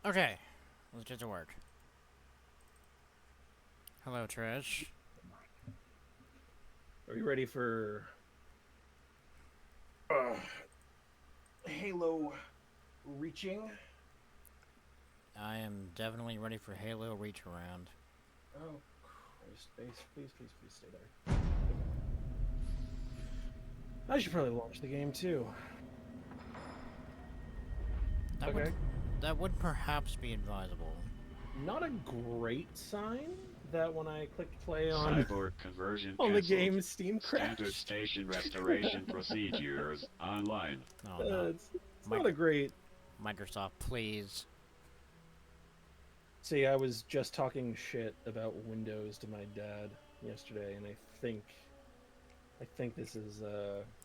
Okay, let's get to work. Hello, Trish. Are you ready for uh, Halo reaching? I am definitely ready for Halo Reach Around. Oh, Christ. Please stay there. I should probably launch the game too. That would Okay. that would perhaps be advisable. Not a great sign that when I clicked play on Cyborg conversion on the cancelled. game, Steam Standard crashed. station restoration procedures online. Oh no, It's not a Micro- great. Microsoft, please. See, I was just talking shit about Windows to my dad yesterday, and I think this is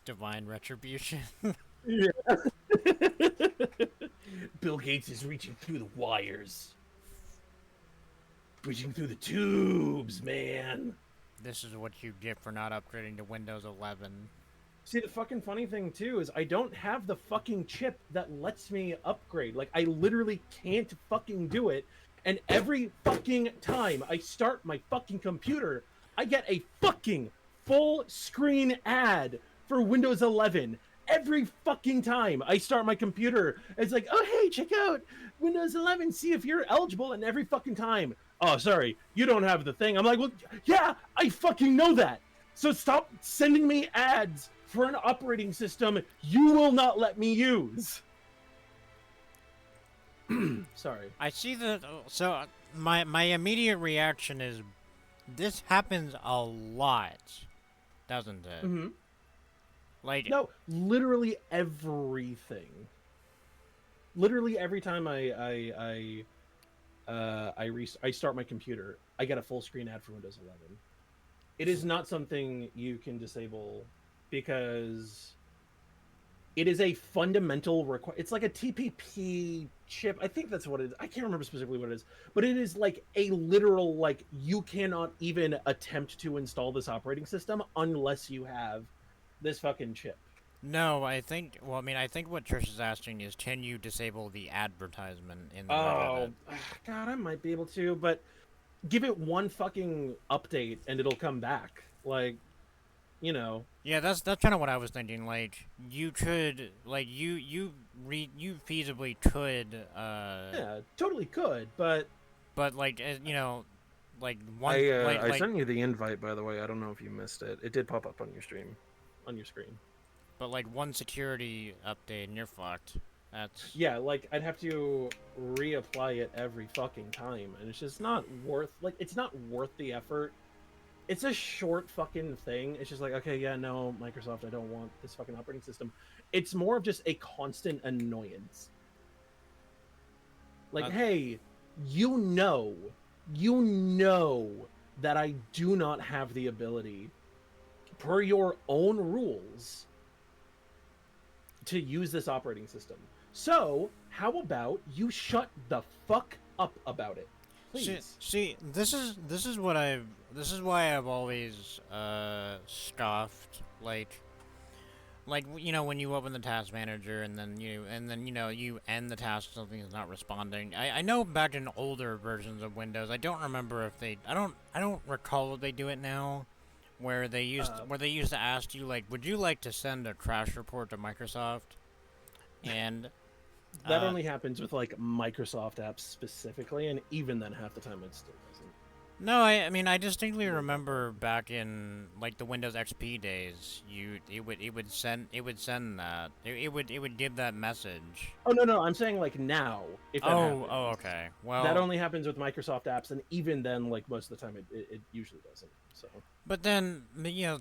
Divine retribution. Yeah. Bill Gates is reaching through the wires. Reaching through the tubes, man. This is what you get for not upgrading to Windows 11. See, the fucking funny thing, too, is I don't have the fucking chip that lets me upgrade. Like, I literally can't fucking do it. And every fucking time I start my fucking computer, I get a fucking full screen ad for Windows 11. Every fucking time I start my computer, it's like, oh, hey, check out Windows 11, see if you're eligible. And every fucking time, oh, sorry, you don't have the thing. I'm like, well, yeah, I fucking know that. So stop sending me ads for an operating system you will not let me use. Sorry. I see the so my immediate reaction is this happens a lot, doesn't it? Mm-hmm. Like No, literally everything. Literally every time I start my computer, I get a full screen ad for Windows 11. It is not something you can disable because it is a fundamental require. It's like a TPP chip. I think that's what it is. I can't remember specifically what it is, but it is like a literal like you cannot even attempt to install this operating system unless you have this fucking chip. no, I think. Well, I mean, I think what Trish is asking is, can you disable the advertisement in the red edit? Oh, God, I might be able to, but give it one fucking update and it'll come back. Like, you know, Yeah, that's kind of what I was thinking. Like, you could, like, you feasibly could, yeah, totally could, but but like, you know, like one, I sent you the invite, by the way. I don't know if you missed it. It did pop up on your stream, on your screen. but like one security update and you're fucked. That's Yeah, like I'd have to reapply it every fucking time, and it's just not worth. Like, it's not worth the effort. It's a short fucking thing. It's just like, okay, yeah, no, Microsoft, I don't want this fucking operating system. It's more of just a constant annoyance. Like, uh, hey, you know, you know that I do not have the ability, per your own rules, to use this operating system. So, how about you shut the fuck up about it, please? see, this is what I've this is why I've always scoffed like you know when you open the task manager and then you know you end the task something is not responding. I know back in older versions of Windows I don't remember if they I don't recall if they do it now where they used to ask you like would you like to send a crash report to Microsoft and That uh only happens with like Microsoft apps specifically, and even then, half the time it still doesn't. no, I mean I distinctly remember back in like the Windows XP days, it would send that it would give that message. Oh no, no, I'm saying like now, if that Oh happens, okay. that Well, only happens with Microsoft apps, and even then, like most of the time, it usually doesn't. So but then you know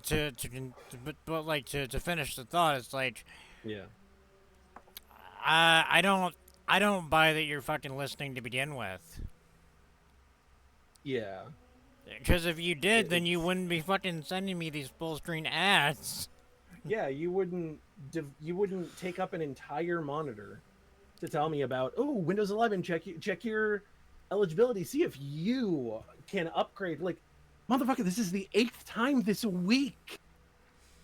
but like to finish the thought, it's like yeah, I don't buy that you're fucking listening to begin with. yeah, Because if you did, then you it's wouldn't be fucking sending me these full screen ads. yeah. You wouldn't take up an entire monitor to tell me about Windows 11. Check your eligibility. See if you can upgrade. Like, motherfucker, this is the 8th time this week.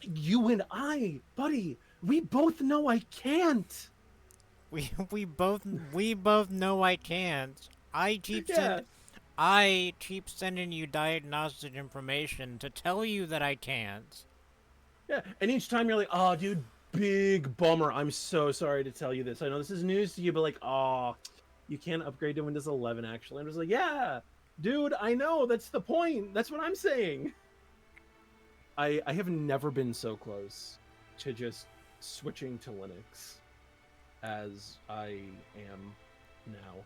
You and I, buddy, we both know I can't. we both know I can't. Yeah, I keep sending you diagnostic information to tell you that I can't. yeah. And each time you're like, oh, dude, big bummer. I'm so sorry to tell you this. I know this is news to you, but like, oh, you can't upgrade to Windows 11. Actually, I'm just like, yeah, dude, I know. That's the point. That's what I'm saying. I have never been so close to just switching to Linux as I am now,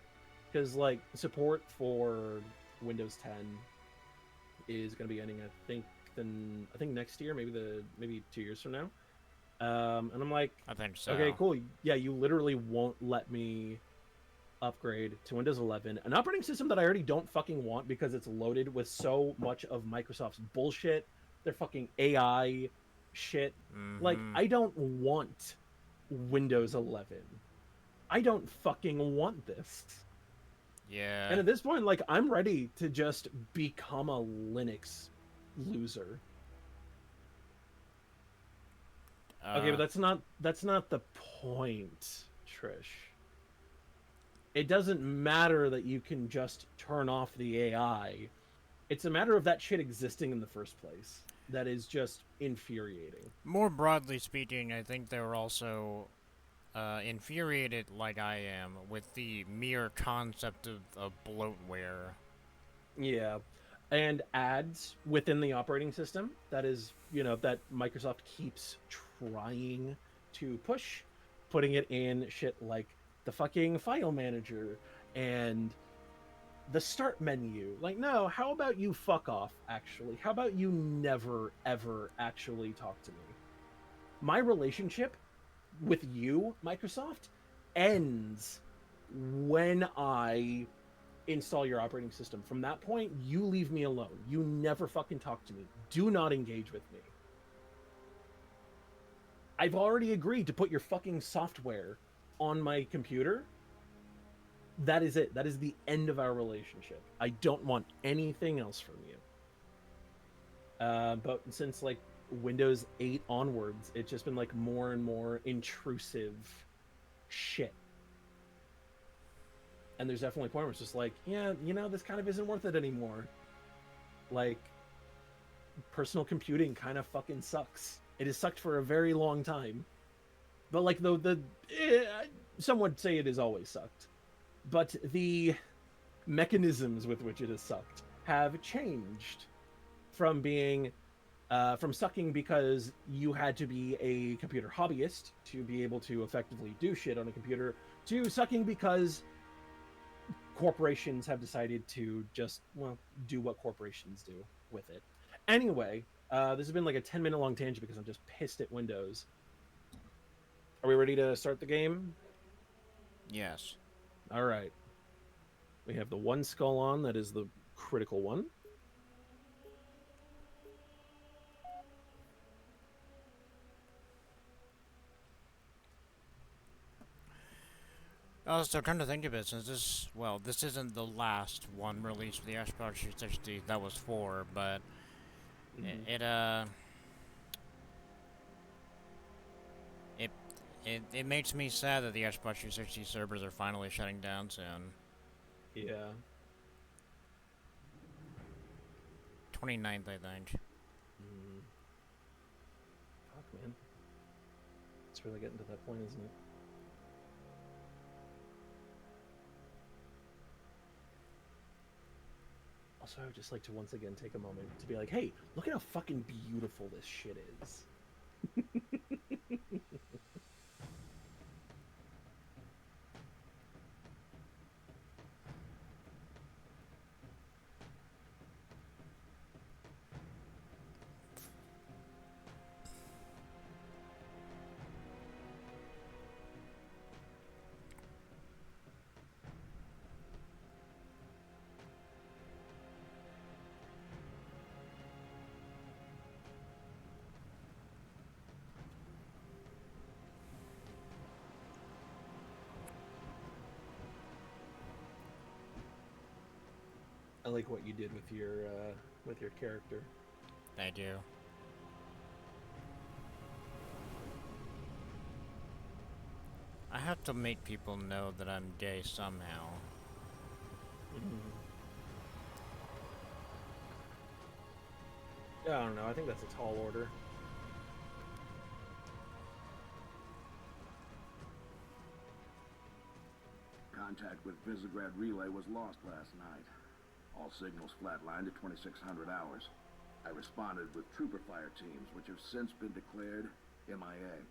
because like support for Windows 10 is going to be ending. I think next year, maybe 2 years from now. And I'm like, I think okay, so. cool. Yeah, you literally won't let me upgrade to Windows 11, an operating system that I already don't fucking want because it's loaded with so much of Microsoft's bullshit, their fucking AI shit. Like, Mm-hmm. I don't want Windows 11. I don't fucking want this. Yeah. And at this point, like, I'm ready to just become a Linux loser. Okay, but Uh. that's not the point, Trish. It doesn't matter that you can just turn off the AI. It's a matter of that shit existing in the first place. That is just infuriating. More broadly speaking, I think they were also infuriated, like I am, with the mere concept of bloatware. Yeah. And ads within the operating system, that is, that Microsoft keeps trying to push, putting it in shit like the fucking file manager and the start menu. Like, no, how about you fuck off, actually? How about you never, ever actually talk to me? My relationship with you, Microsoft, ends when I install your operating system. From that point, you leave me alone. You never fucking talk to me. Do not engage with me. I've already agreed to put your fucking software on my computer. That is it. That is the end of our relationship. I don't want anything else from you. But since like Windows 8 onwards, it's just been like more and more intrusive shit. And there's definitely a point where it's just like, yeah, this kind of isn't worth it anymore. Like, personal computing kind of fucking sucks. It has sucked for a very long time. But like some would say it has always sucked. But the mechanisms with which it has sucked have changed from being from sucking because you had to be a computer hobbyist to be able to effectively do shit on a computer, to sucking because corporations have decided to just, well, do what corporations do with it. Anyway, this has been like a 10-minute long tangent because I'm just pissed at Windows. Are we ready to start the game? Yes. All right. We have the one skull on, that is the critical one. Oh, so come to think of it, since this isn't the last one released for the Xbox 360. That was 4, but Mm-hmm. it it makes me sad that the Xbox 360 servers are finally shutting down soon. Yeah. 29th, I think. Mm. Fuck, man. It's really getting to that point, isn't it? Also, I would just like to once again take a moment to be like, hey, look at how fucking beautiful this shit is. I like what you did with your character. I do. I have to make people know that I'm gay somehow. Yeah, I don't know. I think that's a tall order. Contact with Visegrad Relay was lost last night. All signals flatlined at 2600 hours. I responded with trooper fire teams, which have since been declared MIA.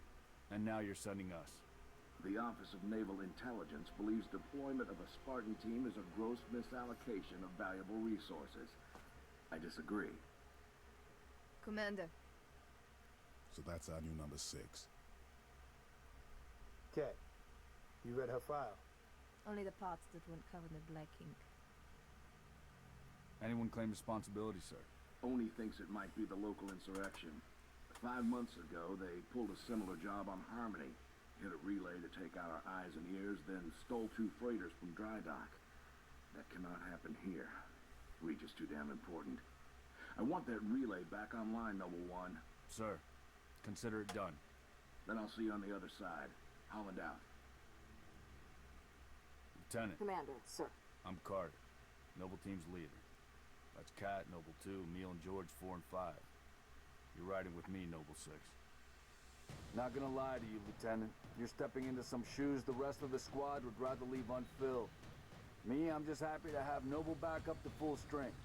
And now you're sending us. The Office of Naval Intelligence believes deployment of a Spartan team is a gross misallocation of valuable resources. I disagree. Commander. So that's our new number 6. Okay. You read her file? Only the parts that weren't covered in black ink. Anyone claim responsibility, sir? Oni thinks it might be the local insurrection. 5 months ago, they pulled a similar job on Harmony. Hit a relay to take out our eyes and ears, then stole 2 freighters from dry dock. That cannot happen here. Reach is too damn important. I want that relay back online, Noble One. Sir, consider it done. Then I'll see you on the other side. Holland out. Lieutenant, Commander, sir. I'm Carter, Noble Team's leader. That's Kat, Noble 2, Neil and George 4 and 5. You're riding with me, Noble 6. Not gonna lie to you, Lieutenant. You're stepping into some shoes the rest of the squad would rather leave unfilled. Me, I'm just happy to have Noble back up to full strength.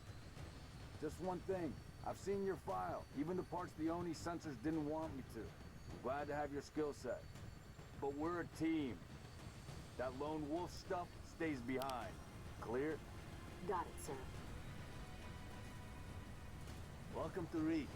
Just one thing, I've seen your file, even the parts the Oni censors didn't want me to. I'm glad to have your skill set. But we're a team. That lone wolf stuff stays behind. Clear? Got it, sir. Welcome to Reach.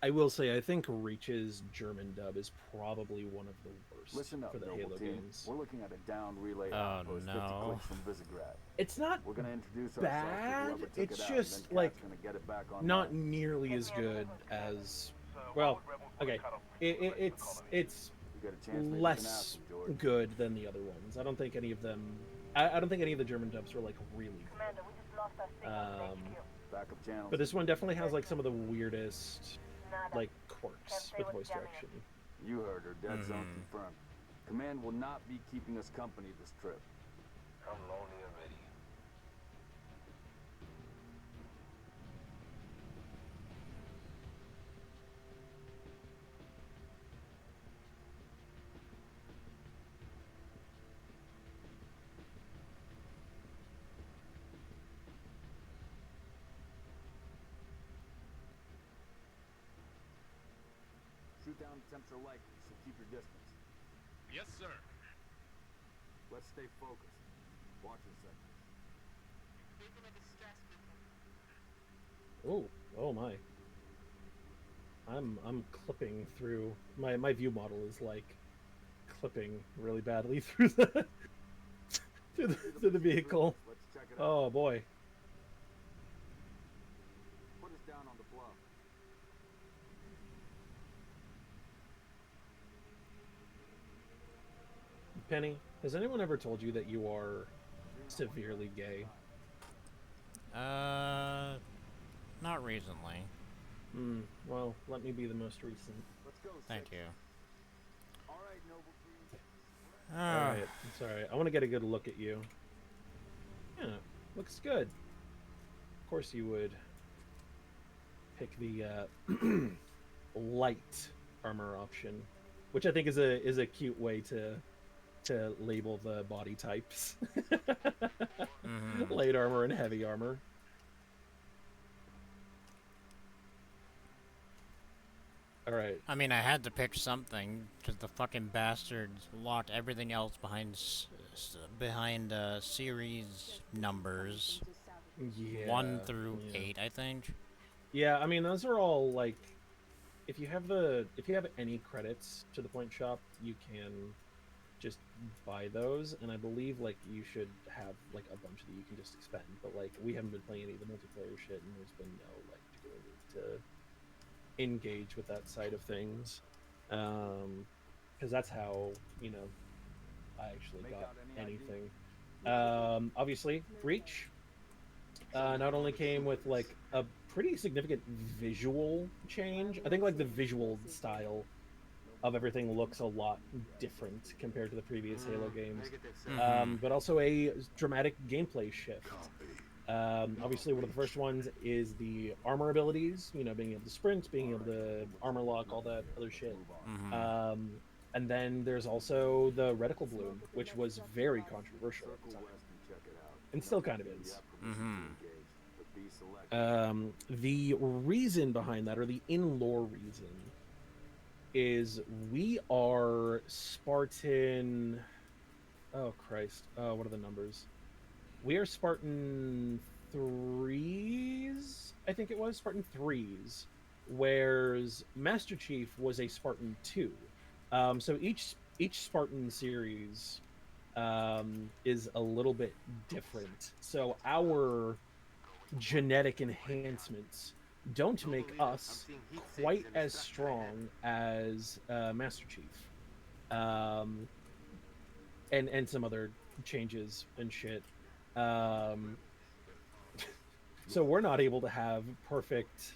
I will say, I think Reach's German dub is probably one of the worst Listen up, for the Noble Halo Team. games. We're looking at a down relay Oh, outpost 50 no. clicks from Visegrad. It's not We're gonna introduce bad, ourselves to whoever took it's it out, just, and then like, Kat's gonna get it back on not nearly as good as, well, okay, it's You get a chance, maybe you can less ask him, George. good than the other ones. I don't think any of them, I don't think any of the German dubs were, like, really good. Backup channels. But this one definitely has, like, some of the weirdest, like, quirks with voice direction. You heard her. Dead zone confirmed. Command will not be keeping us company this trip. I'm lonely already. Shoot down attempts are likely, so keep your distance. Yes, sir. Let's stay focused. Watch your sectors. Oh, oh my. I'm clipping through, my view model is, like, clipping really badly through the through the vehicle. Let's check it out. Oh boy. Put us down on the bluff. Penny, has anyone ever told you that you are severely gay? Not recently. Well, let me be the most recent. Let's go. Thank Six. you. All right, Noble Team. Alright, it's alright. I want to get a good look at you. Yeah, looks good. Of course you would pick the light armor option, which I think is a cute way to label the body types. Light armor and heavy armor. All right. I mean, I had to pick something because the fucking bastards locked everything else behind series numbers, Yeah. 1 through yeah. 8, I think. Yeah, I mean those are all like, if you have any credits to the point shop, you can just buy those, and I believe like you should have like a bunch that you can just expend. But like we haven't been playing any of the multiplayer shit, and there's been no like particular need to engage with that side of things, because that's how I actually got anything. Obviously, Reach not only came with like a pretty significant visual change. I think like the visual style of everything looks a lot different compared to the previous Halo games, but also a dramatic gameplay shift. Obviously, one of the first ones is the armor abilities. Being able to sprint, being able to armor lock, all that other shit. And then there's also the reticle bloom, which was very controversial at the time, and still kind of is. The reason behind that, or the in-lore reason, is we are Spartan. Oh Christ! What are the numbers? We are Spartan 3s. I think it was Spartan 3s, whereas Master Chief was a Spartan 2. So each Spartan series is a little bit different. So our genetic enhancements don't make us quite as strong as Master Chief, and some other changes and shit. So we're not able to have perfect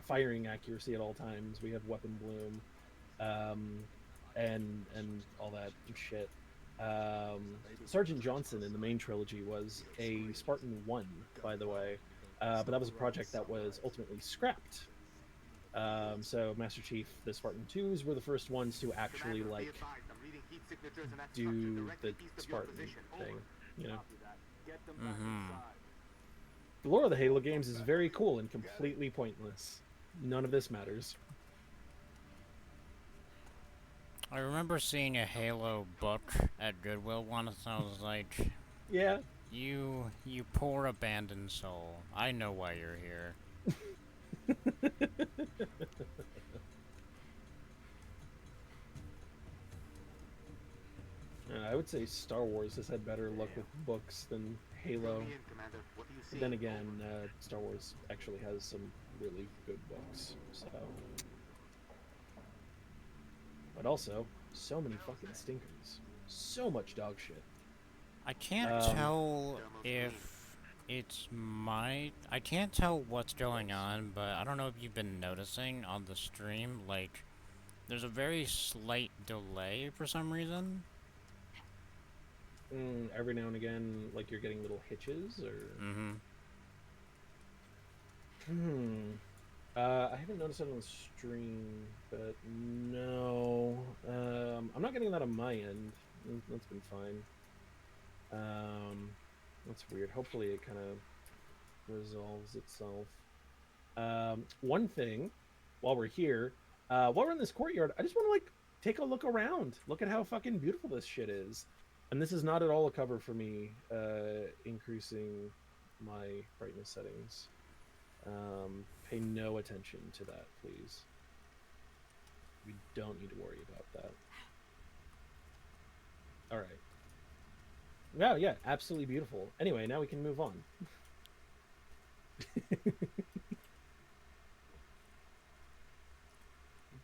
firing accuracy at all times. We have weapon bloom, and all that shit. Sergeant Johnson in the main trilogy was a Spartan 1, by the way, but that was a project that was ultimately scrapped. So Master Chief, the Spartan 2s were the first ones to actually like do the Spartan thing, The lore of the Halo games is very cool and completely pointless. None of this matters. I remember seeing a Halo book at Goodwill once, and I was like, Yeah. You poor abandoned soul. I know why you're here. I would say Star Wars has had better luck with books than Halo. Then again, Star Wars actually has some really good books, so. But also, so many fucking stinkers. So much dog shit. I can't tell if it's I can't tell what's going on, but I don't know if you've been noticing on the stream, like, there's a very slight delay for some reason. Every now and again, like you're getting little hitches, or. I haven't noticed it on the stream, but no. I'm not getting that on my end. That's been fine. That's weird. Hopefully it kind of resolves itself. One thing, while we're here, while we're in this courtyard, I just want to like take a look around. Look at how fucking beautiful this shit is. And this is not at all a cover for me increasing my brightness settings. Pay no attention to that, please. We don't need to worry about that. All right. Yeah, absolutely beautiful. Anyway, now we can move on.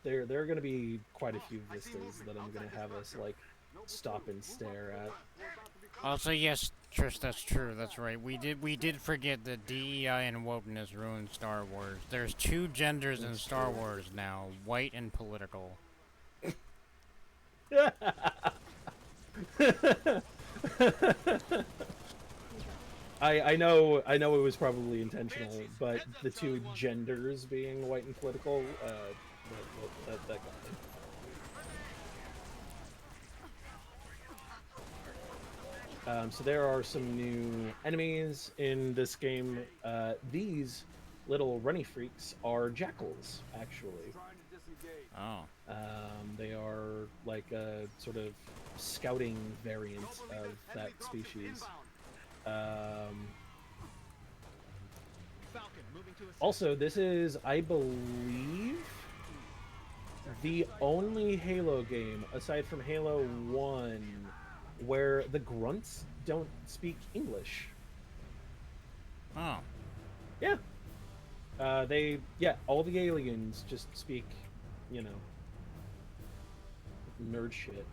There are going to be quite a few vistas that I'm going to have us like stop and stare at. Also, yes, Trish, that's true. That's right. We did forget that DEI and wokeness ruined Star Wars. There's two genders in Star Wars now: white and political. I know it was probably intentional, but the two genders being white and political, that got me. So there are some new enemies in this game. These little runny freaks are jackals, actually. Oh. They are like a sort of scouting variant of that species. Also, this is, I believe, the only Halo game, aside from Halo 1, where the grunts don't speak English. Oh. Yeah. All the aliens just speak, you know, nerd shit.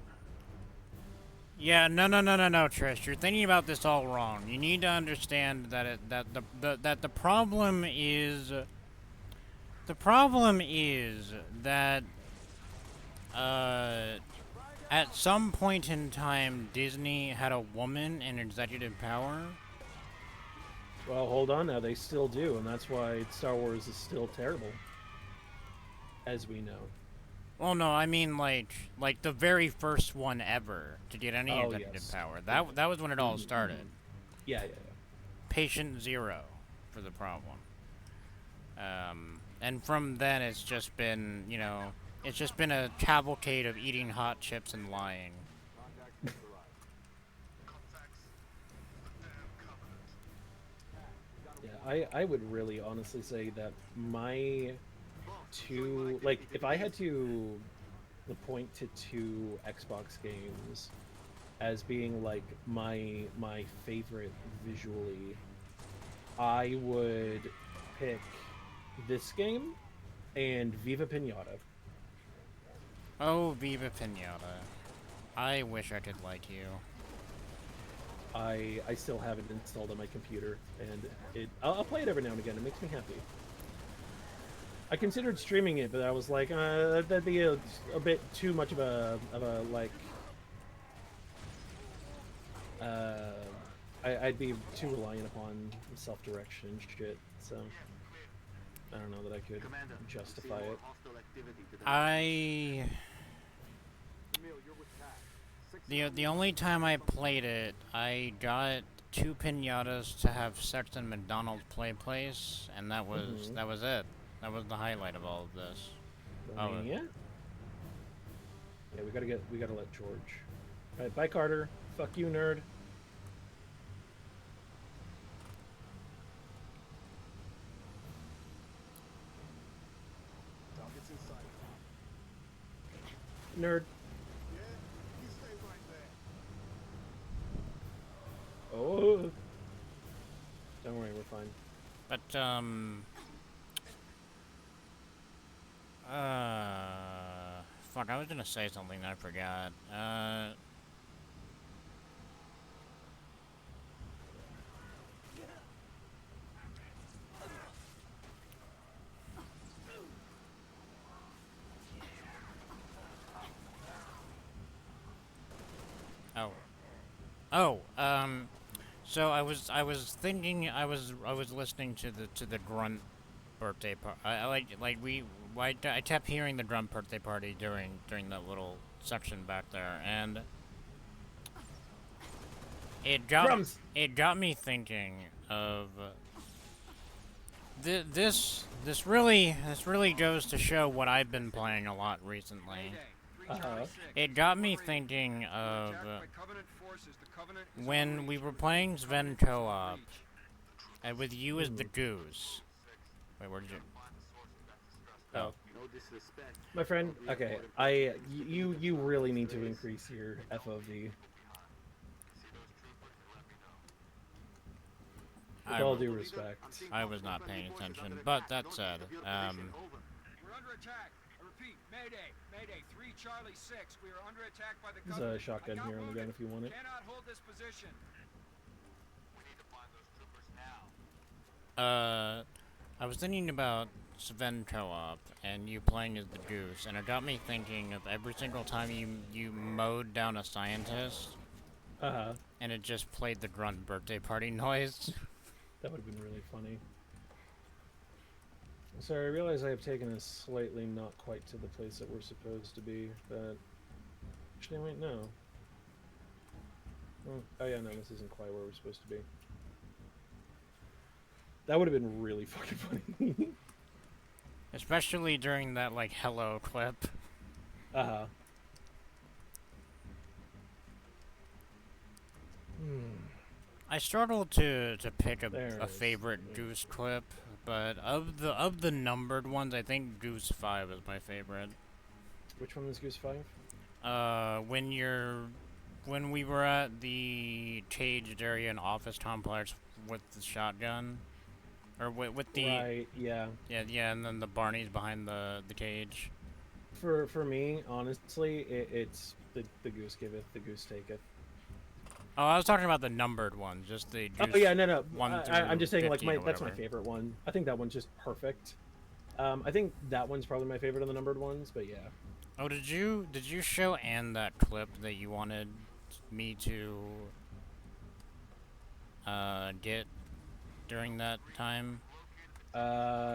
Yeah, no, Trish. You're thinking about this all wrong. You need to understand that the problem is that at some point in time Disney had a woman in executive power. Well, hold on now. They still do, and that's why Star Wars is still terrible, as we know. Well, no, I mean like the very first one ever to get any executive power. That was when it all started. Yeah. Patient zero for the problem. And from then it's just been, you know, it's just been a cavalcade of eating hot chips and lying. Yeah, I would really honestly say that my two, like, if I had to point to two Xbox games as being like my favorite visually, I would pick this game and Viva Pinata. Oh, Viva Pinata. I wish I could like you. I still have it installed on my computer, and I'll play it every now and again. It makes me happy. I considered streaming it, but I was like, that'd be a bit too much of a like. I'd be too reliant upon self-direction and shit. So I don't know that I could justify it. The only time I played it, I got 2 pinatas to have sex in McDonald's Play Place, and that was it. That was the highlight of all of this. Yeah. Yeah, we gotta let George. All right, bye, Carter. Fuck you, nerd. Nerd. Oh. Don't worry, we're fine. But, fuck, I was gonna say something and I forgot. So I was thinking, I was listening to the grunt birthday party. I kept hearing the grunt birthday party during that little section back there, and it got me thinking of this really goes to show what I've been playing a lot recently. It got me thinking of when we were playing Sven co-op, and with you as the goose. Wait, where did you? Oh. My friend, okay, you really need to increase your FOV. With all due respect. I was not paying attention, but that said, We're under attack. I repeat, Mayday, Mayday, 3 Charlie 6. We are under attack by the There's a shotgun here on the gun if you want it. Cannot hold this position. We need to find those troopers now. I was thinking about Sven co-op and you playing as the goose, and it got me thinking of every single time you mowed down a scientist. And it just played the grunt birthday party noise. That would have been really funny. Sorry, I realize I have taken us slightly not quite to the place that we're supposed to be, but... Actually, wait, no. Oh yeah, no, this isn't quite where we're supposed to be. That would have been really fucking funny. Especially during that, like, hello clip. I struggled to pick a favorite Goose clip, but of the numbered ones, I think Goose 5 is my favorite. Which one was Goose 5? When we were at the caged area in office complex with the shotgun, or with the Right, yeah. yeah, and then the Barney's behind the cage. For me, honestly, it's the goose giveth, the goose taketh. Oh, I was talking about the numbered ones, just the Oh goose yeah, no. one through I'm just saying, like 15 or that's my whatever. favorite one. I think that one's just perfect. I think that one's probably my favorite of the numbered ones, but yeah. Oh, did you show Anne that clip that you wanted me to get during that time? No.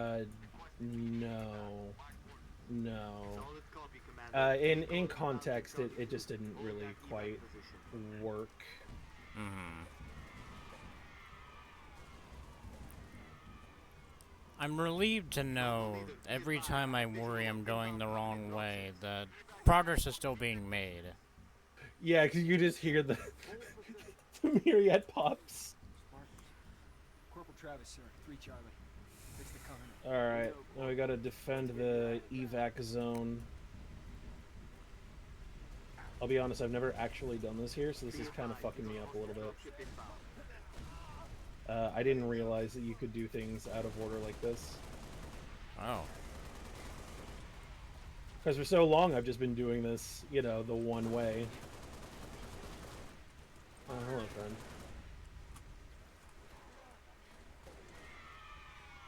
In context, it just didn't really quite work. Mm-hmm. I'm relieved to know every time I worry I'm going the wrong way that progress is still being made. Yeah, because you just hear the the myriad pops. Corporal Travis, sir. 3 Charlie. Fix the Covenant. All right, now we gotta defend the evac zone. I'll be honest, I've never actually done this here, so this is kind of fucking me up a little bit. I didn't realize that you could do things out of order like this. Oh. Because for so long, I've just been doing this, you know, the one way. Oh, hello, friend.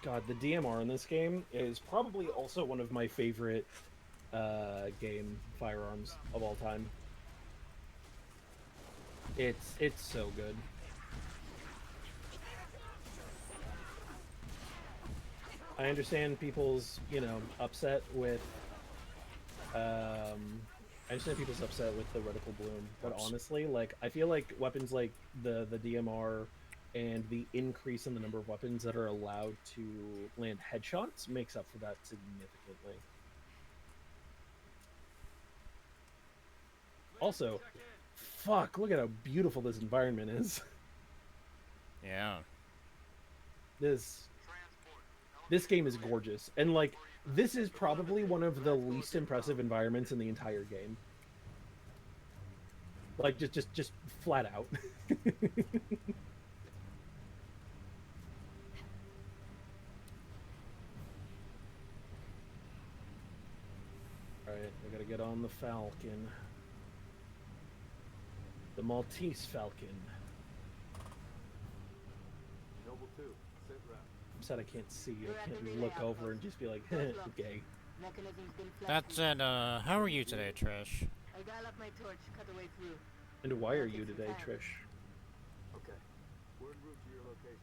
God, the DMR in this game is probably also one of my favorite game firearms of all time. It's so good. I understand people's, you know, upset with I understand people's upset with the reticle bloom, but honestly, like, I feel like weapons like the DMR and the increase in the number of weapons that are allowed to land headshots makes up for that significantly. Also, fuck, look at how beautiful this environment is. Yeah. This game is gorgeous, and like, this is probably one of the least impressive environments in the entire game. Like, just flat out. Alright, I gotta get on the Falcon. The Maltese Falcon. Noble 2, sit rep. I'm sad I can't see. I can't look over and just be like, okay. That's it, how are you today, Trish? I dial up my torch, cut the way through. And why are you today, Trish? Okay, we're en route to your location.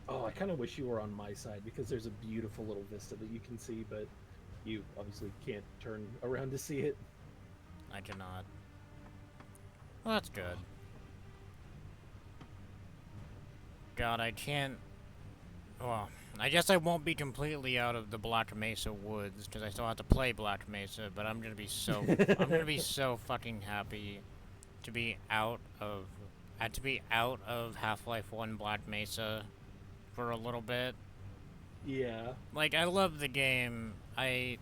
Oh, I kind of wish you were on my side, because there's a beautiful little vista that you can see, but you obviously can't turn around to see it. I cannot. Well, that's good. God, I can't... Well, I guess I won't be completely out of the Black Mesa woods, because I still have to play Black Mesa, but I'm gonna be so... I'm gonna be so fucking happy to be out of... Half-Life 1 Black Mesa for a little bit. Yeah. Like, I love the game. I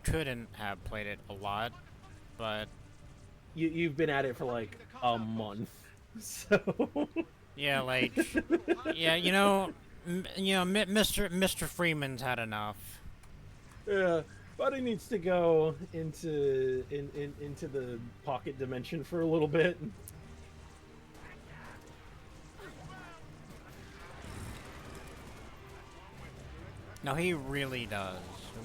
couldn't have played it a lot, but... You've been at it for like a month, so... Yeah, like... Yeah, you know, Mr. Freeman's had enough. Yeah, Buddy needs to go into into the pocket dimension for a little bit. No, he really does.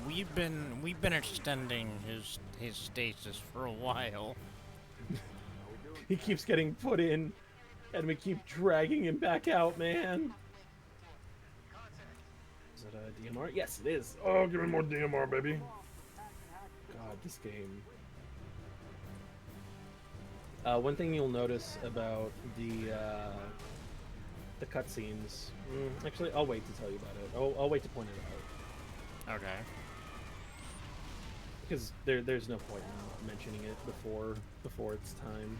We've been extending his stasis for a while. He keeps getting put in, and we keep dragging him back out, man. Is it a DMR? Yes, it is. Oh, give me more DMR, baby. God, this game. One thing you'll notice about the cutscenes. Actually, I'll wait to tell you about it. I'll wait to point it out. Okay. Because there's no point in mentioning it before it's time.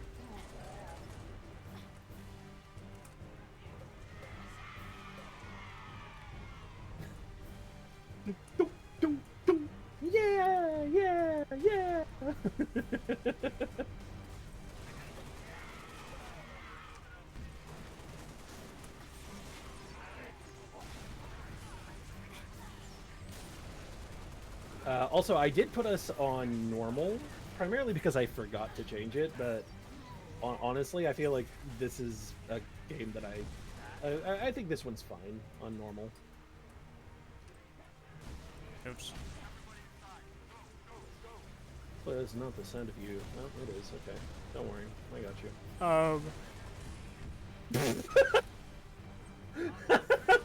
Also, I did put us on normal, primarily because I forgot to change it, but honestly, I feel like this is a game that I think this one's fine on normal. Oops. But it's not the sound of you. Oh, it is. Okay. Don't worry. I got you.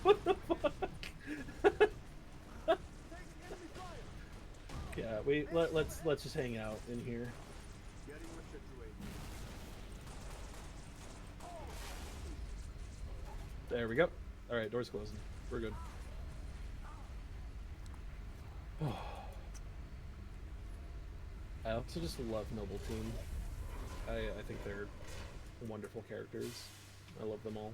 What the fuck? Yeah, let's just hang out in here. There we go. All right, door's closing. We're good. I also just love Noble Team. I think they're wonderful characters. I love them all.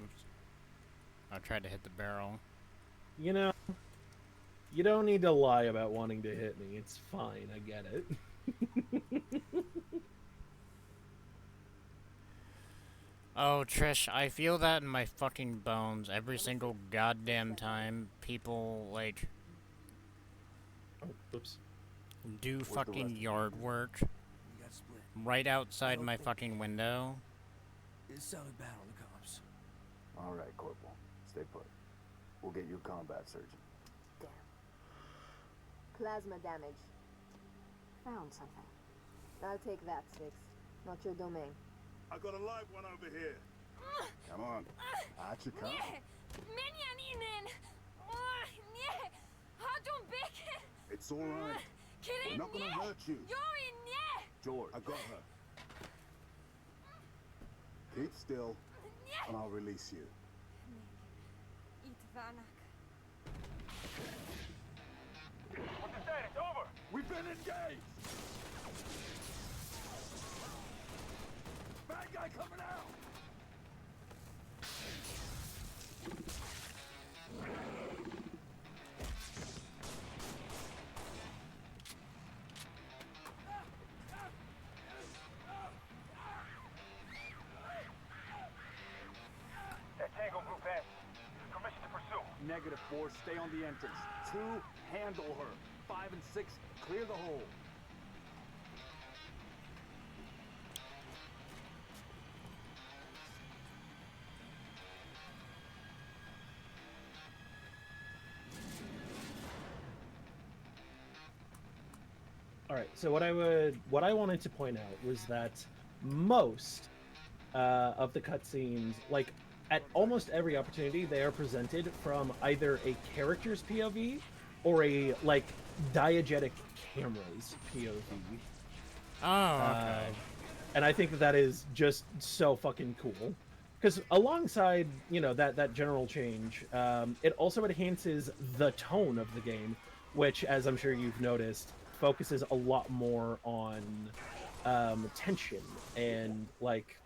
Oops. I tried to hit the barrel. You know, you don't need to lie about wanting to hit me. It's fine. I get it. Oh, Trish, I feel that in my fucking bones every single goddamn time people, like, Oh, oops. do fucking yard work right outside my fucking window. It sounded bad on the comms. All right, Corporal. Stay put. We'll get you a combat surgeon. Damn. Plasma damage. Found something. I'll take that, Six. Not your domain. I got a live one over here. Come on. Out you come. It's all right. We're not gonna hurt you. George. I got her. Keep still, and I'll release you. What's it saying? It's over! We've been engaged! Bad guy coming out! That Tango group has permission to pursue. -4, stay on the entrance. 2, handle her. 5 and 6, clear the hole. All right. So what I wanted to point out was that most of the cutscenes, like at almost every opportunity, they are presented from either a character's POV or a like diegetic camera's POV. Oh, okay. And I think that is just so fucking cool. Because alongside, you know, that general change, it also enhances the tone of the game, which, as I'm sure you've noticed, focuses a lot more on tension and like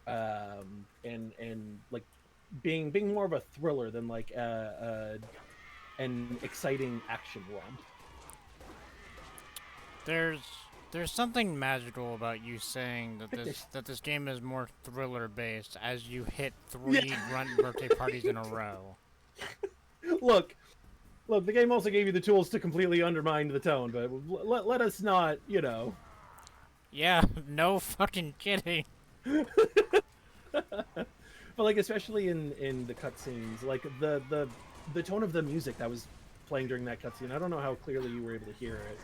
and like being more of a thriller than like an exciting action romp. There's something magical about you saying that this game is more thriller based as you hit 3 grunt birthday parties in a row. Look, the game also gave you the tools to completely undermine the tone, but let us not, you know. Yeah, no fucking kidding. But like, especially in the cutscenes, like the tone of the music that was playing during that cutscene, I don't know how clearly you were able to hear it,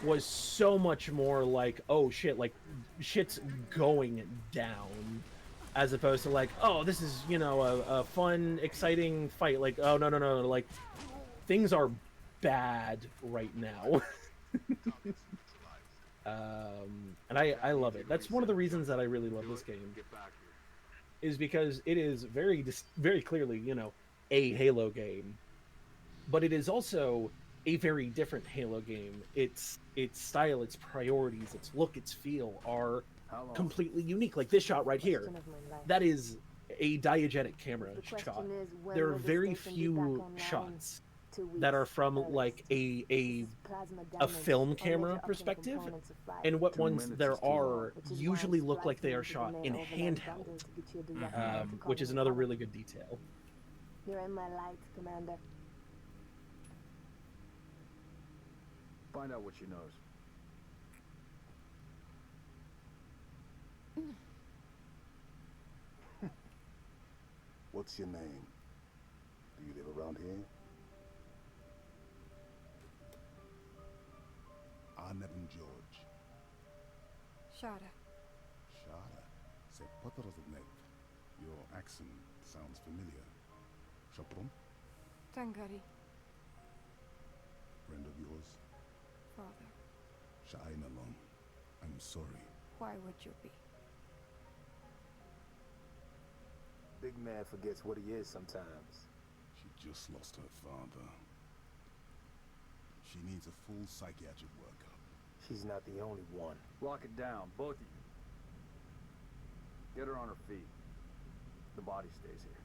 was so much more like, oh shit, like shit's going down, as opposed to like, oh, this is, you know, a fun, exciting fight. Like, oh no, like things are bad right now. And I love it. That's one of the reasons that I really love this game, is because it is very clearly, you know, a Halo game, but it is also a very different Halo game. Its style, its priorities, its look, its feel are How long? completely unique. Like this shot right here, Question of my life. that is a diegetic camera The shot. question is, when There are will the very station be few back online? shots 2 weeks, that are from earliest. like This is plasma a damage film on camera major upstream perspective, components of flight. and what 2 ones minutes there is too long. are Which is why I'm usually look like they splicing are into the shot main in overland handheld, bundle to get you a direct line to which is Colonel another Howard. really good detail. You're in my light, Commander. Find out what she knows. What's your name? Do you live around here? Nevin George. Shada. Shada. Se Potoroznev. Your accent sounds familiar. Shapron? Tangari. Friend of yours? Father. Sha'ainalon. I'm sorry. Why would you be? Big man forgets what he is sometimes. She just lost her father. She needs a full psychiatric workup. She's not the only one. Lock it down, both of you. Get her on her feet. The body stays here.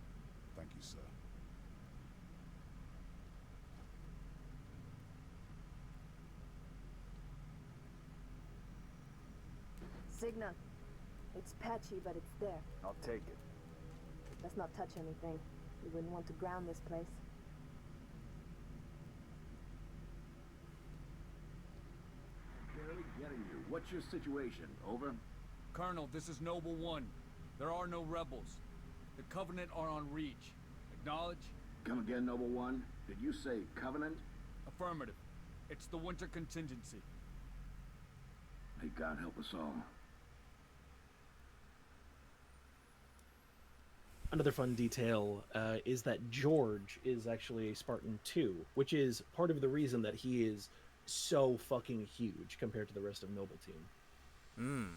Thank you, sir. Signal. It's patchy, but it's there. I'll take it. Let's not touch anything. We wouldn't want to ground this place. Barely getting you. What's your situation? Over? Colonel, this is Noble One. There are no rebels. The Covenant are on Reach. Acknowledge? Come again, Noble One? Did you say Covenant? Affirmative. It's the winter contingency. May God help us all. Another fun detail is that George is actually a Spartan 2, which is part of the reason that he is so fucking huge compared to the rest of Noble Team.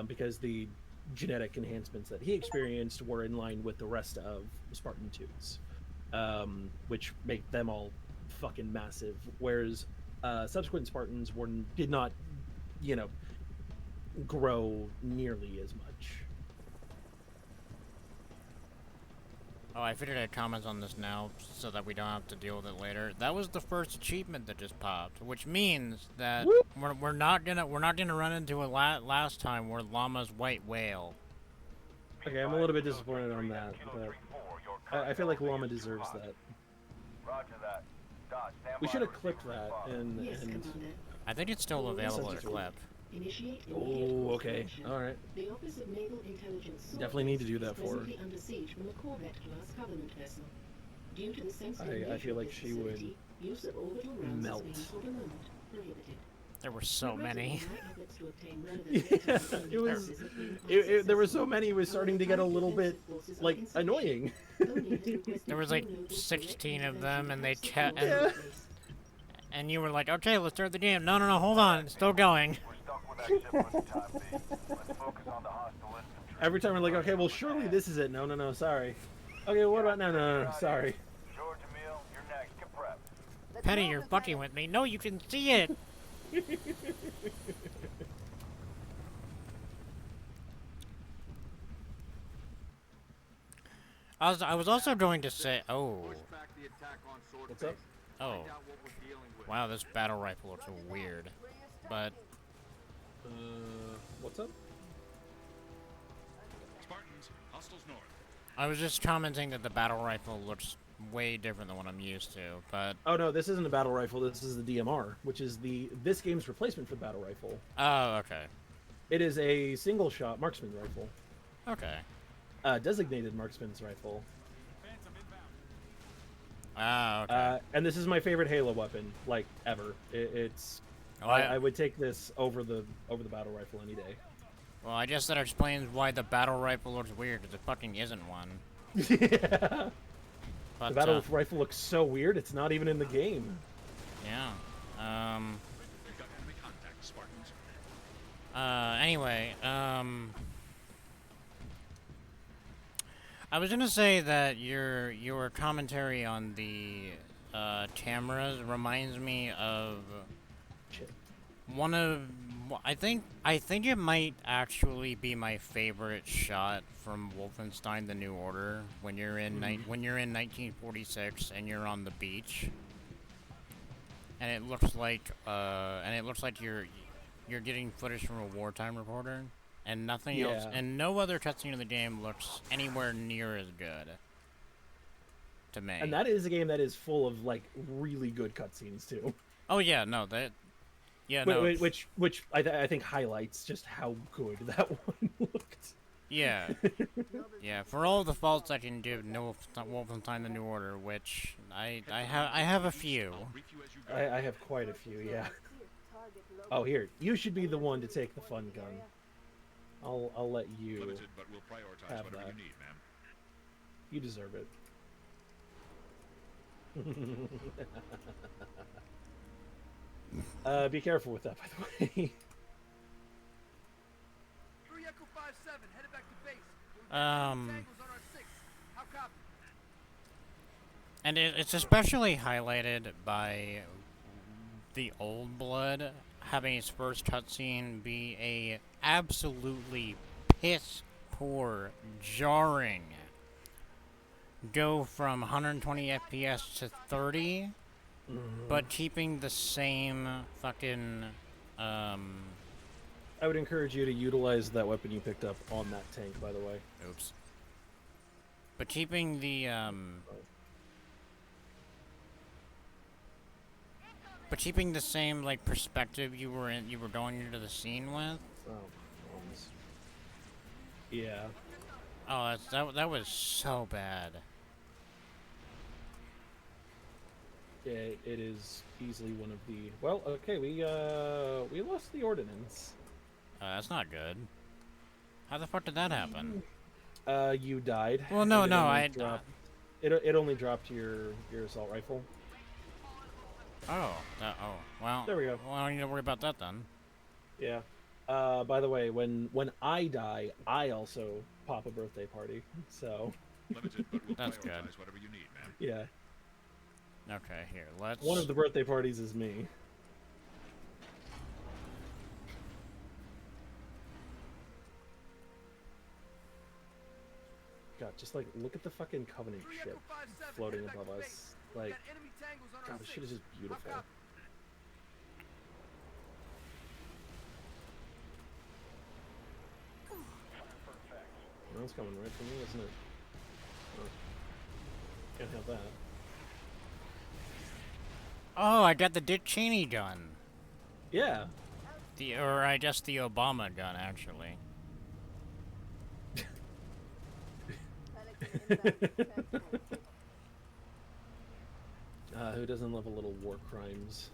Because the genetic enhancements that he experienced were in line with the rest of Spartan 2s, which make them all fucking massive, whereas subsequent Spartans did not, grow nearly as much. Oh, I figured I'd comment on this now so that we don't have to deal with it later. That was the first achievement that just popped, which means that we're not gonna run into a last time where Llama's white whale. Okay, I'm a little bit disappointed on that, but I feel like Llama deserves that. Roger that. Dodge, stand We by should to have clipped that and I think it's still available to clip. Initiate oh, okay, all right. The Office of Naval Intelligence Definitely need to do that is for her. presently under siege from a Corvette-class Covenant vessel. Due to the sensitive I nature feel of like this she would facility, use of orbital rounds melt. is being for the moment prohibited. There were so many. Yeah, there were so many. It was starting to get a little bit like annoying. There was like 16 of them, and they and you were like, okay, let's start the game. No, hold on, it's still going. Every time we're like, okay, well, surely this is it. No, sorry. Okay, what about no, sorry. George, Emil, you're next. Get prepped. Penny, you're fucking with me. No, you can see it. I was also going to say, oh. What's up? Oh. Wow, this battle rifle looks weird. But what's up? Spartans, hostiles north. I was just commenting that the battle rifle looks way different than what I'm used to, but Oh no, this isn't a battle rifle, this is the DMR, which is this game's replacement for the battle rifle. oh, okay. It is a single shot marksman rifle. Okay. Designated marksman's rifle. Ah, okay. And this is my favorite Halo weapon, like, ever. It's Oh, I would take this over the battle rifle any day. Well, I guess that explains why the battle rifle looks weird, because it fucking isn't one. Yeah. But, The battle rifle looks so weird, it's not even in the game. Yeah. We've got enemy contact, Spartans. Anyway, I was gonna say that your commentary on the cameras reminds me of Shit. one of I think it might actually be my favorite shot from Wolfenstein: The New Order when you're in when you're in 1946 and you're on the beach, and it looks like you're getting footage from a wartime reporter, and nothing else, and no other cutscene in the game looks anywhere near as good to me. And that is a game that is full of like really good cutscenes too. Oh yeah, no, that. Yeah, no. Which I think highlights just how good that one looked. Yeah. Yeah, for all the faults I can give Wolfenstein: The New Order, which I have a few. I have quite a few, yeah. Oh, here, you should be the one to take the fun gun. I'll let you Limited, but we'll prioritize have whatever that. you need, ma'am. You deserve it. Be careful with that, by the way. And it's especially highlighted by the Old Blood having its first cutscene be a absolutely piss poor, jarring go from 120 FPS to 30, but keeping the same fucking. I would encourage you to utilize that weapon you picked up on that tank, by the way. Oops. But keeping the But keeping the same like perspective you were going into the scene with. Oh, yeah. Oh, that was so bad. Yeah, it is easily one of the. Well, okay, we lost the ordnance. That's not good. How the fuck did that happen? You died. Well, no, it only dropped your assault rifle. Oh, well. There we go. Well, I don't need to worry about that then. Yeah. By the way, when I die, I also pop a birthday party. So. Limited, but we'll That's good. prioritize whatever you need, ma'am. Yeah. Okay, here, let's. One of the birthday parties is me. God, just like look at the fucking Covenant ship floating above us. Like, God, this shit is just beautiful. That's coming right for me, isn't it? Oh. Can't have that. Oh, I got the Dick Cheney gun. Yeah. Or I guess the Obama gun, actually. Who doesn't love a little war crimes?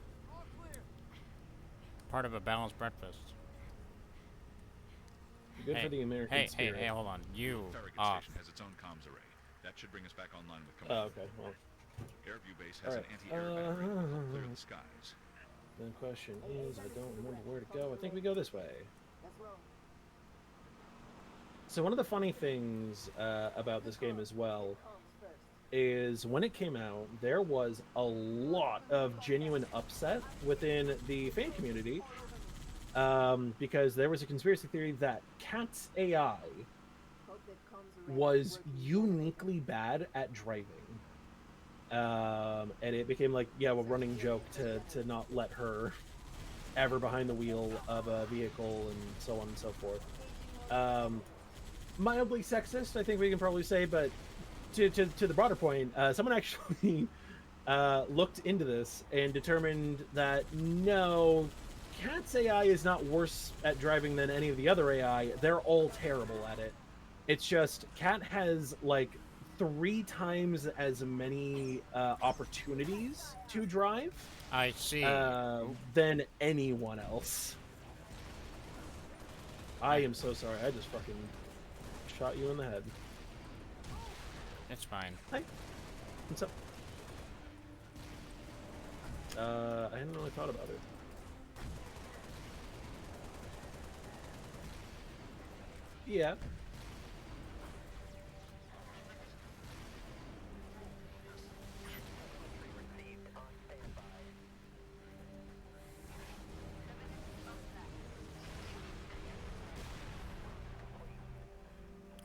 Part of a balanced breakfast. Good for the American spirit. Hey, hold on. You Farragut off. Station has its own comms array. That should bring us back online with Oh, command. okay. Well. Airview base has an anti-air battery that will clear the skies. The question is, I don't remember where to go. I think we go this way. So one of the funny things about this game as well is when it came out, there was a lot of genuine upset within the fan community because there was a conspiracy theory that Cat's AI was uniquely bad at driving. And it became like, a running joke to not let her ever behind the wheel of a vehicle and so on and so forth. Mildly sexist, I think we can probably say, but to the broader point, someone actually looked into this and determined that no, Cat's AI is not worse at driving than any of the other AI. They're all terrible at it. It's just Cat has like 3 times as many opportunities to drive. I see. Than anyone else. I am so sorry. I just fucking shot you in the head. It's fine. Hi. What's up? I hadn't really thought about it. Yeah.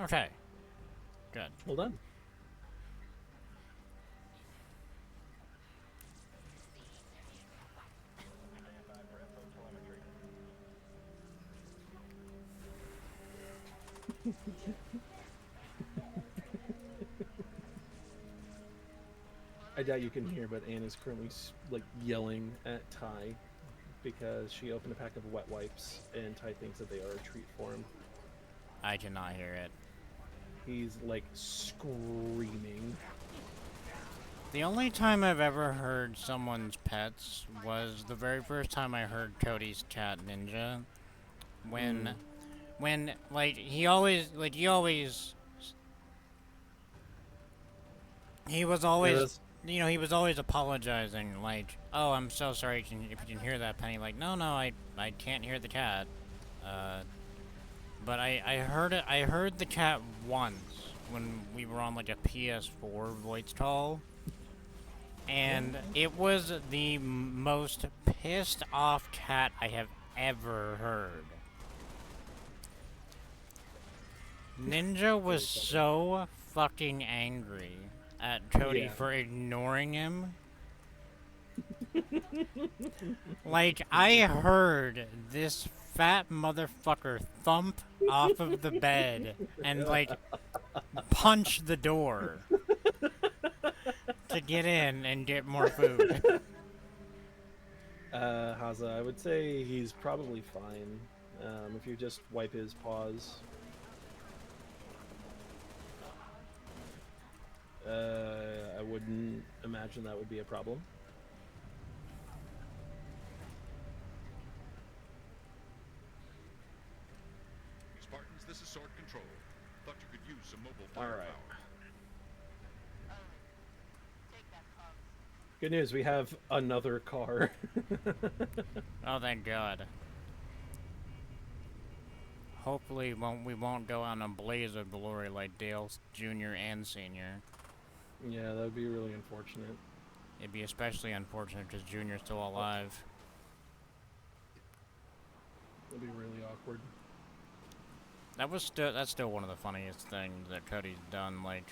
Okay. Good. Well done. I doubt you can hear, but Anne is currently like yelling at Ty because she opened a pack of wet wipes and Ty thinks that they are a treat for him. I cannot hear it. He's like screaming. The only time I've ever heard someone's pets was the very first time I heard Cody's cat Ninja. When like he was always he was always apologizing, like, oh, I'm so sorry if you can hear that, Penny. Like, no, I can't hear the cat. But I heard the cat once when we were on like a PS4 voice call. And it was the most pissed off cat I have ever heard. Ninja was so fucking angry at Cody for ignoring him. Like, I heard this fat motherfucker thump off of the bed and, like, punch the door to get in and get more food. Haza, I would say he's probably fine. If you just wipe his paws. I wouldn't imagine that would be a problem. Spartans, this is Sword Control. Thought you could use some mobile firepower. Alright. Good news, we have another car. Oh, thank God. Hopefully we won't go on a blaze of glory like Dale Jr. and Sr. Yeah, that would be really unfortunate. It'd be especially unfortunate because Junior's still alive. That'd be really awkward. That's still one of the funniest things that Cody's done. Like,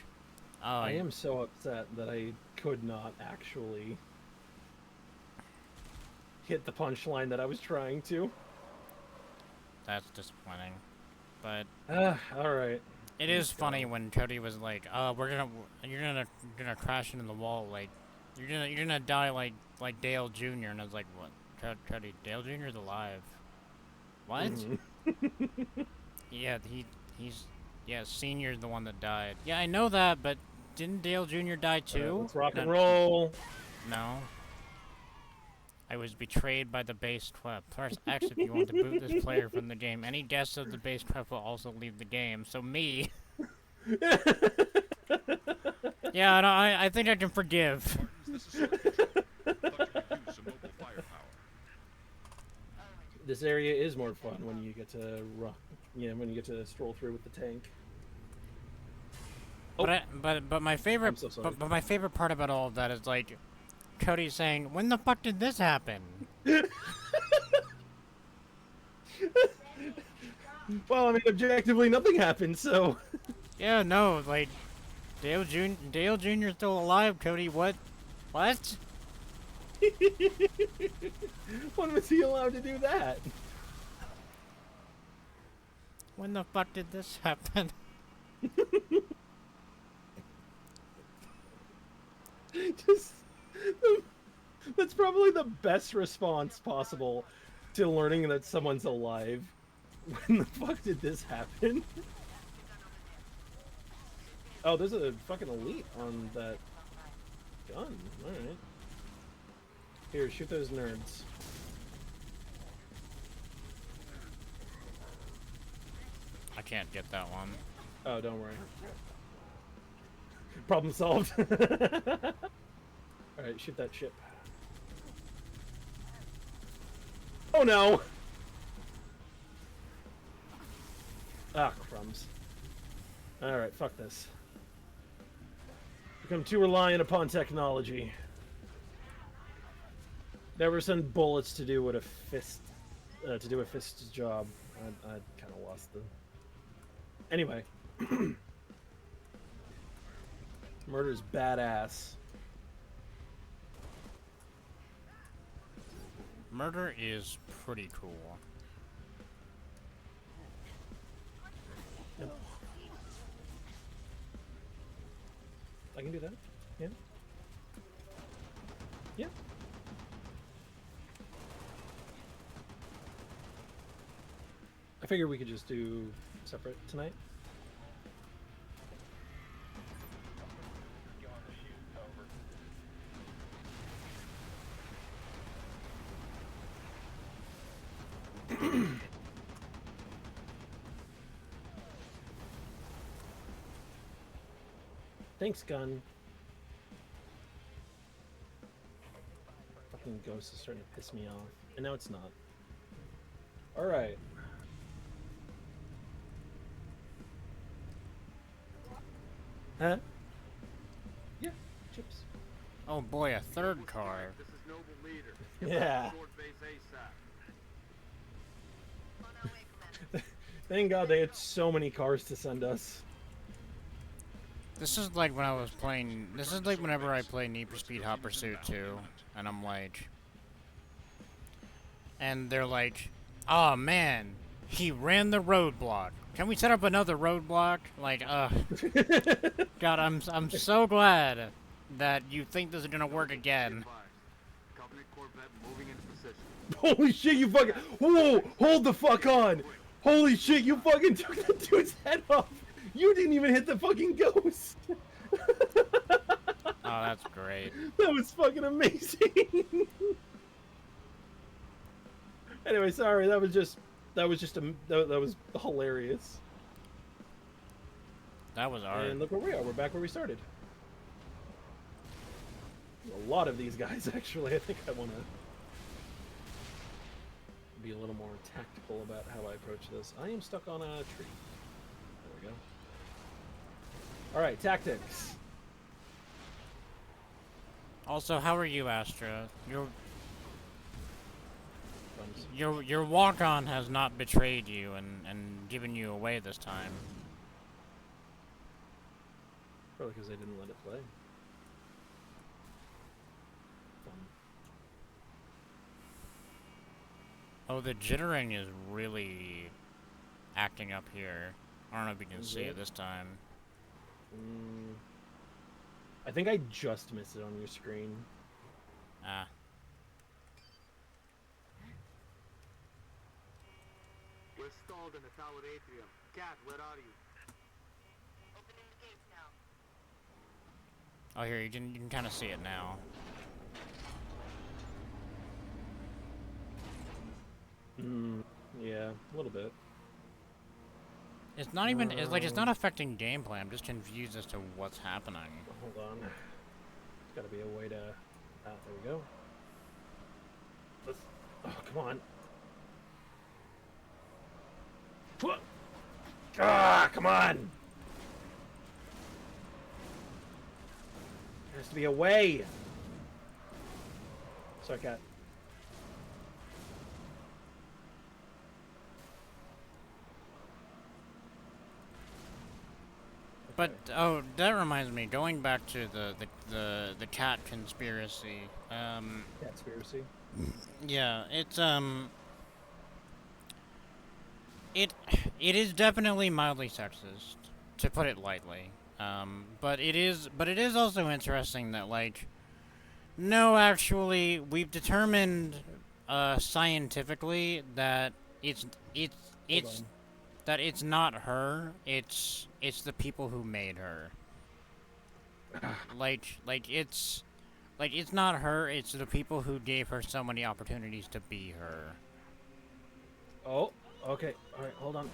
oh, I am so upset that I could not actually hit the punchline that I was trying to. That's disappointing, but all right. It is funny when Cody was like, you're gonna crash into the wall, like, you're gonna die like Dale Jr. And I was like, what? Cody, Dale Jr.'s alive. What? Mm-hmm. Yeah, Senior's the one that died. Yeah, I know that, but didn't Dale Jr. die too? Let's rock and roll. No. I was betrayed by the base trap. First, actually, if you want to boot this player from the game, any guests of the base trap will also leave the game. So me. Yeah, no, I think I can forgive. This area is more fun when you get to when you get to stroll through with the tank. But my favorite but my favorite part about all of that is like Cody saying, "When the fuck did this happen?" Well, I mean, objectively, nothing happened, so. Yeah, no, like Dale Jr.'s still alive, Cody. What? What? When was he allowed to do that? When the fuck did this happen? That's probably the best response possible to learning that someone's alive. When the fuck did this happen? Oh, there's a fucking elite on that gun. Alright. Here, shoot those nerds. I can't get that one. Oh, don't worry. Problem solved. Alright, shoot that ship. Oh no! Ah, crumbs. Alright, fuck this. Become too reliant upon technology. Never send bullets to do what a fist, to do a fist's job. I kind of lost the... Anyway, Murder's badass. Murder is pretty cool. Yep. I can do that. Yeah. Yeah. I figure we could just do separate tonight. Thanks, gun. Fucking ghost is starting to piss me off. And now it's not. Alright. Huh? Yeah, chips. Oh boy, a third car. This is Noble Leader. Yeah. Sword base ASAP. Thank God they had so many cars to send us. This is like when I was playing. This is like whenever I play Need for Speed Hot Pursuit 2, and I'm like, and they're like, "Oh man, he ran the roadblock. Can we set up another roadblock?" Like, God, I'm so glad that you think this is gonna work again. Covenant Corvette moving into position. Holy shit, you fucking. Whoa! Hold the fuck on! Holy shit, you fucking took the dude's head off! You didn't even hit the fucking ghost! Oh, that's great. That was fucking amazing! Anyway, sorry, that was hilarious. That was art. And look where we are, we're back where we started. A lot of these guys, actually. I think I want to be a little more tactical about how I approach this. I am stuck on a tree. There we go. Alright, tactics. Also, how are you, Astra? Your walk-on has not betrayed you and given you away this time. Probably because I didn't let it play. Oh, the jittering is really acting up here. I don't know if you can see it this time. I think I just missed it on your screen. Ah. We're stalled in the tower atrium. Cat, where are you? Opening the gates now. Oh, here, you can kind of see it now. Yeah, a little bit. It's not even, it's like, it's not affecting gameplay, I'm just confused as to what's happening. Hold on. There's gotta be a way to... there we go. Let's... Oh, come on. Ah, come on! There has to be a way! Sorry, cat. But oh, that reminds me. Going back to the cat conspiracy. Catspiracy. Yeah, it's It is definitely mildly sexist, to put it lightly. But it is also interesting that, like, no, actually, we've determined scientifically that it's not her. It's the people who made her. It's not her. It's the people who gave her so many opportunities to be her. Oh, okay. All right, hold on.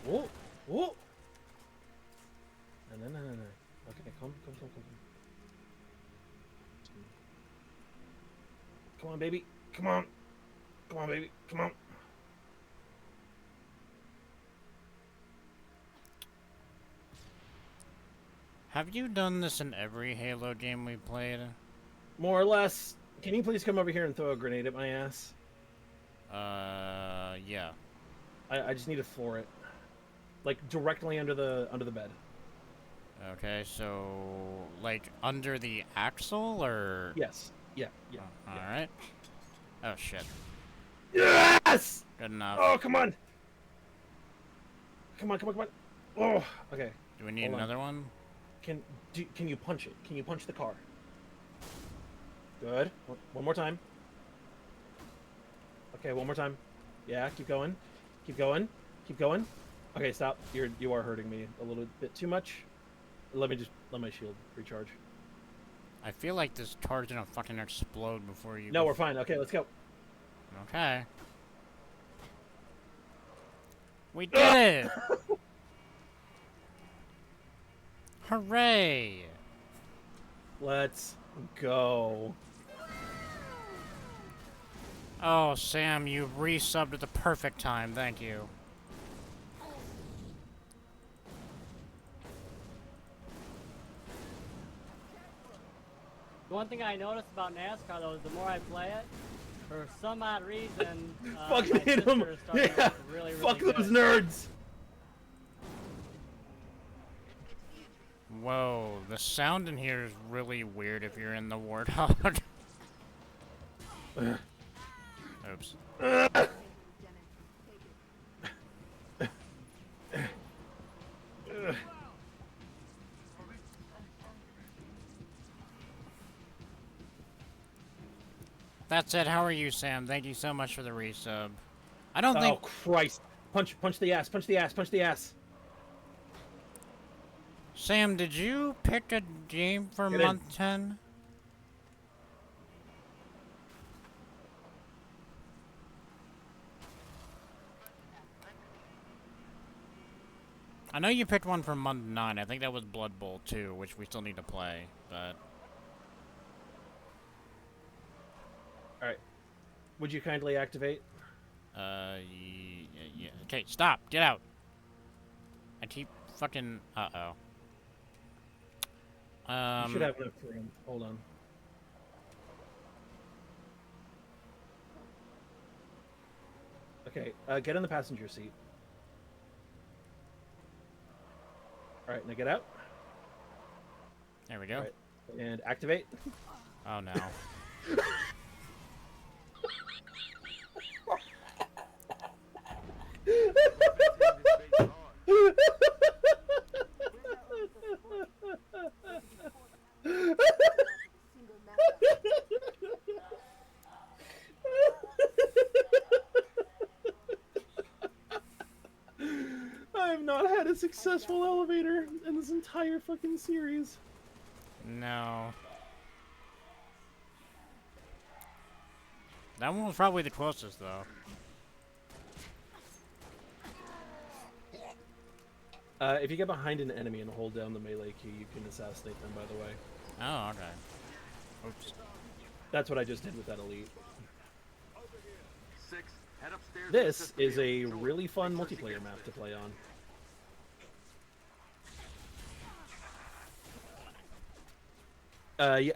Whoa, whoa. No. Okay, come. Come on, baby. Come on. Come on, baby. Come on. Have you done this in every Halo game we played? More or less. Can you please come over here and throw a grenade at my ass? Yeah. I just need to floor it. like directly under the bed. Okay, so like under the axle, or Yes. Yeah. Yeah. All right. Oh shit. Yes. Good enough. Oh, come on. Come on. Come on. Come on. Oh. Okay. Do we need another one? Can you punch it? Can you punch the car? Good. One more time. Okay, one more time. Yeah, keep going. Keep going. Keep going. Okay, stop. You are hurting me a little bit too much. Let my shield recharge. I feel like this car's gonna fucking explode before you. No, we're fine. Okay, let's go. Okay. We did it! Hooray! Let's go. Oh, Sam, you resubbed at the perfect time. Thank you. The one thing I noticed about NASCAR, though, is the more I play it, for some odd reason, fucking hit him! Yeah! Really fuck good. those nerds! Whoa, the sound in here is really weird if you're in the Warthog. Oops. That's it. How are you, Sam? Thank you so much for the resub. I don't think. Oh Christ! Punch the ass! Punch the ass! Punch the ass! Sam, did you pick a game for Get in. month 10? I know you picked one for month 9. I think that was Blood Bowl 2, which we still need to play, but... Alright. Would you kindly activate? Yeah. Okay, stop! Get out! I keep fucking... Uh-oh. You should have enough room. Hold on. Okay, get in the passenger seat. Alright, now get out. There we go. Right. And activate. Oh no. I have not had a successful elevator in this entire fucking series. No. That one was probably the closest, though. If you get behind an enemy and hold down the melee key, you can assassinate them, by the way. Oh, okay. Oops. That's what I just did with that elite. Six, head upstairs. This is a really fun multiplayer map to play on.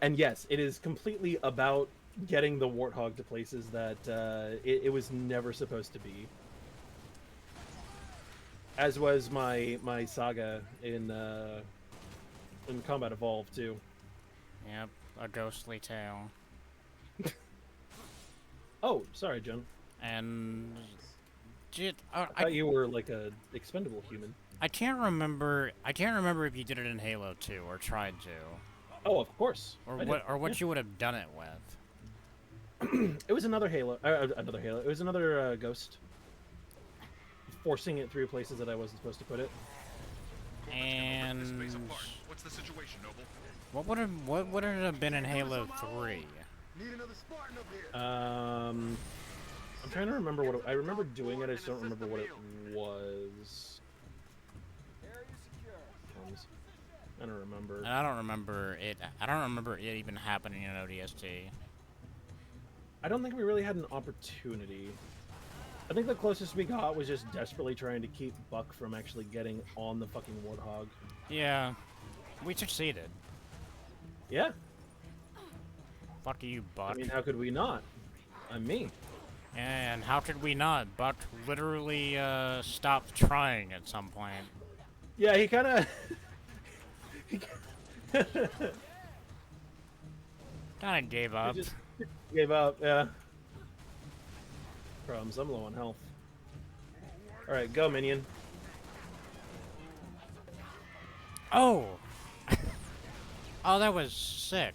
And yes, it is completely about getting the Warthog to places that it was never supposed to be. As was my saga in Combat Evolved too. Yep, a ghostly tale. Oh, sorry, Jen. And I thought you were like a expendable human. I can't remember if you did it in Halo 2 or tried to. Oh, of course. Or what you would have done it with. It was another Halo. It was another Ghost. Forcing it through places that I wasn't supposed to put it. And what's the situation, Noble? what would it have been in Halo 3? Need another Spartan up here. I'm trying to remember what I remember doing it. I just don't remember what it was. I don't remember. And I don't remember it. I don't remember it even happening in ODST. I don't think we really had an opportunity. I think the closest we got was just desperately trying to keep Buck from actually getting on the fucking Warthog. Yeah, we succeeded. Yeah. Fuck you, Buck. I mean, how could we not? I'm me. And how could we not? Buck literally stopped trying at some point. Yeah, he kind of. Kind of gave up. He just gave up, yeah. Crumbs, I'm low on health. Alright, go, minion. Oh! Oh, that was sick.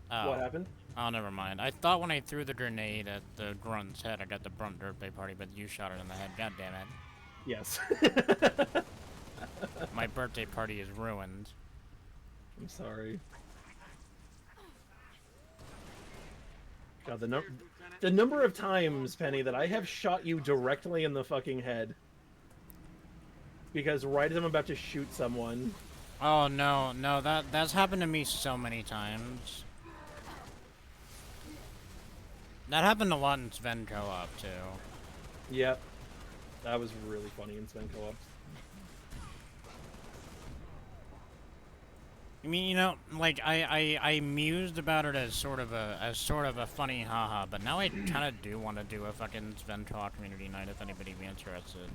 What happened? Oh, never mind. I thought when I threw the grenade at the grunt's head, I got the brunt birthday party, but you shot it in the head. God damn it. Yes. My birthday party is ruined. I'm sorry. God, the number of times, Penny, that I have shot you directly in the fucking head. Because right as I'm about to shoot someone. Oh no, no, that's happened to me so many times. That happened a lot in Sven Co-op too. Yep. That was really funny in Sven Co-op. I mean, you know, like I mused about it as sort of a funny haha, but now I kind of do want to do a fucking Sven Co-op community night if anybody'd be interested.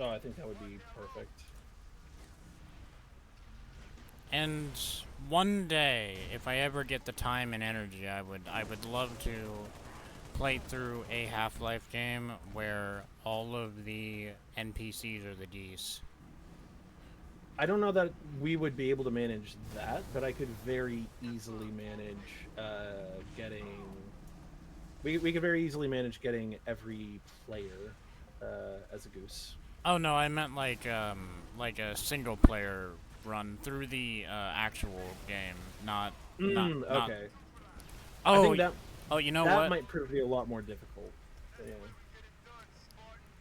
Oh, I think that would be perfect. And one day, if I ever get the time and energy, I would love to play through a Half-Life game where all of the NPCs are the geese. I don't know that we would be able to manage that, but I could very easily manage getting. We could very easily manage getting every player as a goose. Oh no, I meant like a single player run through the actual game, not. Okay. Oh, I think that. Oh, you know that what? might prove to be a lot more difficult. Yeah.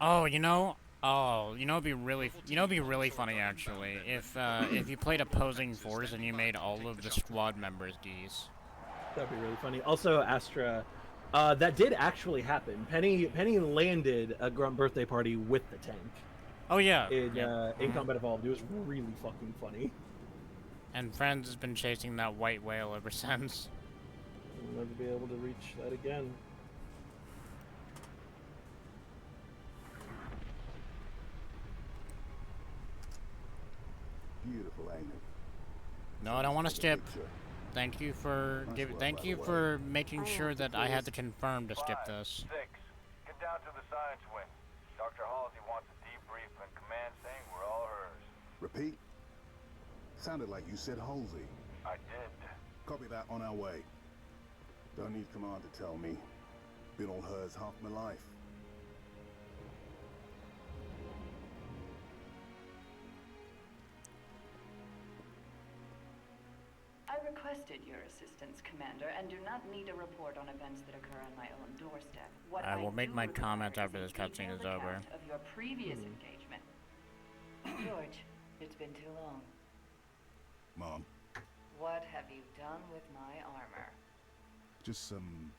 Oh, you know, it'd be really funny actually if you played opposing force and you made all of the squad members geese. That'd be really funny. Also, Astra, that did actually happen. Penny landed a grunt birthday party with the tank. Oh yeah. In Combat Evolved, it was really fucking funny. And Friends has been chasing that white whale ever since. We'll never be able to reach that again. Beautiful, ain't it? No, I don't want to skip. Thank you for making sure that I had to confirm to skip this. 6. Get down to the science wing. Dr. Halsey wants a debrief and command saying we're all hers. Repeat? Sounded like you said Halsey. I did. Copy that, on our way. Don't need command to tell me. Been all hers half my life. I requested your assistance, Commander, and do not need a report on events that occur on my own doorstep. What I will make my require comments is after a this cutscene is detailed over. account of your previous engagement. George, it's been too long. Mom, What have you done with my armor? just some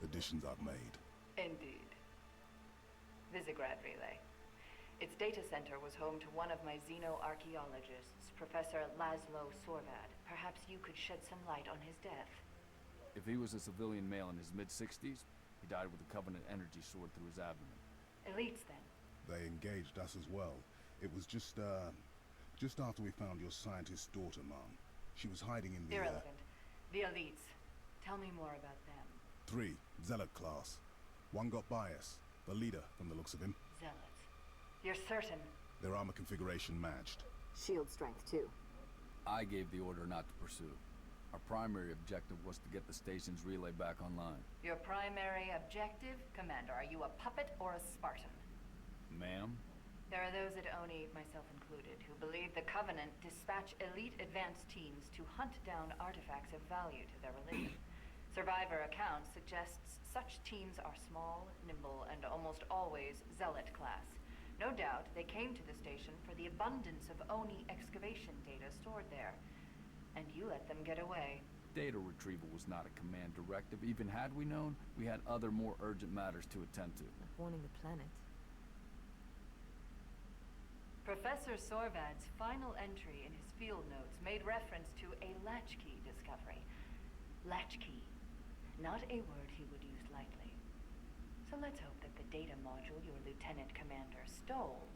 additions I've made. Indeed. Visigrad Relay. Its data center was home to one of my xenoarchaeologists, Professor Laszlo Sorvad. Perhaps you could shed some light on his death. If he was a civilian male in his mid-60s, he died with a Covenant energy sword through his abdomen. Elites, then. They engaged us as well. It was just after we found your scientist daughter, Mom. She was hiding in the, Irrelevant. The elites. Tell me more about them. 3, Zealot class. One got by us. The leader, from the looks of him. Zealots. You're certain? Their armor configuration matched. Shield strength, too. I gave the order not to pursue. Our primary objective was to get the station's relay back online. Your primary objective? Commander, are you a puppet or a Spartan? Ma'am? There are those at ONI, myself included, who believe the Covenant dispatch elite advanced teams to hunt down artifacts of value to their religion. Survivor accounts suggests such teams are small, nimble, and almost always Zealot class. No doubt they came to the station for the abundance of ONI excavation data stored there. And you let them get away. Data retrieval was not a command directive. Even had we known, we had other more urgent matters to attend to. Like warning the planet. Professor Sorvad's final entry in his field notes made reference to a latchkey discovery. Latchkey. Not a word he would use lightly. So let's hope that the data module your lieutenant commander stole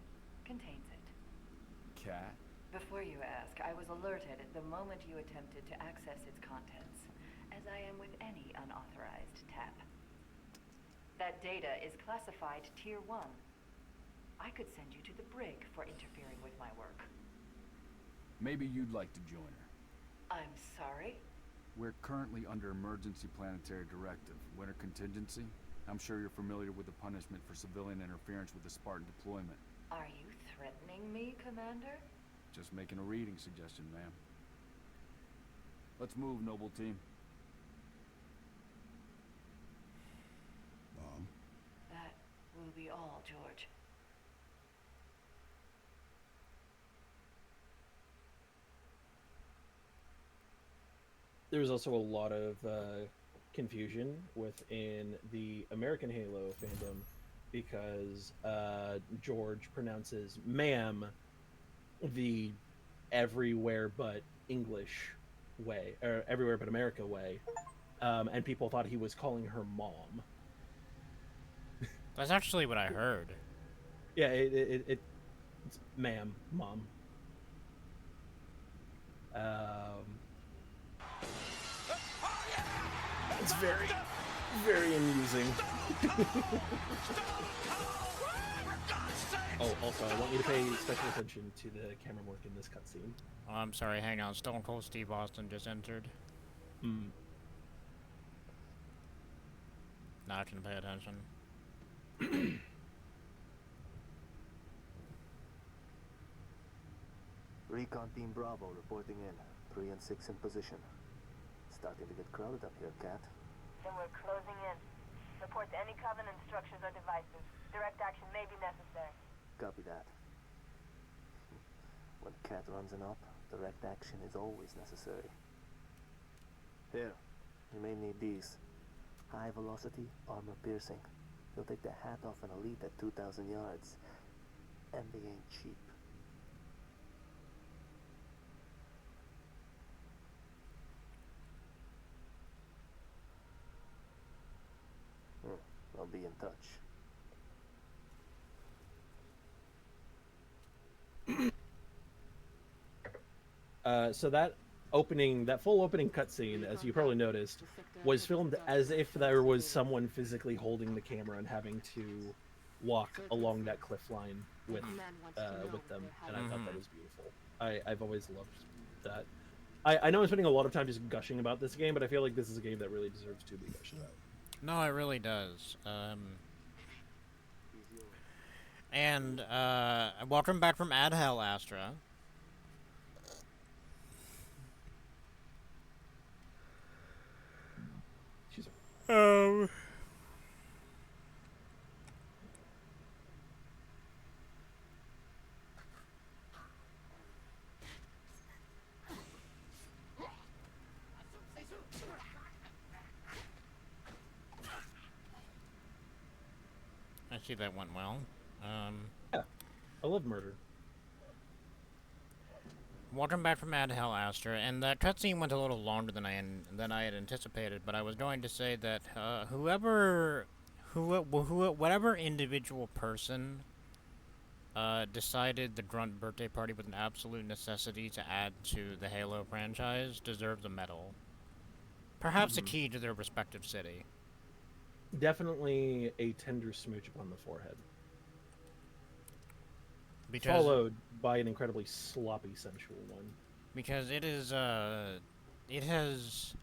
contains it. Cat? Before you ask, I was alerted the moment you attempted to access its contents, as I am with any unauthorized tap. That data is classified Tier 1. I could send you to the brig for interfering with my work. Maybe you'd like to join her. I'm sorry? We're currently under Emergency Planetary Directive, Winter Contingency. I'm sure you're familiar with the punishment for civilian interference with the Spartan deployment. Are you threatening me, Commander? Just making a reading suggestion, ma'am. Let's move, Noble Team. Mom? That will be all, George. There's also a lot of confusion within the American Halo fandom because George pronounces ma'am the everywhere but English way, or everywhere but America way, and people thought he was calling her mom. That's actually what I heard. Yeah, it's ma'am, mom. It's very, very amusing. Oh, also, I want you to pay special attention to the camera work in this cutscene. Oh, I'm sorry, hang on. Stone Cold Steve Austin just entered. Now I can pay attention. Recon Team Bravo reporting in. 3 and 6 in position. Starting to get crowded up here, Cat. Then we're closing in. Report to any Covenant structures or devices. Direct action may be necessary. Copy that. When Cat runs an op, direct action is always necessary. Here, you may need these. High velocity, armor piercing. You'll take the hat off an elite at 2,000 yards. And they ain't cheap. I'll be in touch. So that full opening cutscene, as you probably noticed, was filmed as if there was someone physically holding the camera and having to walk along that cliff line with them, and I thought that was beautiful. I've always loved that. I know I'm spending a lot of time just gushing about this game, but I feel like this is a game that really deserves to be gushed about. No, it really does. And welcome back from Adhel, Astra. I see that went well. Yeah, I love murder. Welcome back from Adhel, Astra, and that cutscene went a little longer than I had anticipated. But I was going to say that whatever individual person decided the Grunt birthday party was an absolute necessity to add to the Halo franchise deserves a medal. Perhaps a key to their respective city. Definitely a tender smooch upon the forehead. Because, followed by an incredibly sloppy, sensual one. Because it is, it has...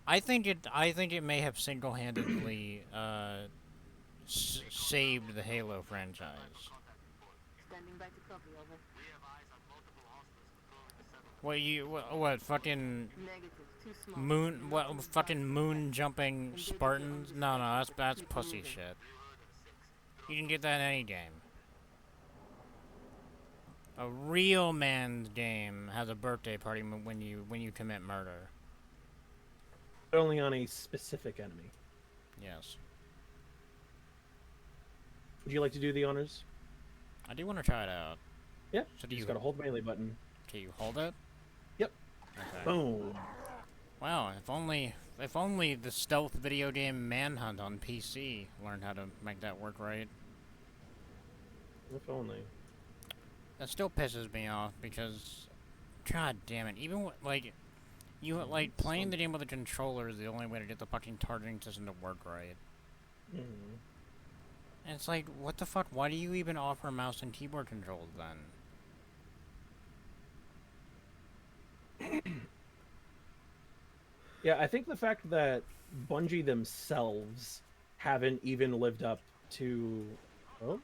I think it may have single-handedly, saved the Halo franchise. Standing by to copy, over. What, fucking... Negative, too small. Fucking moon-jumping Spartans? No, that's pussy shit. You can get that in any game. A real man's game has a birthday party when you commit murder. But only on a specific enemy. Yes. Would you like to do the honors? I do want to try it out. Yeah. So you just gotta hold the melee button. Can you hold it? Yep. Okay. Boom. Wow, if only if only the stealth video game Manhunt on PC learned how to make that work right. If only. That still pisses me off because, god damn it, even like, like playing the game with a controller is the only way to get the fucking targeting system to work right. Mm-hmm. And it's like, what the fuck? Why do you even offer mouse and keyboard controls then? Yeah, I think the fact that Bungie themselves haven't even lived up to... Oh?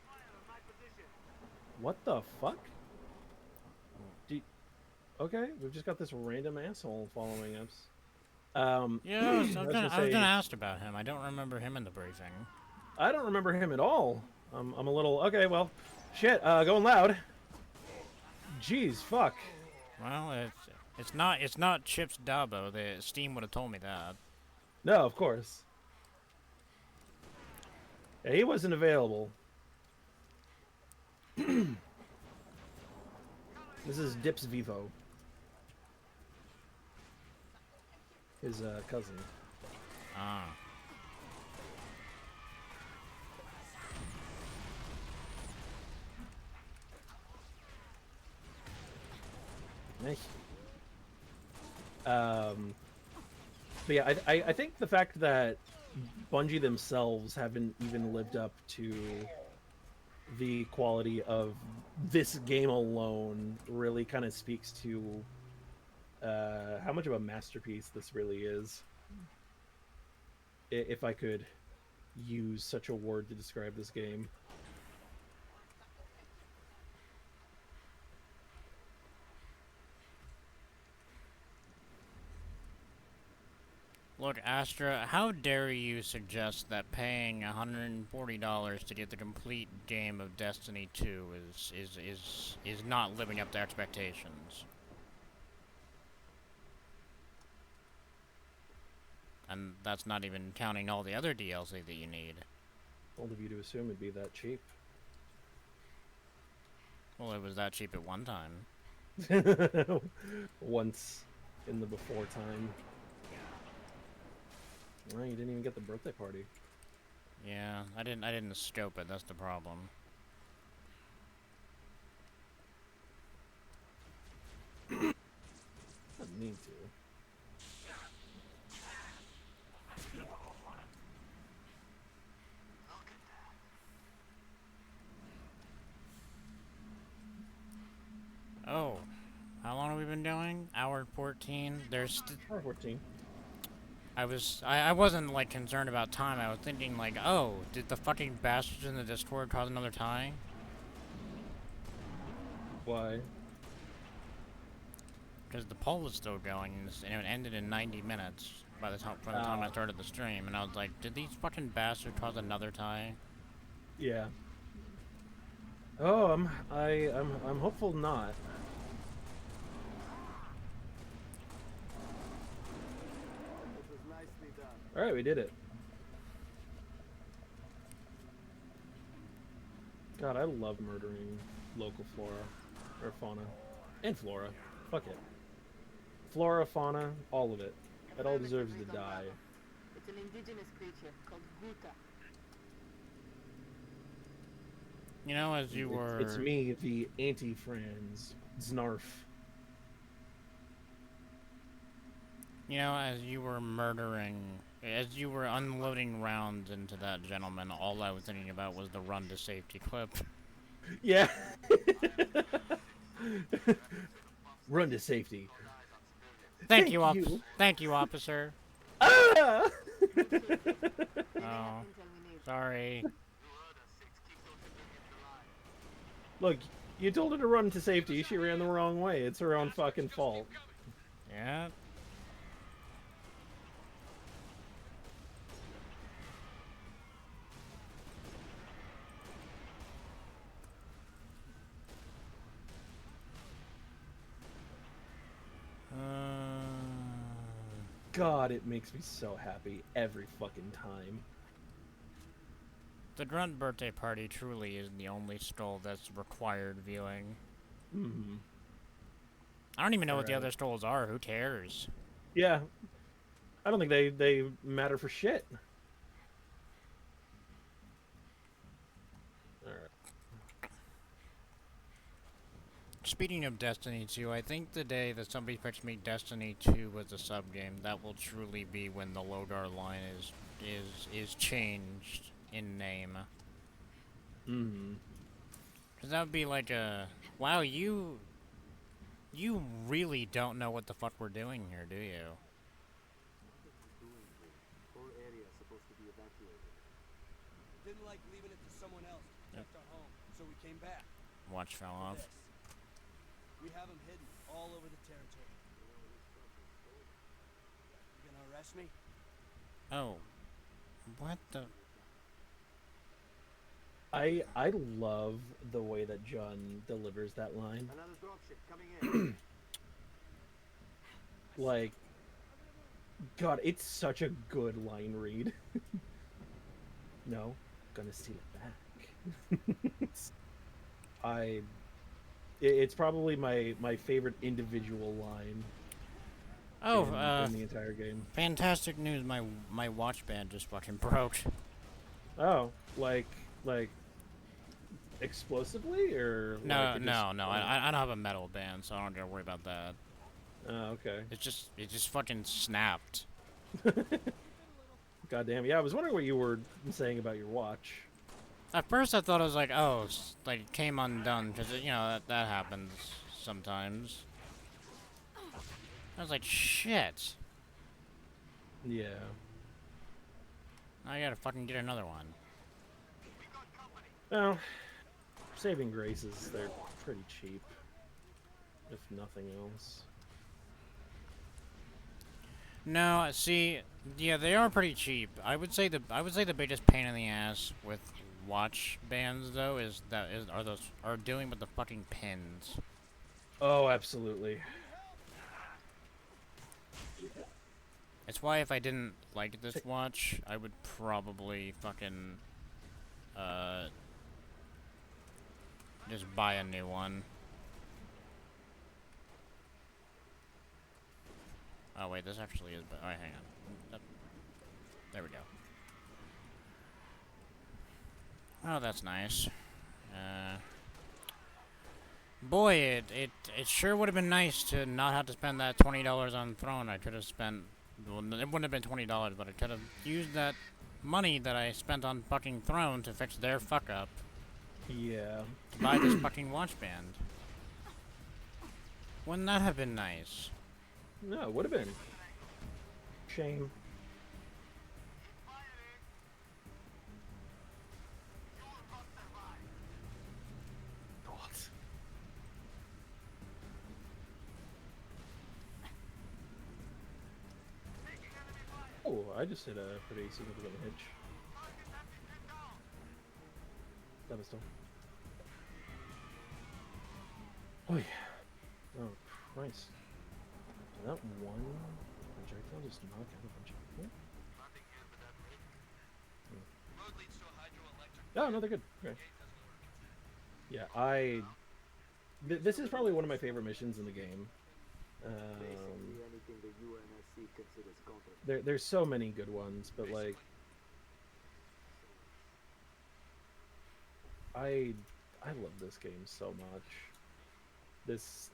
What the fuck? Okay, we've just got this random asshole following us. Yeah, I was gonna ask about him. I don't remember him in the briefing. I don't remember him at all. I'm a little... Okay, well, shit, going loud. Jeez, fuck. Well, it's not Chip's Dabo. The Steam would have told me that. No, of course. Yeah, he wasn't available. This is Dips Vivo. His cousin. Ah. Nice. But yeah, I think the fact that Bungie themselves haven't even lived up to the quality of this game alone really kind of speaks to how much of a masterpiece this really is. If I could use such a word to describe this game. Look, Astra, how dare you suggest that paying $140 to get the complete game of Destiny 2 is not living up to expectations? And that's not even counting all the other DLC that you need. Bold of you to assume it'd be that cheap. Well, it was that cheap at one time. Once in the before time. Well, you didn't even get the birthday party. Yeah, I didn't scope it, that's the problem. I need to. Oh, how long have we been doing? Hour 14. There's hour 14. I wasn't like concerned about time. I was thinking like, oh, did the fucking bastards in the Discord cause another tie? Why? Because the poll was still going, and it ended in 90 minutes by the time from the time I started the stream, and I was like, did these fucking bastards cause another tie? Yeah. Oh, I'm hopeful not. All right, we did it. God, I love murdering local flora or fauna and flora. Fuck it. Flora, fauna, all of it. It all deserves to die. It's an indigenous creature called Guta. You know, as you were... It's me, the anti-Franz, Znarf. You know, as you were murdering... As you were unloading rounds into that gentleman, all I was thinking about was the run to safety clip. Yeah. Run to safety. Thank you, Thank you, officer. Ah! Oh, sorry. Look, you told her to run to safety. She ran the wrong way. It's her own fucking fault. Yeah. God, it makes me so happy every fucking time. The Grunt birthday party truly is the only stroll that's required viewing. Mm-hmm. I don't even know what the other strolls are. Who cares? Yeah. I don't think they matter for shit. All right. Speaking of Destiny 2, I think the day that somebody picks me Destiny 2 as a sub-game, that will truly be when the Logar line is changed in name. Mm-hmm. Cause that would be like a, wow, you really don't know what the fuck we're doing here, do you? Whole area is supposed to be evacuated. Didn't like leaving it to someone else to protect our home, so we came back. Watch fell off. This. We have them hidden all over the territory. You gonna arrest me? Oh. What the? I love the way that John delivers that line. Another dropship coming in. Like, God, it's such a good line read. No, gonna steal it back. It's probably my favorite individual line. Oh, in the entire game. Fantastic news! My watch band just fucking broke. Oh, like explosively or No, like no. I don't have a metal band, so I don't gotta worry about that. Oh, okay. It just fucking snapped. God damn. Yeah, I was wondering what you were saying about your watch. At first, I thought it was like, oh, like it came undone, because you know that happens sometimes. I was like, shit. Yeah. I gotta fucking get another one. Well, saving graces, they're pretty cheap, if nothing else. No, see, yeah, they are pretty cheap. I would say the biggest pain in the ass with watch bands though are dealing with the fucking pins. Oh, absolutely. It's why if I didn't like this watch, I would probably fucking just buy a new one. Oh wait, this actually is. Alright, hang on. There we go. Oh, that's nice. Boy, it sure would have been nice to not have to spend that $20 on Throne. I could have spent. Well, it wouldn't have been $20, but I could have used that money that I spent on fucking Throne to fix their fuck up. Yeah. To buy this fucking watch band. Wouldn't that have been nice? No, it would have been. Shame. God. Oh, I just hit a pretty significant hitch. That was still. Oh yeah. Oh Christ. Did that one projectile just knock out a bunch of people? Oh no, they're good. Okay. Yeah, this is probably one of my favorite missions in the game. There's so many good ones, but like I love this game so much. This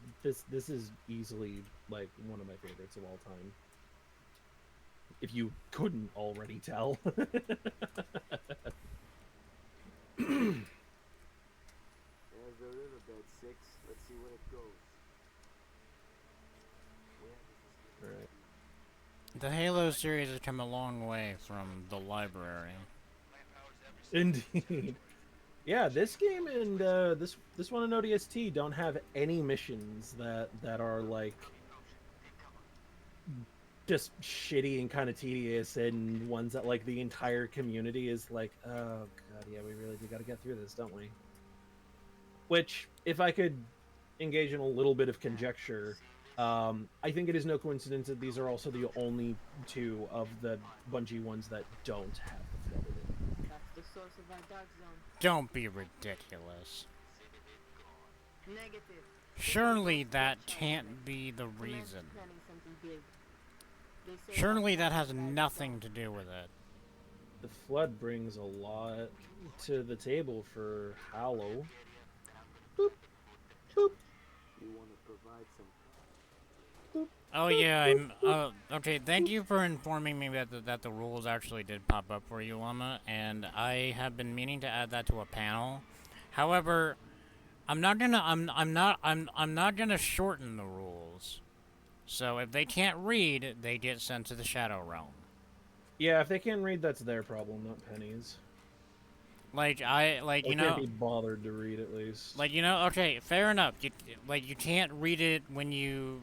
is easily like one of my favorites of all time. If you couldn't already tell. There's the riverbed 6. Let's see where it goes. Alright. The Halo series has come a long way from the library. Indeed. Yeah, this game and this one in ODST don't have any missions that are like just shitty and kind of tedious, and ones that like the entire community is like, oh god, yeah, we really do got to get through this, don't we? Which, if I could engage in a little bit of conjecture, I think it is no coincidence that these are also the only two of the Bungie ones that don't have the flooded in. That's the source of our dark zone. Don't be ridiculous. Negative. Surely that can't be the reason. Planning something big. Surely that has nothing to do with it. The flood brings a lot to the table for Hallow. Boop. Boop. You want to provide some... Oh yeah, okay, thank you for informing me that the rules actually did pop up for you, Llama, and I have been meaning to add that to a panel. However, I'm not gonna shorten the rules. So if they can't read, they get sent to the Shadow Realm. Yeah, if they can't read, that's their problem, not Penny's. Like, you know, can't be bothered to read at least. like, you know, okay, fair enough. You can't read it when you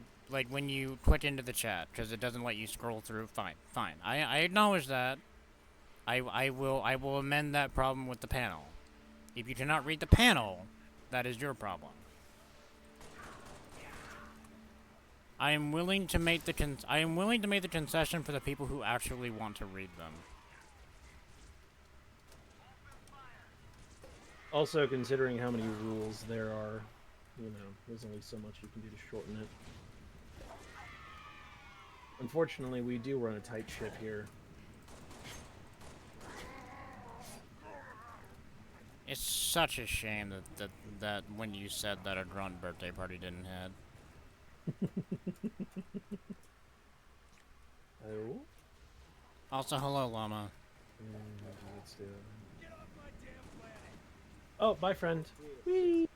click into the chat because it doesn't let you scroll through. Fine. I acknowledge that. I will amend that problem with the panel. If you cannot read the panel, that is your problem. I am willing to make the concession for the people who actually want to read them. Also, considering how many rules there are, you know, there's only so much you can do to shorten it. Unfortunately, we do run a tight ship here. It's such a shame that when you said that a grunt birthday party didn't hit. Oh? Also, hello, Llama. Let's do it. Oh, bye, friend. Whee!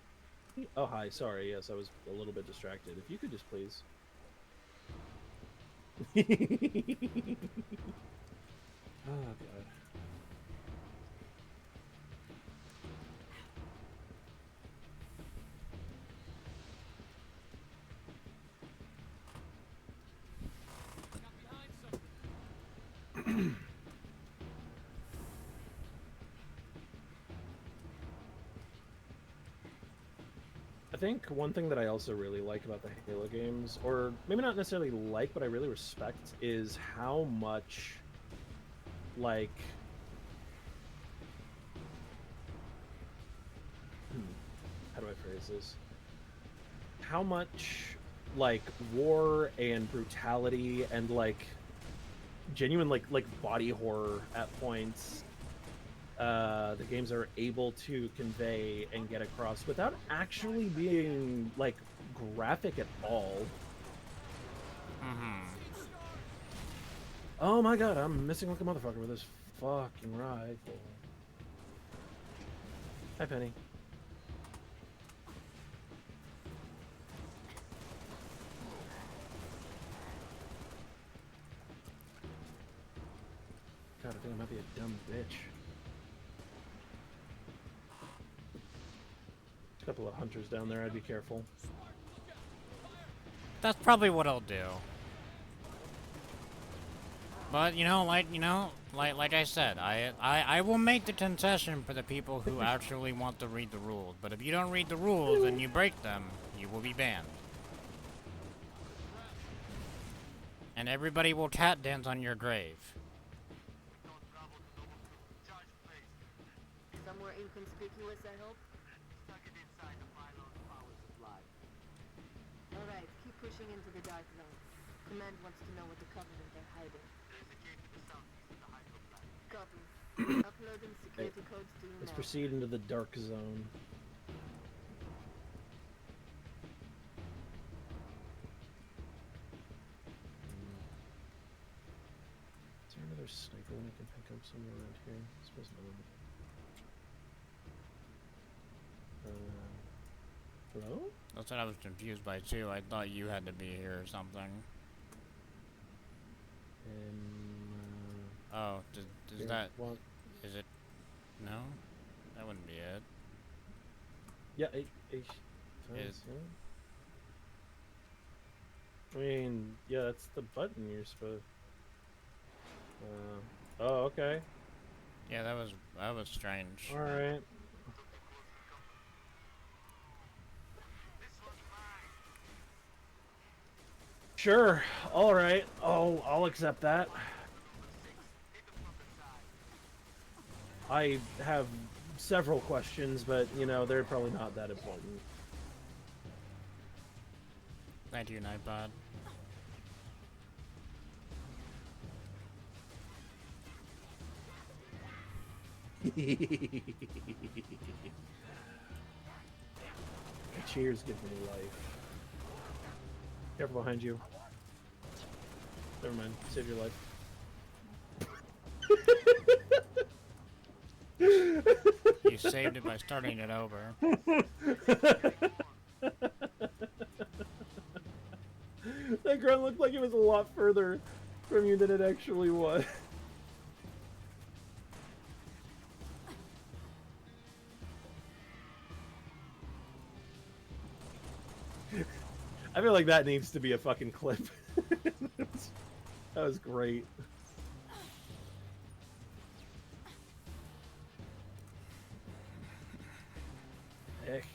Oh, hi. Sorry. Yes, I was a little bit distracted. If you could just please. Oh, God. I think one thing that I also really like about the Halo games, or maybe not necessarily like, but I really respect, is how much, like, how do I phrase this? How much, like, war and brutality and, like, genuine, like body horror at points the games are able to convey and get across without actually being, like, graphic at all. Oh my god, I'm missing like a motherfucker with this fucking rifle. Hi, Penny. God, I think I might be a dumb bitch. A couple of hunters down there, I'd be careful. That's probably what I'll do. But like I said, I will make the concession for the people who actually want to read the rules. But if you don't read the rules and you break them, you will be banned. And everybody will cat dance on your grave. Somewhere inconspicuous, I hope? Alright, keep pushing into the dark zone. Command wants to know what the Covenant are hiding. There's a cave to the southeast of the hydro plant. Copy. Uploading security codes to you Let's now. proceed into the dark zone. Is there another sniper one I can pick up somewhere around here? I suppose not. Hello? That's what I was confused by too. I thought you had to be here or something. Oh, does that... What? Is it... No? That wouldn't be it. Yeah, Is... I mean, yeah, that's the button you're supposed... oh, okay. Yeah, that was strange. Alright. Sure. Alright. I'll accept that. I have several questions, but, you know, they're probably not that important. Thank you, Nightbot. Cheers gives me life. Careful behind you. Never mind. Save your life. You saved it by starting it over. That grunt looked like it was a lot further from you than it actually was. I feel like that needs to be a fucking clip. That was great. Heck.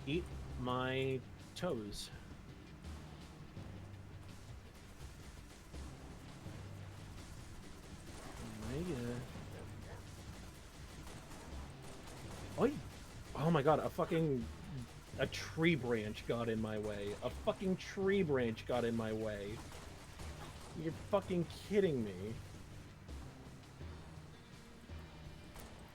Eat my toes. Oh my god, a tree branch got in my way. A fucking tree branch got in my way. You're fucking kidding me.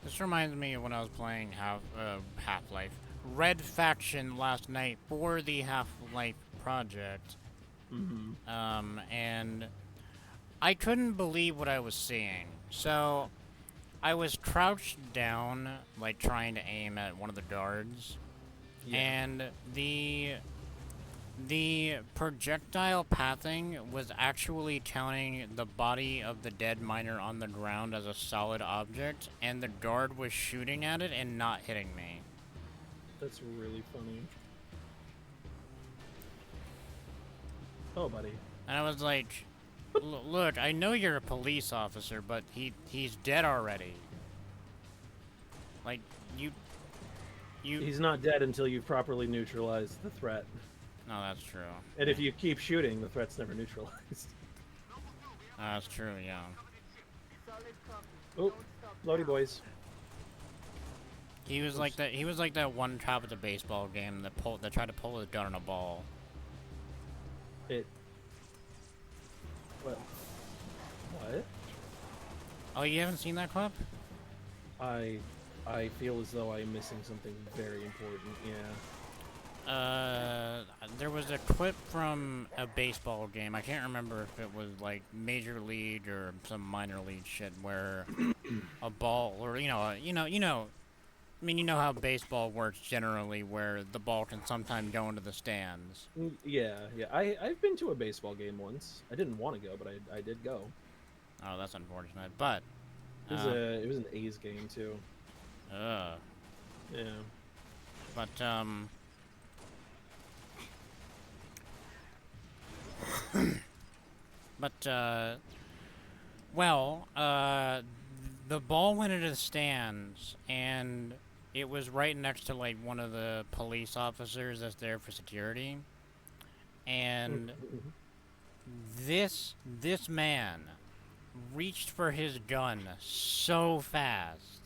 This reminds me of when I was playing Half-Life. Red Faction last night for the Half-Life project. And I couldn't believe what I was seeing. So, I was crouched down, like trying to aim at one of the guards. Yeah. And the projectile pathing was actually counting the body of the dead miner on the ground as a solid object, and the guard was shooting at it and not hitting me. That's really funny. Oh, buddy. And I was like, look, I know you're a police officer, but he's dead already. Like, you... He's not dead until you've properly neutralized the threat. No, that's true. And if you keep shooting, the threat's never neutralized. That's true, yeah. Oh, loady boys. He was like that. He was like that one cop at the baseball game that tried to pull his gun on a ball. What? Oh, you haven't seen that clip? I feel as though I'm missing something very important. Yeah. There was a clip from a baseball game. I can't remember if it was like Major League or some minor league shit where a ball, or you know, I mean, you know how baseball works generally, where the ball can sometimes go into the stands. Yeah. I've been to a baseball game once. I didn't want to go, but I did go. Oh, that's unfortunate. But it was an A's game too. Yeah. But the ball went into the stands, and it was right next to, like, one of the police officers that's there for security. And this man reached for his gun so fast.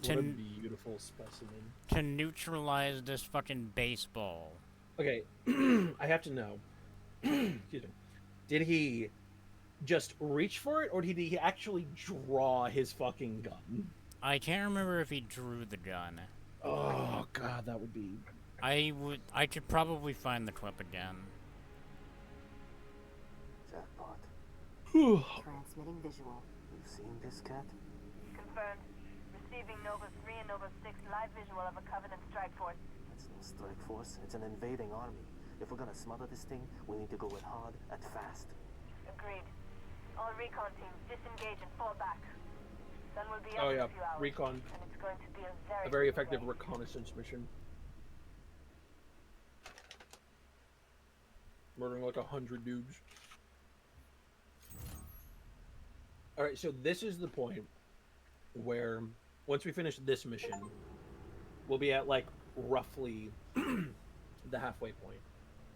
What a beautiful specimen. To neutralize this fucking baseball. Okay, I have to know. Excuse me. Did he just reach for it, or did he actually draw his fucking gun? I can't remember if he drew the gun. Oh god, that would be... I could probably find the clip again. Jackpot. Transmitting visual. You've seen this, Cat? Confirmed. Receiving Nova 3 and Nova 6 live visual of a Covenant strike force. It's no strike force. It's an invading army. If we're gonna smother this thing, we need to go it hard and fast. Agreed. All recon teams disengage and fall back. Sun will be up in a few hours, recon. and it's going to be a very effective reconnaissance mission. Murdering like 100 dudes. Alright, so this is the point where, once we finish this mission, we'll be at, like, roughly the halfway point.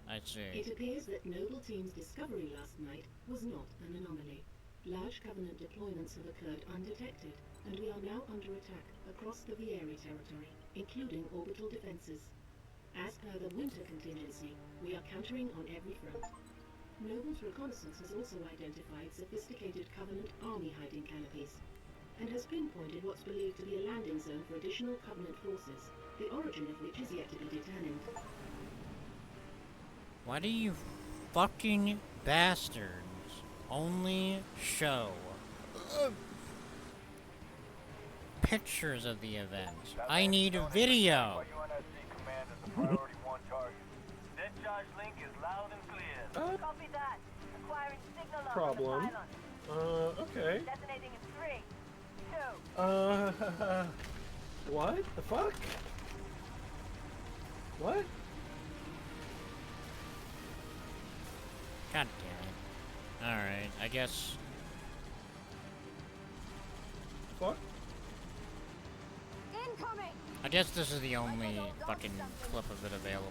I see. It appears that Noble Team's discovery last night was not an anomaly. Large Covenant deployments have occurred undetected, and we are now under attack across the Vieri territory, including orbital defenses. As per the winter contingency, we are countering on every front. Noble's reconnaissance has also identified sophisticated Covenant army hiding canopies, and has pinpointed what's believed to be a landing zone for additional Covenant forces, the origin of which is yet to be determined. Why do you fucking bastards only show pictures of the event? I need a video. Priority 1 target. Discharge link is loud and clear. Copy that. Acquiring signal log Problem. from the pylon. Okay. Detonating in 3, 2. What the fuck? What? God damn it. Alright, I guess. Fuck? Incoming! I guess this is the only fucking clip of it available.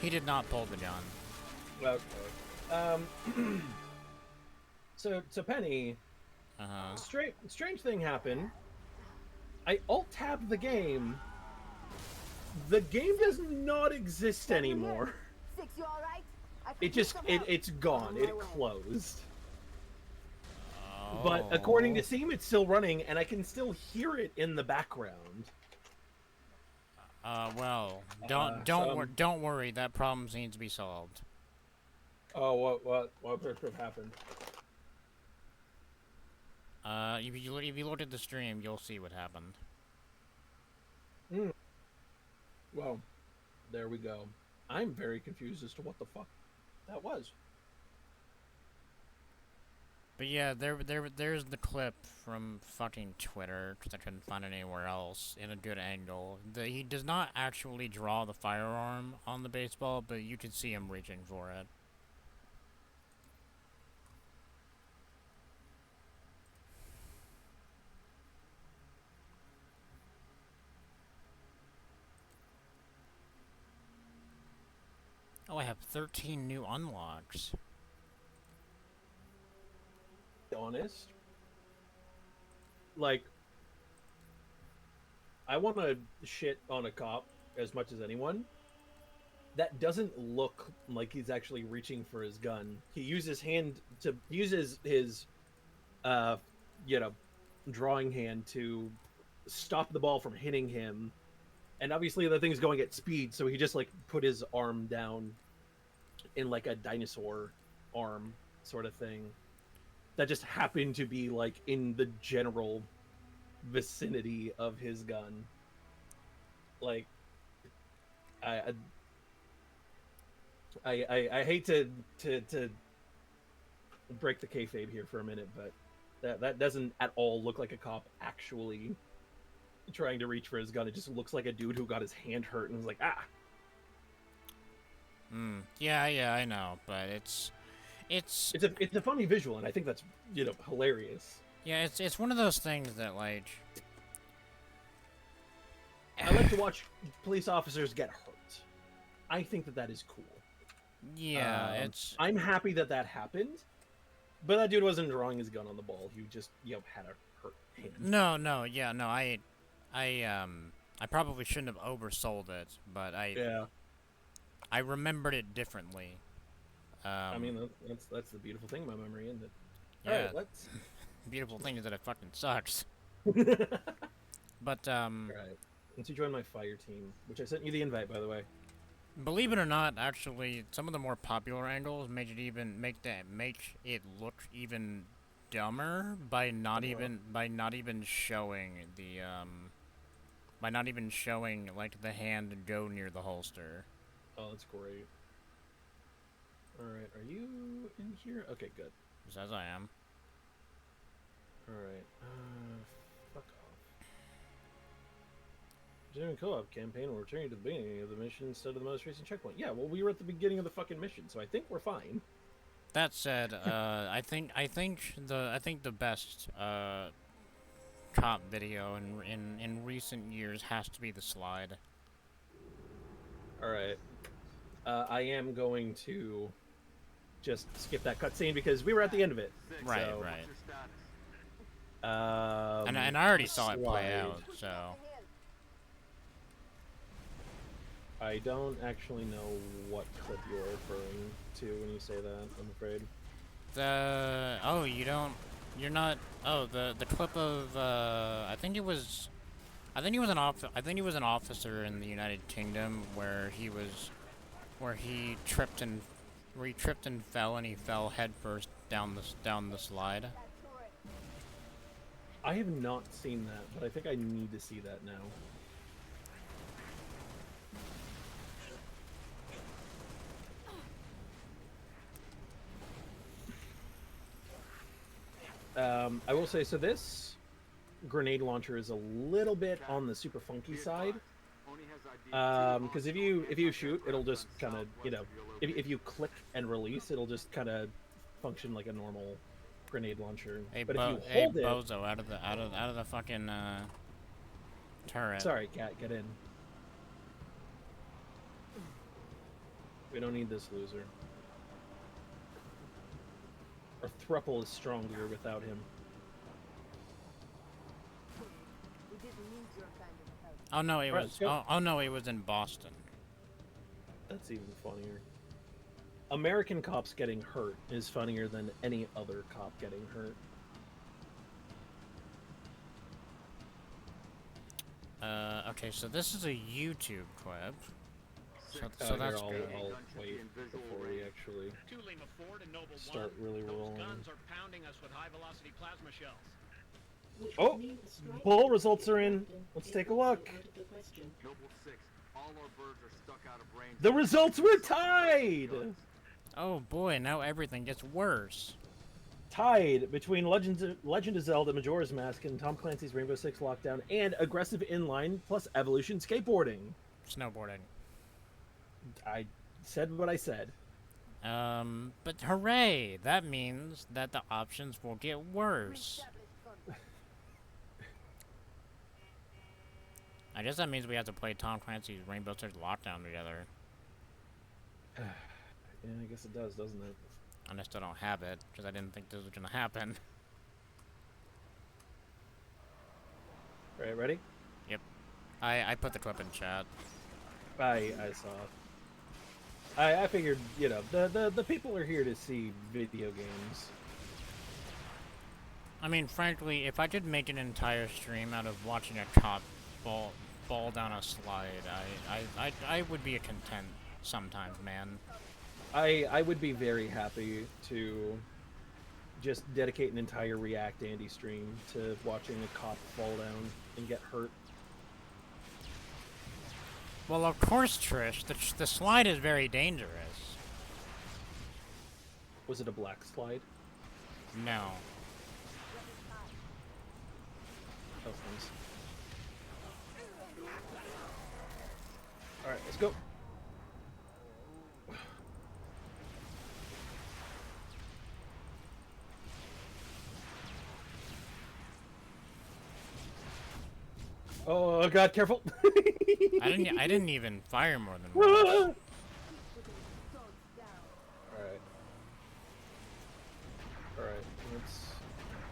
He did not pull the gun. Okay. So Penny. Strange thing happened. I alt-tabbed the game. The game does not exist anymore. Six, you all right? It's gone. It closed. Oh. But according to Steam, it's still running, and I can still hear it in the background. Well, don't worry. That problem needs to be solved. Oh, what happened? If you look at the stream, you'll see what happened. Well, there we go. I'm very confused as to what the fuck that was. But yeah, there's the clip from fucking Twitter, because I couldn't find it anywhere else, in a good angle. He does not actually draw the firearm on the baseball, but you can see him reaching for it. Oh, I have 13 new unlocks. Honest, like, I want to shit on a cop as much as anyone. That doesn't look like he's actually reaching for his gun. He uses his drawing hand to stop the ball from hitting him, and obviously the thing's going at speed, so he just like put his arm down in like a dinosaur arm sort of thing. That just happened to be like in the general vicinity of his gun. Like, I hate to break the kayfabe here for a minute, but that doesn't at all look like a cop actually trying to reach for his gun. It just looks like a dude who got his hand hurt and was like, ah. Yeah, I know, but it's a funny visual, and I think that's hilarious. Yeah, it's one of those things that like I like to watch police officers get hurt. I think that is cool. Yeah, I'm happy that happened, but that dude wasn't drawing his gun on the ball. He just had a hurt hand. No. I probably shouldn't have oversold it, but I remembered it differently. I mean, that's the beautiful thing about memory, isn't it? Yeah. All right, let's. The beautiful thing is that it fucking sucks. But All right. Once you join my fire team, which I sent you the invite, by the way. Believe it or not, actually, some of the more popular angles make it look even dumber by not even showing the like the hand go near the holster. Oh, that's great. Alright, are you in here? Okay, good. As I am. Alright, fuck off. Genuine co-op campaign will return you to the beginning of the mission instead of the most recent checkpoint. Yeah, well, we were at the beginning of the fucking mission, so I think we're fine. That said, I think the best cop video in recent years has to be the slide. Alright. I am going to just skip that cutscene because we were at the end of it. Right, so. right. And I already saw it play out, so. I don't actually know what clip you're referring to when you say that, I'm afraid. Oh, you're not, oh, the clip of, I think he was an officer in the United Kingdom where he tripped and fell, and he fell headfirst down the slide. I have not seen that, but I think I need to see that now. I will say, so this grenade launcher is a little bit on the super funky side. Because if you shoot, it'll just kind of, you know, if you click and release, it'll just kind of function like a normal grenade launcher. Hey, but if you hold it, Bozo, out of the fucking turret. Sorry, cat, get in. We don't need this loser. Our thruple is stronger without him. Oh no, it was. Oh no, it was in Boston. That's even funnier. American cops getting hurt is funnier than any other cop getting hurt. Okay, so this is a YouTube clip. So Here, that's I'll good. wait before we actually start really rolling. Guns are pounding us with high-velocity plasma shells. Oh, bull results are in. Let's take a look. Noble 6, all our birds are stuck out of range. The results were tied. Oh boy, now everything gets worse. Tied between Legend of Zelda: Majora's Mask and Tom Clancy's Rainbow Six Lockdown and aggressive inline plus evolution skateboarding. Snowboarding. I said what I said. But hooray! That means that the options will get worse. I guess that means we have to play Tom Clancy's Rainbow Six Lockdown together. Yeah, I guess it does, doesn't it? And I still don't have it, because I didn't think this was gonna happen. Alright, ready? Yep. I put the clip in chat. I saw it. I figured, you know, the people are here to see video games. I mean, frankly, if I could make an entire stream out of watching a cop fall down a slide, I would be a content sometimes, man. I would be very happy to just dedicate an entire React Andy stream to watching a cop fall down and get hurt. Well, of course, Trish. The slide is very dangerous. Was it a black slide? No. Oh, thanks. Alright, let's go. Oh god, careful! I didn't even fire more than once. Alright. Alright, let's...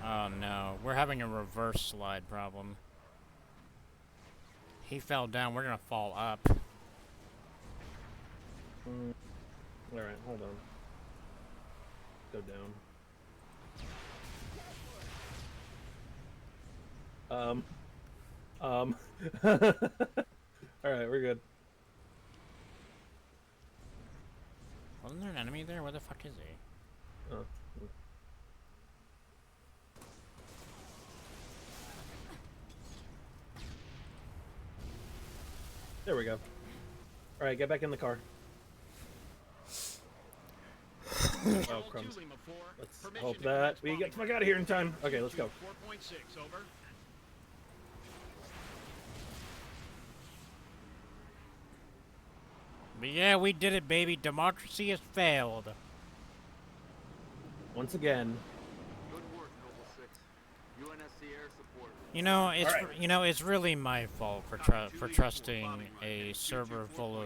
Oh no, we're having a reverse slide problem. He fell down, we're gonna fall up. Alright, hold on. Go down. Alright, we're good. Wasn't there an enemy there? Where the fuck is he? Oh. There we go. Alright, get back in the car. Oh, crumbs. Let's hope that we get the fuck out of here in time. Okay, let's go. 4.6, over. But yeah, we did it, baby. Democracy has failed. Once again. Good work, Noble 6. UNSC air support. You know, it's Right. you know, it's really my fault for trusting a server full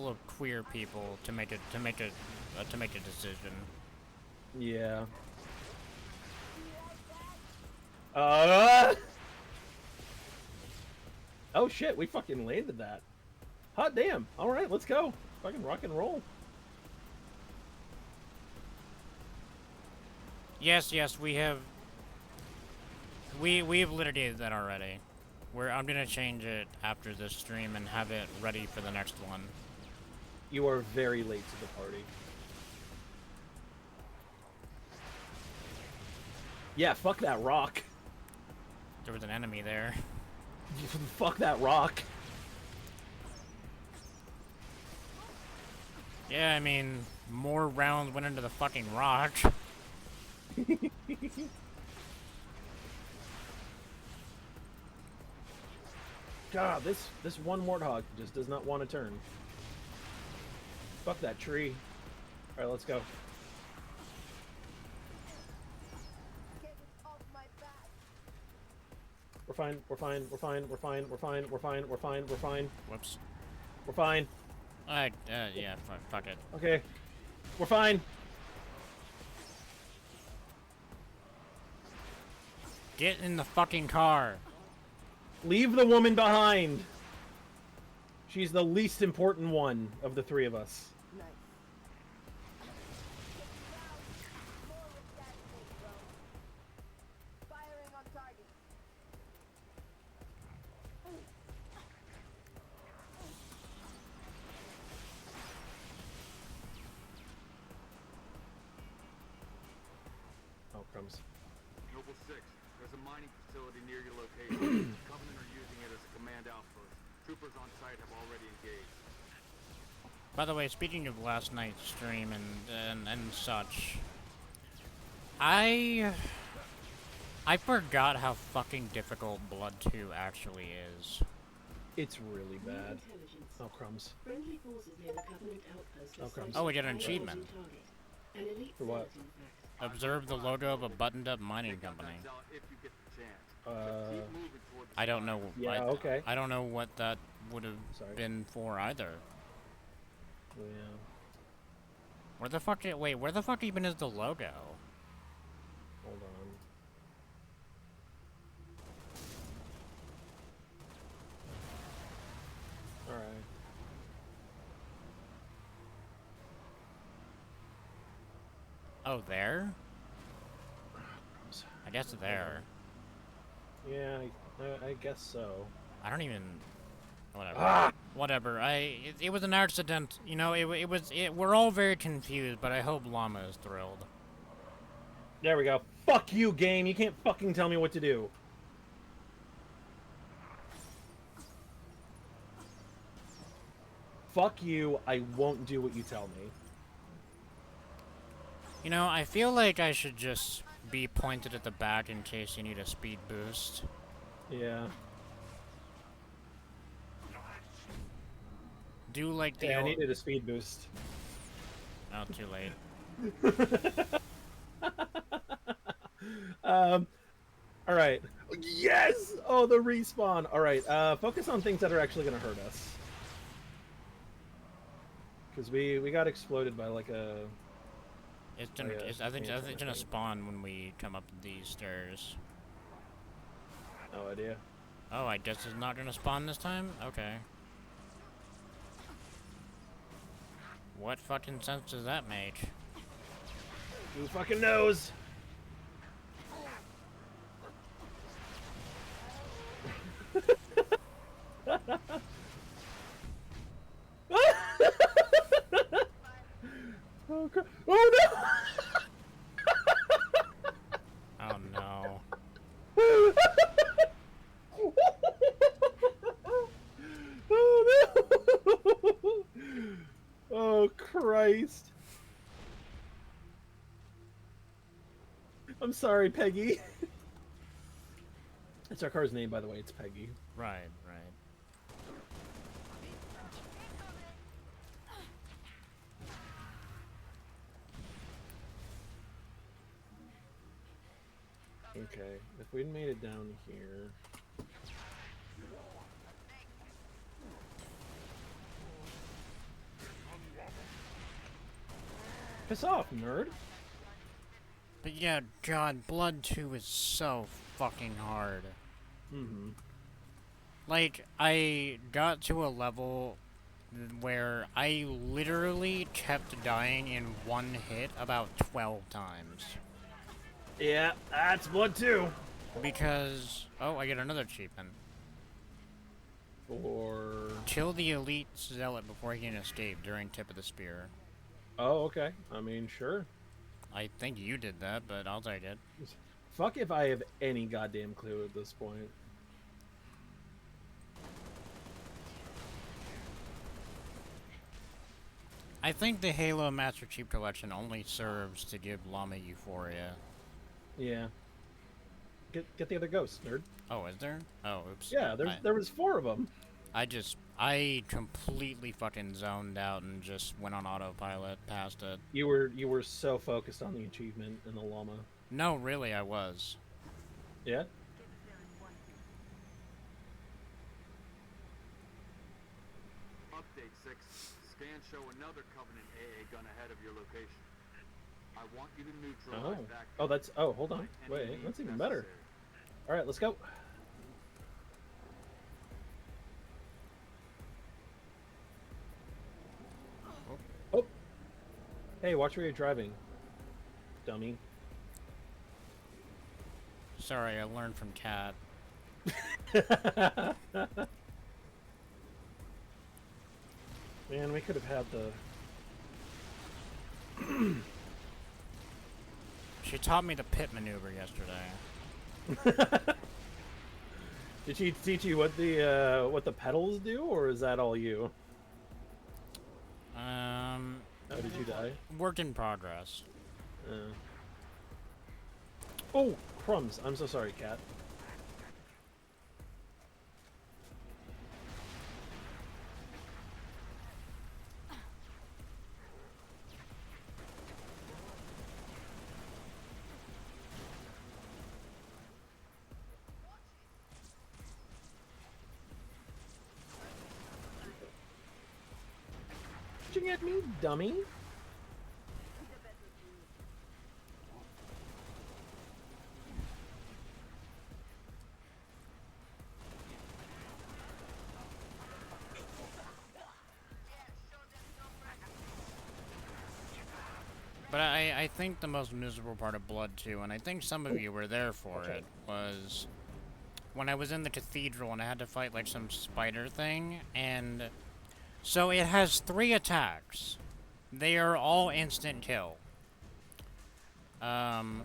of queer people to make a decision. Yeah. Oh shit, we fucking landed that. Hot damn. Alright, let's go. Fucking rock and roll. Yes, we have... We've litigated that already. I'm gonna change it after this stream and have it ready for the next one. You are very late to the party. Yeah, fuck that rock. There was an enemy there. Fuck that rock. Yeah, I mean, more rounds went into the fucking rock. God, this one warthog just does not want to turn. Fuck that tree. Alright, let's go. We're fine, we're fine, we're fine, we're fine, we're fine, we're fine, we're fine, we're fine. Whoops. We're fine. Yeah, fuck it. Okay. We're fine. Get in the fucking car. Leave the woman behind. She's the least important one of the three of us. Oh, crumbs. Noble 6, there's a mining facility near your location. Covenant are using it as a command outpost. Troopers on site have already engaged. By the way, speaking of last night's stream and such, I forgot how fucking difficult Blood 2 actually is. It's really bad. Oh, crumbs. Oh, crumbs. Oh, we get an achievement. For what? Observe the logo of a buttoned-up mining company. I don't know. Yeah, okay. I don't know what that would have been for either. Yeah. Where the fuck? Wait, where the fuck even is the logo? Hold on. All right. Oh, there? I guess there. Yeah, I guess so. I don't even... Whatever. Ah! Whatever. It was an accident. You know, we're all very confused, but I hope Llama is thrilled. There we go. Fuck you, game. You can't fucking tell me what to do. Fuck you. I won't do what you tell me. You know, I feel like I should just be pointed at the back in case you need a speed boost. Yeah. Do like the I needed a speed boost. Oh, too late. Alright. Yes! Oh, the respawn! Alright, focus on things that are actually gonna hurt us. Because we got exploded by like a... I think it's gonna spawn when we come up these stairs. No idea. Oh, I guess it's not gonna spawn this time? Okay. What fucking sense does that make? Who fucking knows? Oh, oh no! Oh no. Oh no! Oh Christ! I'm sorry, Peggy. It's our car's name, by the way. It's Peggy. Right, right. Okay, if we'd made it down here... Piss off, nerd! But yeah, God, Blood 2 is so fucking hard. Mm-hmm. Like, I got to a level where I literally kept dying in one hit about 12 times. Yeah, that's blood too. Because, oh, I get another achievement. Or... Kill the elite zealot before he can escape during tip of the spear. Oh, okay. I mean, sure. I think you did that, but I'll take it. Fuck if I have any goddamn clue at this point. I think the Halo Master Chief Collection only serves to give Llama euphoria. Yeah. Get the other ghost, nerd. Oh, is there? Oh, oops. Yeah, there was 4 of them. I completely fucking zoned out and just went on autopilot past it. You were so focused on the achievement and the llama. No, really, I was. Yeah? Update 6. Scans show another Covenant AA gun ahead of your location. I want you to neutralize that gun. Oh, that's... Oh, hold on. by any Wait, means that's even better. necessary. Alright, let's go. Oh. Hey, watch where you're driving, dummy. Sorry, I learned from Cat. Man, we could have had the... She taught me the pit maneuver yesterday. Did she teach you what the pedals do, or is that all you? How did you die? Work in progress. Oh, crumbs. I'm so sorry, Cat. Shooting at me, dummy. But I think the most miserable part of Blood 2, and I think some of you were there for it, was when I was in the cathedral and I had to fight like some spider thing, and so it has 3 attacks. They are all instant kill. The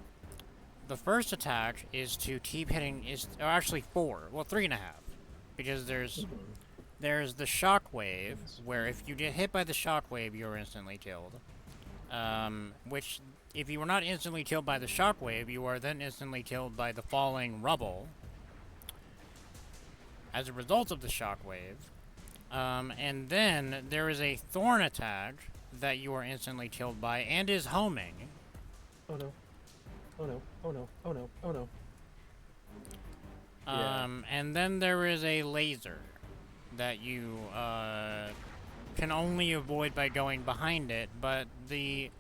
first attack is to keep hitting, or actually 4, well 3.5, because there's the shockwave, where if you get hit by the shockwave, you're instantly killed. Which, if you were not instantly killed by the shockwave, you are then instantly killed by the falling rubble as a result of the shockwave. And then there is a thorn attack that you are instantly killed by and is homing. Oh no. Oh no. Oh no. Oh no. Oh no. And then there is a laser that you can only avoid by going behind it, but the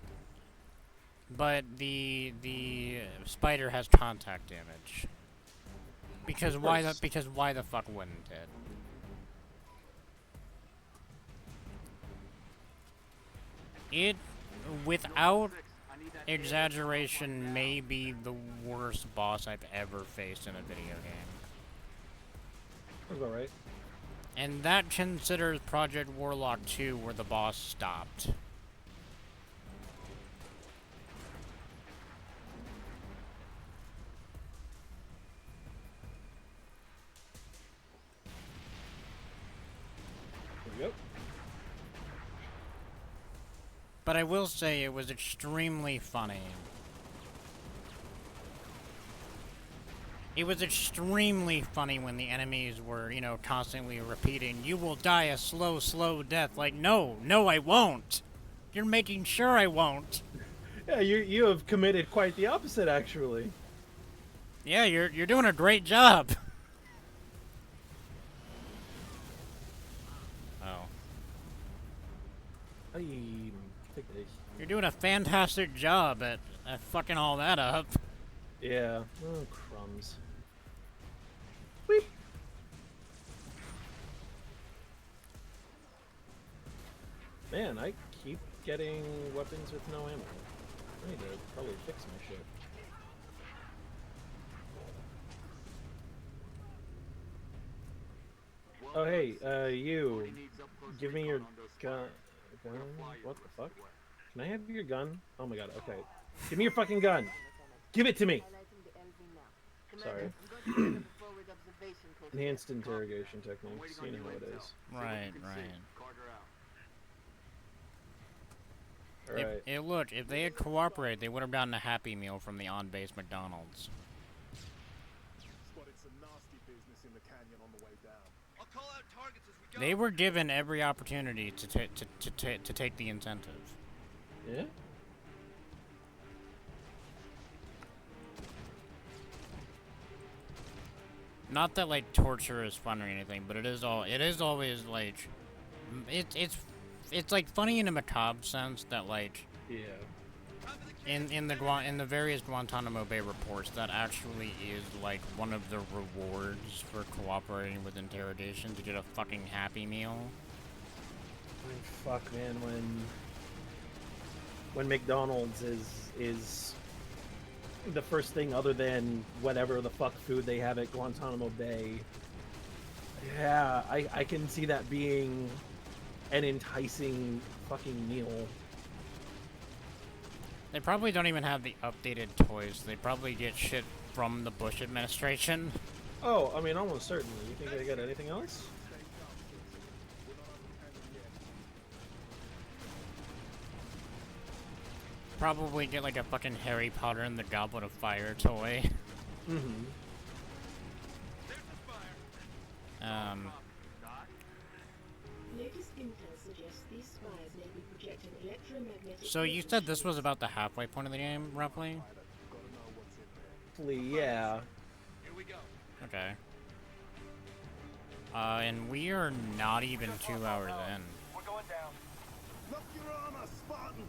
spider has contact damage. Because why the fuck wouldn't it? It, without exaggeration, may be the worst boss I've ever faced in a video game. That's about right. And that considers Project Warlock 2, where the boss stopped. There we go. But I will say it was extremely funny. It was extremely funny when the enemies were, you know, constantly repeating, "You will die a slow, slow death." Like, no, I won't. You're making sure I won't. Yeah, you have committed quite the opposite, actually. Yeah, you're doing a great job. Oh. You're doing a fantastic job at fucking all that up. Yeah. Oh, crumbs. Man, I keep getting weapons with no ammo. I need to probably fix my shit. Oh hey, you. Give me your gun. What the fuck? Can I have your gun? Oh my god, okay. Give me your fucking gun! Give it to me! Sorry. Enhanced interrogation techniques, you know how it is. Right. Alright. Look, if they had cooperated, they would have gotten a Happy Meal from the on-base McDonald's. They were given every opportunity to take the incentive. Yeah? Not that like torture is fun or anything, but it is always like it's like funny in a macabre sense that like yeah. In the various Guantanamo Bay reports, that actually is like one of the rewards for cooperating with interrogation, to get a fucking Happy Meal. I mean, fuck, man, when McDonald's is the first thing other than whatever the fuck food they have at Guantanamo Bay. Yeah, I can see that being an enticing fucking meal. They probably don't even have the updated toys. They probably get shit from the Bush administration. Oh, I mean, almost certainly. You think they got anything else? Probably get like a fucking Harry Potter and the Goblet of Fire toy. Mm-hmm. Latest intel suggests these spies may be projecting electromagnetic. So you said this was about the halfway point of the game, roughly? Yeah. Here we go. Okay. And we are not even 2 hours in. We're going down. Lock your armor, Spartan!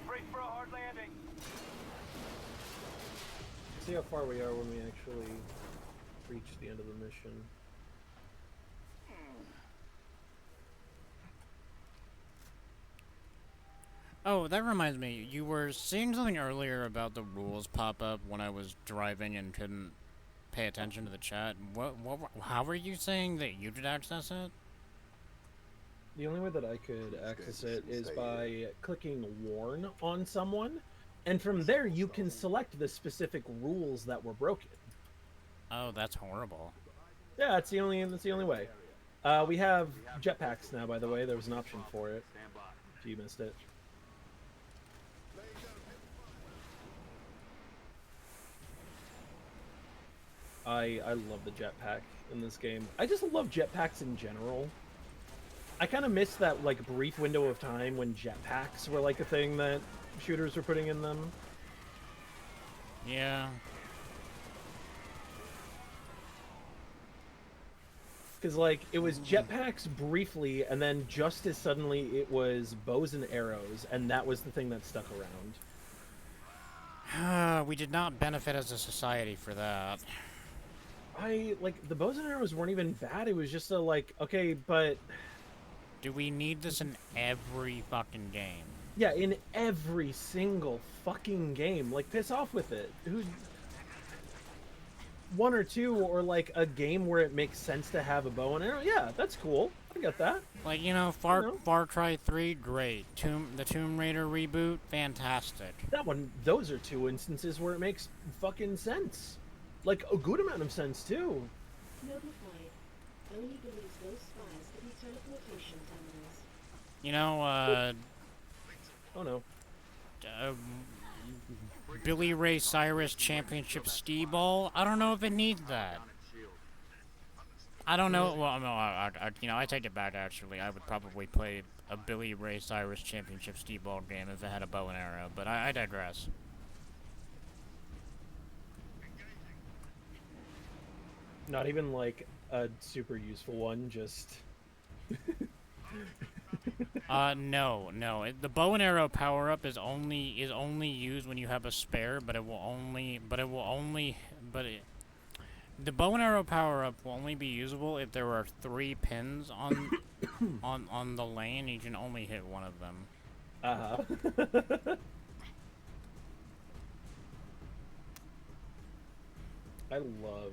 Brace for a hard landing. See how far we are when we actually reach the end of the mission. Oh, that reminds me. You were saying something earlier about the rules pop up when I was driving and couldn't pay attention to the chat. How were you saying that you could access it? The only way that I could access it is by clicking Warn on someone, and from there you can select the specific rules that were broken. Oh, that's horrible. Yeah, that's the only way. We have jetpacks now, by the way. There was an option for it. If you missed it. I love the jetpack in this game. I just love jetpacks in general. I kind of miss that like brief window of time when jetpacks were like a thing that shooters were putting in them. Yeah. Because like it was jetpacks briefly, and then just as suddenly it was bows and arrows, and that was the thing that stuck around. We did not benefit as a society for that. The bows and arrows weren't even bad. It was just a like, okay, but do we need this in every fucking game? Yeah, in every single fucking game. Like, piss off with it. One or two, or like a game where it makes sense to have a bow and arrow. Yeah, that's cool. I get that. Like, Far Cry 3, great. the Tomb Raider reboot, fantastic. That one, those are two instances where it makes fucking sense. Like, a good amount of sense, too. Noble 5 only believes those spies to be teleportation terminals. You know, oh no. Billy Ray Cyrus Championship Steeball? I don't know if it needs that. I don't know. Well, no, I take it back, actually. I would probably play a Billy Ray Cyrus Championship Steeball game if it had a bow and arrow, but I digress. Not even like a super useful one, just... No. The bow and arrow power up is only used when you have a spare, the bow and arrow power up will only be usable if there are 3 pins on on the lane, you can only hit one of them. I love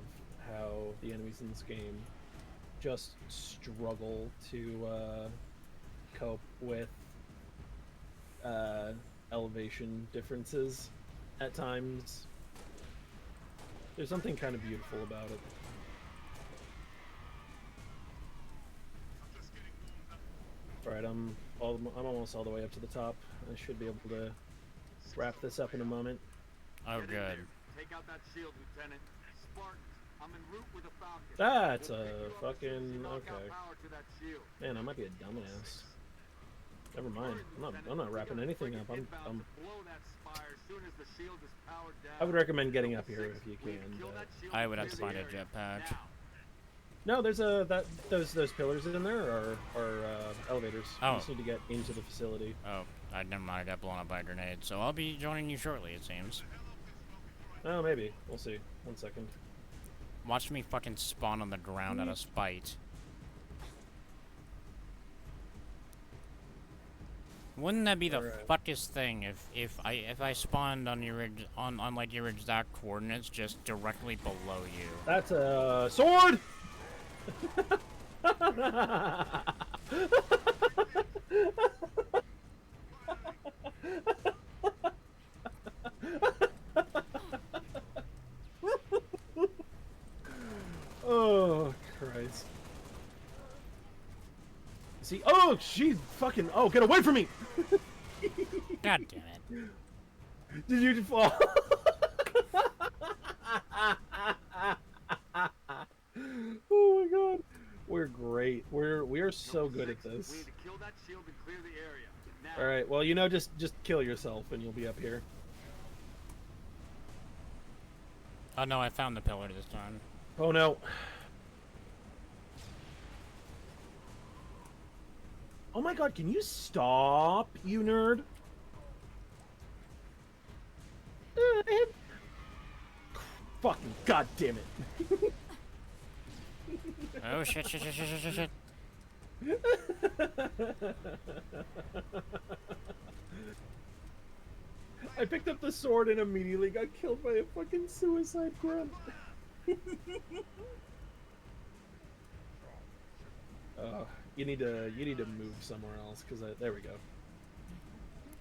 how the enemies in this game just struggle to cope with elevation differences at times. There's something kind of beautiful about it. Alright, I'm almost all the way up to the top. I should be able to wrap this up in a moment. Oh, good. Take out that shield, Lieutenant. Spartans, I'm en route with a Falcon. That's a fucking okay. Man, I might be a dumbass. Never mind. I'm not wrapping anything up. I would recommend getting up here if you can. I would have to find a jetpack. No, there's those pillars in there are elevators. Oh. You just need to get into the facility. Oh, never mind. I got blown up by a grenade, so I'll be joining you shortly, it seems. Oh, maybe. We'll see. 1 second. Watch me fucking spawn on the ground out of spite. Wouldn't that be the fuckest thing if I spawned on your on like your exact coordinates just directly below you? That's a sword. Oh Christ. See, oh, she's fucking, oh, get away from me! God damn it. Did you just fall? Oh my god. We're great. We're so good at this. We need to kill that shield and clear the area. Now. Alright, well, you know, just kill yourself and you'll be up here. Oh no, I found the pillar this time. Oh no. Oh my god, can you stop, you nerd? Fucking goddamn it. Oh shit. I picked up the sword and immediately got killed by a fucking suicide grunt. You need to move somewhere else, because there we go.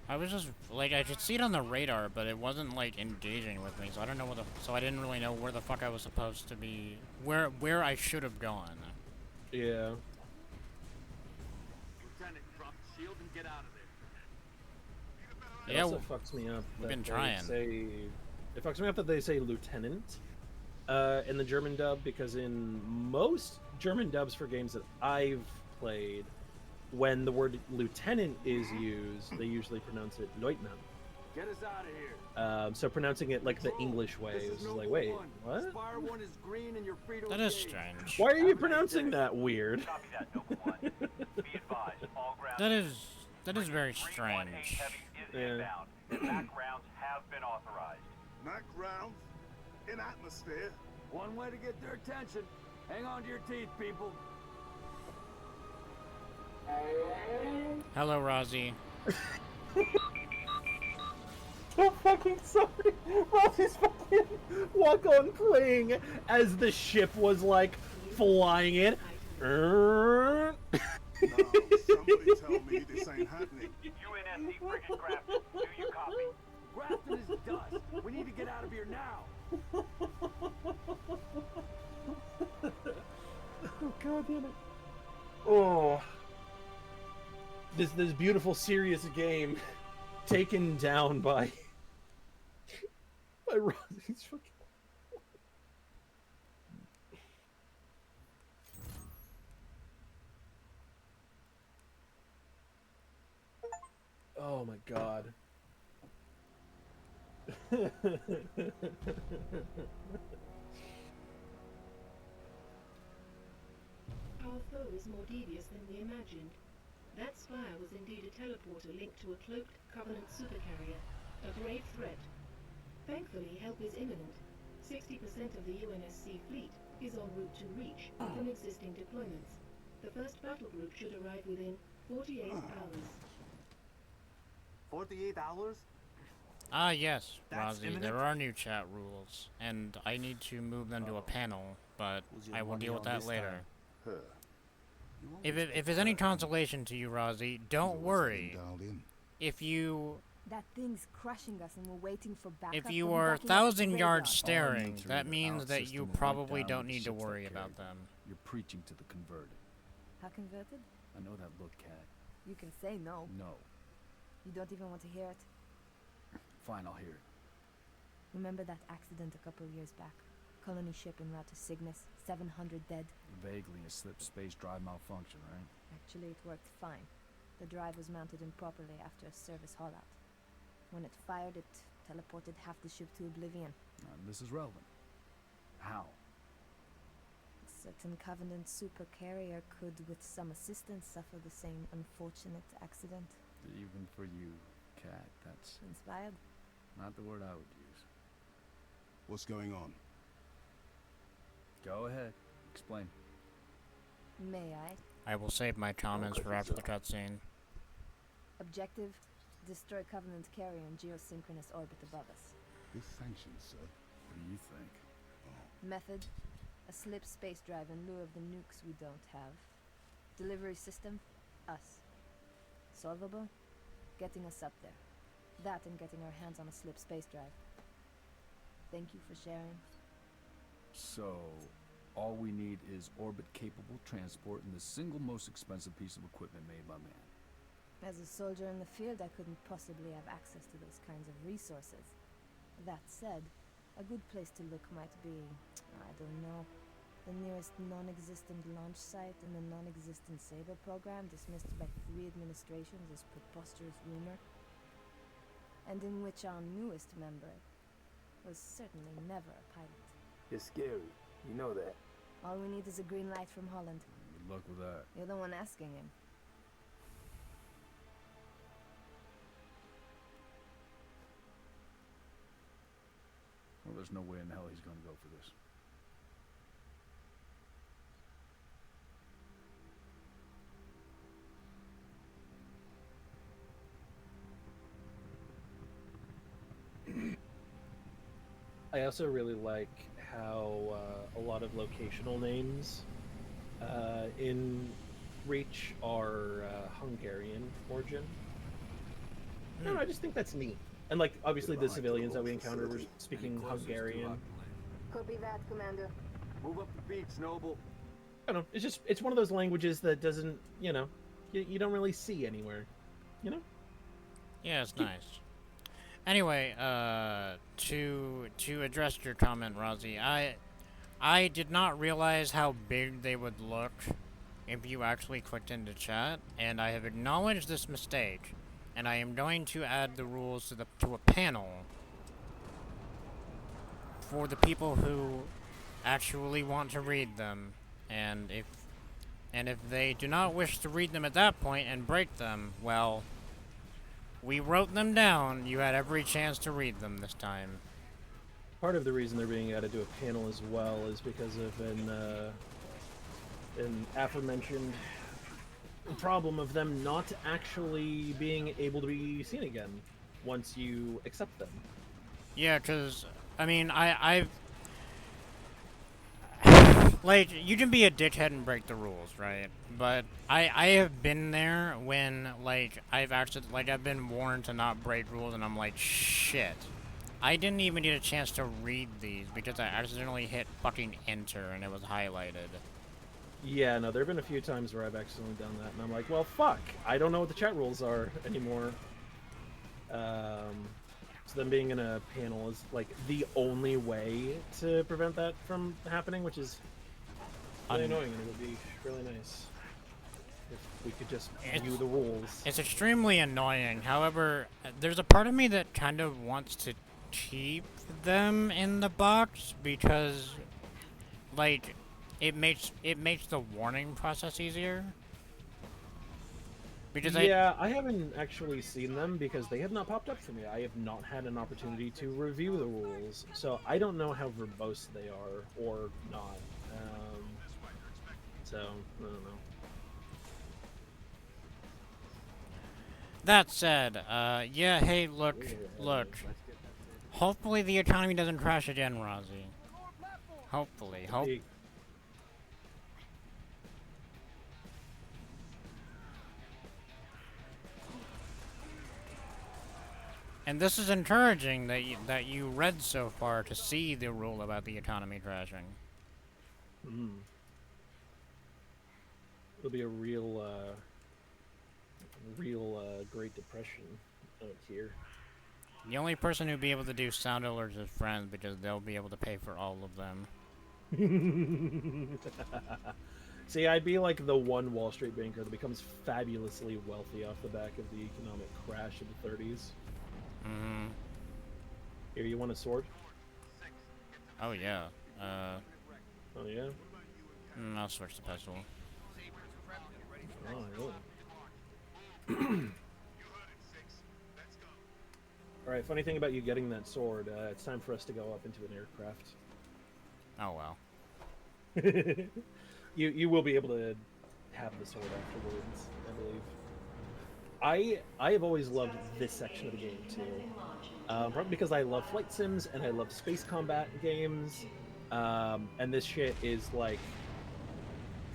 I was just like, I could see it on the radar, but it wasn't like engaging with me, so I don't know so I didn't really know where the fuck I was supposed to be, where I should have gone. Yeah. Lieutenant, drop the shield and get out of there. It also fucks me up. We've been trying. It fucks me up that they say lieutenant in the German dub, because in most German dubs for games that I've played, when the word lieutenant is used, they usually pronounce it Leutnant. Get us out of here. So pronouncing it like the English way is like, wait, what? Spire 1 is green and you're free to that is engage. strange. Why are you pronouncing that weird? Copy that, Noble 1. Be advised, all ground that is very strange. heavy is inbound. Back rounds have been authorized. Night rounds in atmosphere. One way to get their attention. Hang on to your teeth, people. Hello, Rozzy. So fucking sorry. Rossi's fucking walk on playing as the ship was like flying in. No, somebody tell me this ain't happening. UNSC frigate Grafton, do you copy? Grafton is dust. We need to get out of here now. Oh god damn it. Oh. This beautiful serious game taken down by Rossi's fucking. Oh my god. Our foe is more devious than we imagined. That spire was indeed a teleporter linked to a cloaked Covenant supercarrier, a grave threat. Thankfully, help is imminent. 60% of the UNSC fleet is en route to Reach from existing deployments. The first battle group should arrive within 48 hours. 48 hours? Ah, yes, That's Rozzy, imminent? there are new chat rules, and I need to move them to a panel, but I will deal with that later. If it's any consolation to you, Rozzy, don't worry. If you That thing's crushing us and we're waiting for backup. if you We'll be are backing up at the 1,000 yards graveyard. staring, to that either means that outsystem you or right probably down don't with the need to ships that worry carried about them. them. You're preaching to the converted. How converted? I know that look, Cat. You can say no. No. You don't even want to hear it. Fine, I'll hear it. Remember that accident a couple years back? Colony ship en route to Cygnus, 700 dead. Vaguely a slip space drive malfunction, right? Actually, it worked fine. The drive was mounted improperly after a service haul-out. When it fired, it teleported half the ship to oblivion. This is relevant. How? A certain Covenant super carrier could, with some assistance, suffer the same unfortunate accident. Even for you, Cat, that's Inspired? not the word I would use. What's going on? Go ahead. Explain. May I? I will save my comments for after the cutscene. Objective: destroy Covenant carrier in geosynchronous orbit above us. This sanctioned, sir. What do you think? Method: a slip space drive in lieu of the nukes we don't have. Delivery system: us. Solvable: getting us up there. That and getting our hands on a slip space drive. Thank you for sharing. So, all we need is orbit-capable transport and the single most expensive piece of equipment made by man. As a soldier in the field, I couldn't possibly have access to those kinds of resources. That said, a good place to look might be, I don't know, the nearest non-existent launch site in the non-existent Saber program dismissed by 3 administrations as preposterous rumor, and in which our newest member was certainly never a pilot. It's scary. You know that. All we need is a green light from Holland. Good luck with that. You're the one asking him. Well, there's no way in hell he's gonna go for this. I also really like how a lot of locational names in Reach are Hungarian origin. I don't know, I just think that's neat. And like, obviously the civilians that we encountered were speaking Hungarian. Copy that, Commander. Move up the beach, Noble. I don't know, it's one of those languages that doesn't, you know, you don't really see anywhere, you know? Yeah, it's nice. Anyway, to address your comment, Rozzy, I did not realize how big they would look if you actually clicked into chat, and I have acknowledged this mistake, and I am going to add the rules to a panel for the people who actually want to read them, and if they do not wish to read them at that point and break them, well, we wrote them down. You had every chance to read them this time. Part of the reason they're being added to a panel as well is because of an aforementioned problem of them not actually being able to be seen again once you accept them. Yeah, because, I mean, I've... Like, you can be a dickhead and break the rules, right? But I have been there when, like, I've been warned to not break rules, and I'm like, shit. I didn't even get a chance to read these because I accidentally hit fucking enter and it was highlighted. Yeah, no, there have been a few times where I've accidentally done that, and I'm like, well, fuck, I don't know what the chat rules are anymore. So them being in a panel is, like, the only way to prevent that from happening, which is really annoying, and it would be really nice if we could just view the rules. It's extremely annoying. However, there's a part of me that kind of wants to keep them in the box because, like, it makes the warning process easier. Because I haven't actually seen them because they have not popped up for me. I have not had an opportunity to review the rules, so I don't know how verbose they are or not. So I don't know. That said, yeah, hey, look. Hopefully the economy doesn't crash again, Rozzy. Hopefully, And this is encouraging that you read so far to see the rule about the economy crashing. It'll be a real Great Depression out here. The only person who'd be able to do sound alerts is friends because they'll be able to pay for all of them. See, I'd be like the one Wall Street banker that becomes fabulously wealthy off the back of the economic crash of the 30s. Mm-hmm. Here, you want a sword? Oh, yeah. Oh, yeah? I'll switch to pistol. Oh, really? Alright, funny thing about you getting that sword, it's time for us to go up into an aircraft. Oh, well. You will be able to have the sword afterwards, I believe. I have always loved this section of the game, too. Probably because I love flight sims, and I love space combat games, and this shit is, like,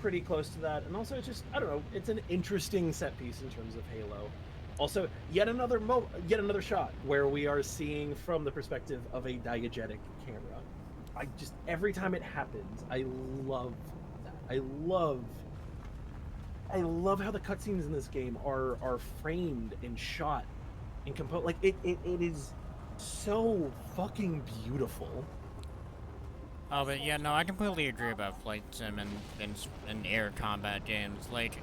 pretty close to that. And also, it's just, I don't know, it's an interesting set piece in terms of Halo. Also, yet another shot where we are seeing from the perspective of a diegetic camera. Every time it happens, I love that. I love how the cutscenes in this game are framed and shot and composed. Like, it is so fucking beautiful. Oh, but yeah, no, I completely agree about flight sim and air combat games. Like,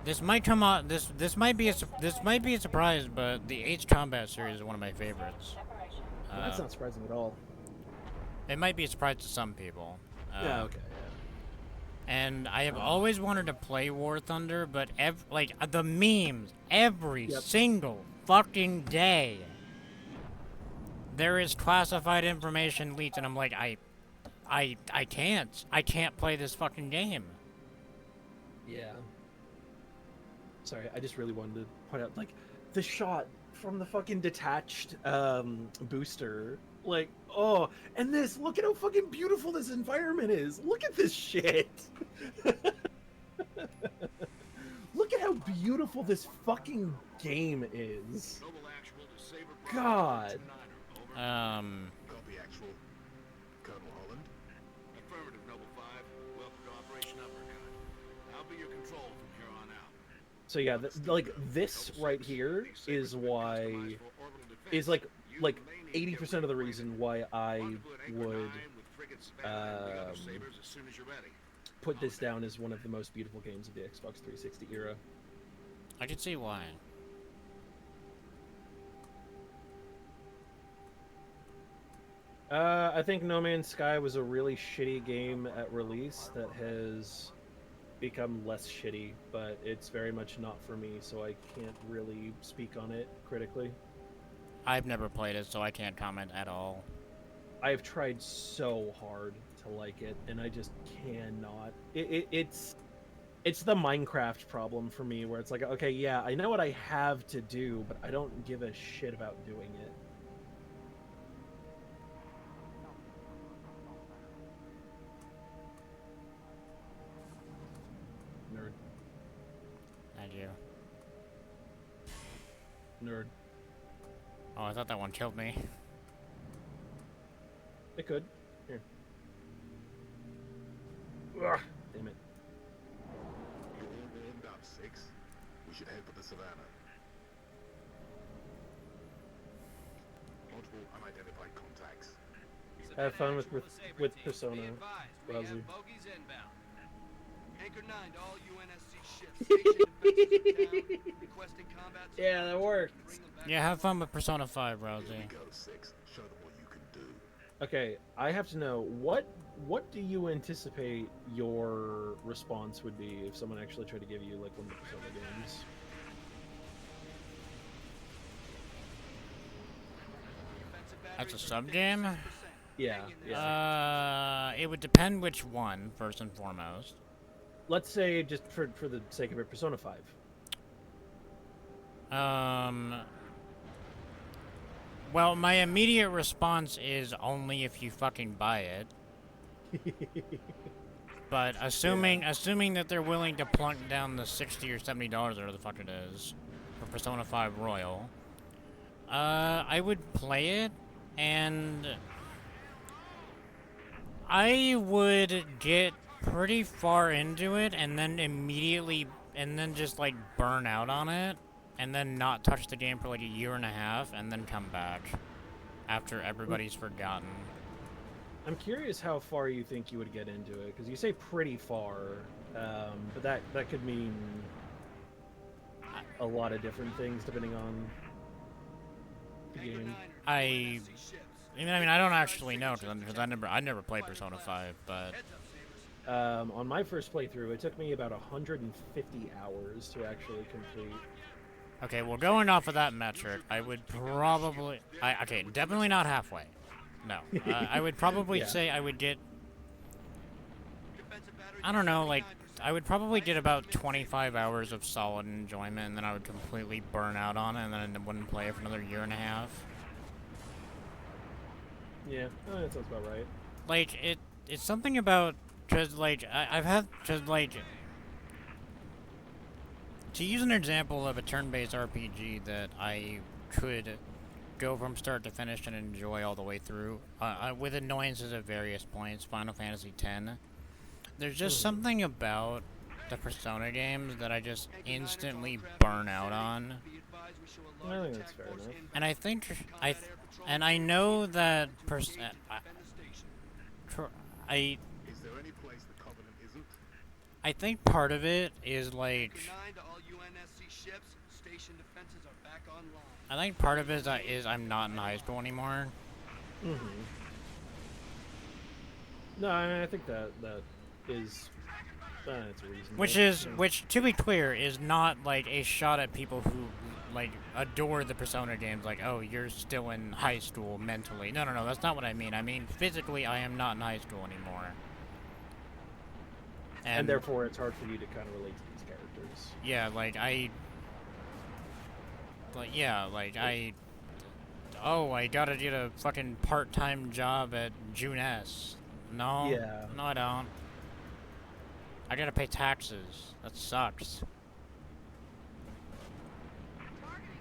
this might come out. This might be a surprise, but the H Combat series is one of my favorites. That's not surprising at all. It might be a surprise to some people. Yeah. Okay. And I have always wanted to play War Thunder, but the memes every single fucking day. There is classified information leaked, and I'm like, I can't play this fucking game. Yeah. Sorry, I just really wanted to point out, like, the shot from the fucking detached booster. Like, oh, and this, look at how fucking beautiful this environment is. Look at this shit. Look at how beautiful this fucking game is. God. Copy actual. Colonel Holland. Affirmative, Noble 5. Welcome to Operation Uppercut. I'll be your control from here on out. So yeah, this right here is why, is like 80% of the reason why I would put this down as one of the most beautiful games of the Xbox 360 era. I can see why. I think No Man's Sky was a really shitty game at release that has become less shitty, but it's very much not for me, so I can't really speak on it critically. I've never played it, so I can't comment at all. I have tried so hard to like it, and I just cannot. It's the Minecraft problem for me, where it's like, okay, yeah, I know what I have to do, but I don't give a shit about doing it. Nerd. I do. Nerd. Oh, I thought that one killed me. It could. Here. Ugh, damn it. You all warmed up, 6. We should head for the savannah. Multiple unidentified contacts. Have fun with Persona, Rosie. Anchor 9 to all UNSC ships. Station defenses are down. Requesting combat. Yeah, that worked. Yeah, have fun with Persona 5, Rosie. Go, 6. Show them what you can do. Okay, I have to know, what do you anticipate your response would be if someone actually tried to give you, like, one of the Persona games? That's a sub-game? Yeah. It would depend which one, first and foremost. Let's say, just for the sake of it, Persona 5. Well, my immediate response is only if you fucking buy it. But assuming that they're willing to plunk down the $60 or $70, whatever the fuck it is, for Persona 5 Royal, I would play it, and I would get pretty far into it, and then just like burn out on it, and then not touch the game for like a year and a half, and then come back after everybody's forgotten. I'm curious how far you think you would get into it, because you say pretty far, but that could mean a lot of different things depending on the game. I mean, I don't actually know because I never played Persona 5, but on my first playthrough, it took me about 150 hours to actually complete. Okay, well, going off of that metric, I would probably okay, definitely not halfway. No, I would probably say I would get. I don't know, like I would probably get about 25 hours of solid enjoyment, and then I would completely burn out on it, and then I wouldn't play it for another year and a half. Yeah, that sounds about right. Like it's something about just like I've had just like to use an example of a turn-based RPG that I could go from start to finish and enjoy all the way through, with annoyances at various points. Final Fantasy X. There's just something about the Persona games that I just instantly burn out on. I think that's fair enough. And I think I know that I think part of it is like I think part of it is I'm not in high school anymore. Mm-hmm. No, I think that is that's reasonable. Which to be clear is not like a shot at people who like adore the Persona games. Like, oh, you're still in high school mentally. No, that's not what I mean. I mean physically, I am not in high school anymore. And therefore, it's hard for you to kind of relate to these characters. Yeah, I gotta get a fucking part-time job at June S. No. Yeah. No, I don't. I gotta pay taxes. That sucks.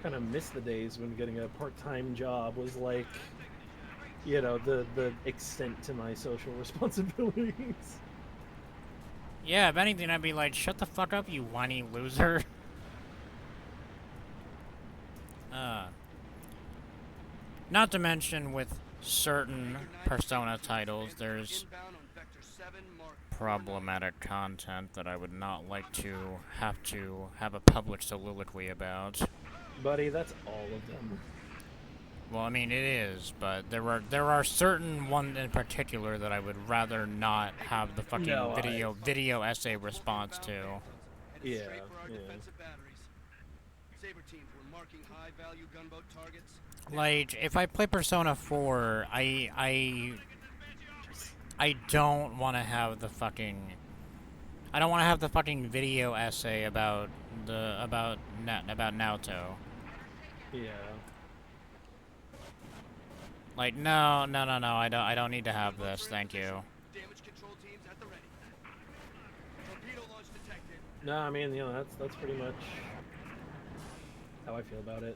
Kind of miss the days when getting a part-time job was like, you know, the extent to my social responsibilities. Yeah, if anything, I'd be like, shut the fuck up, you whiny loser. Not to mention, with certain Persona titles, there's problematic content that I would not like to have a public soliloquy about. Buddy, that's all of them. Well, I mean, it is, but there are certain ones in particular that I would rather not have the fucking video essay response to. Yeah. Like, if I play Persona 4, I don't want to have the fucking... I don't want to have the fucking video essay about Naoto. Yeah. Like, no, I don't need to have this, thank you. No, I mean, you know, that's pretty much how I feel about it.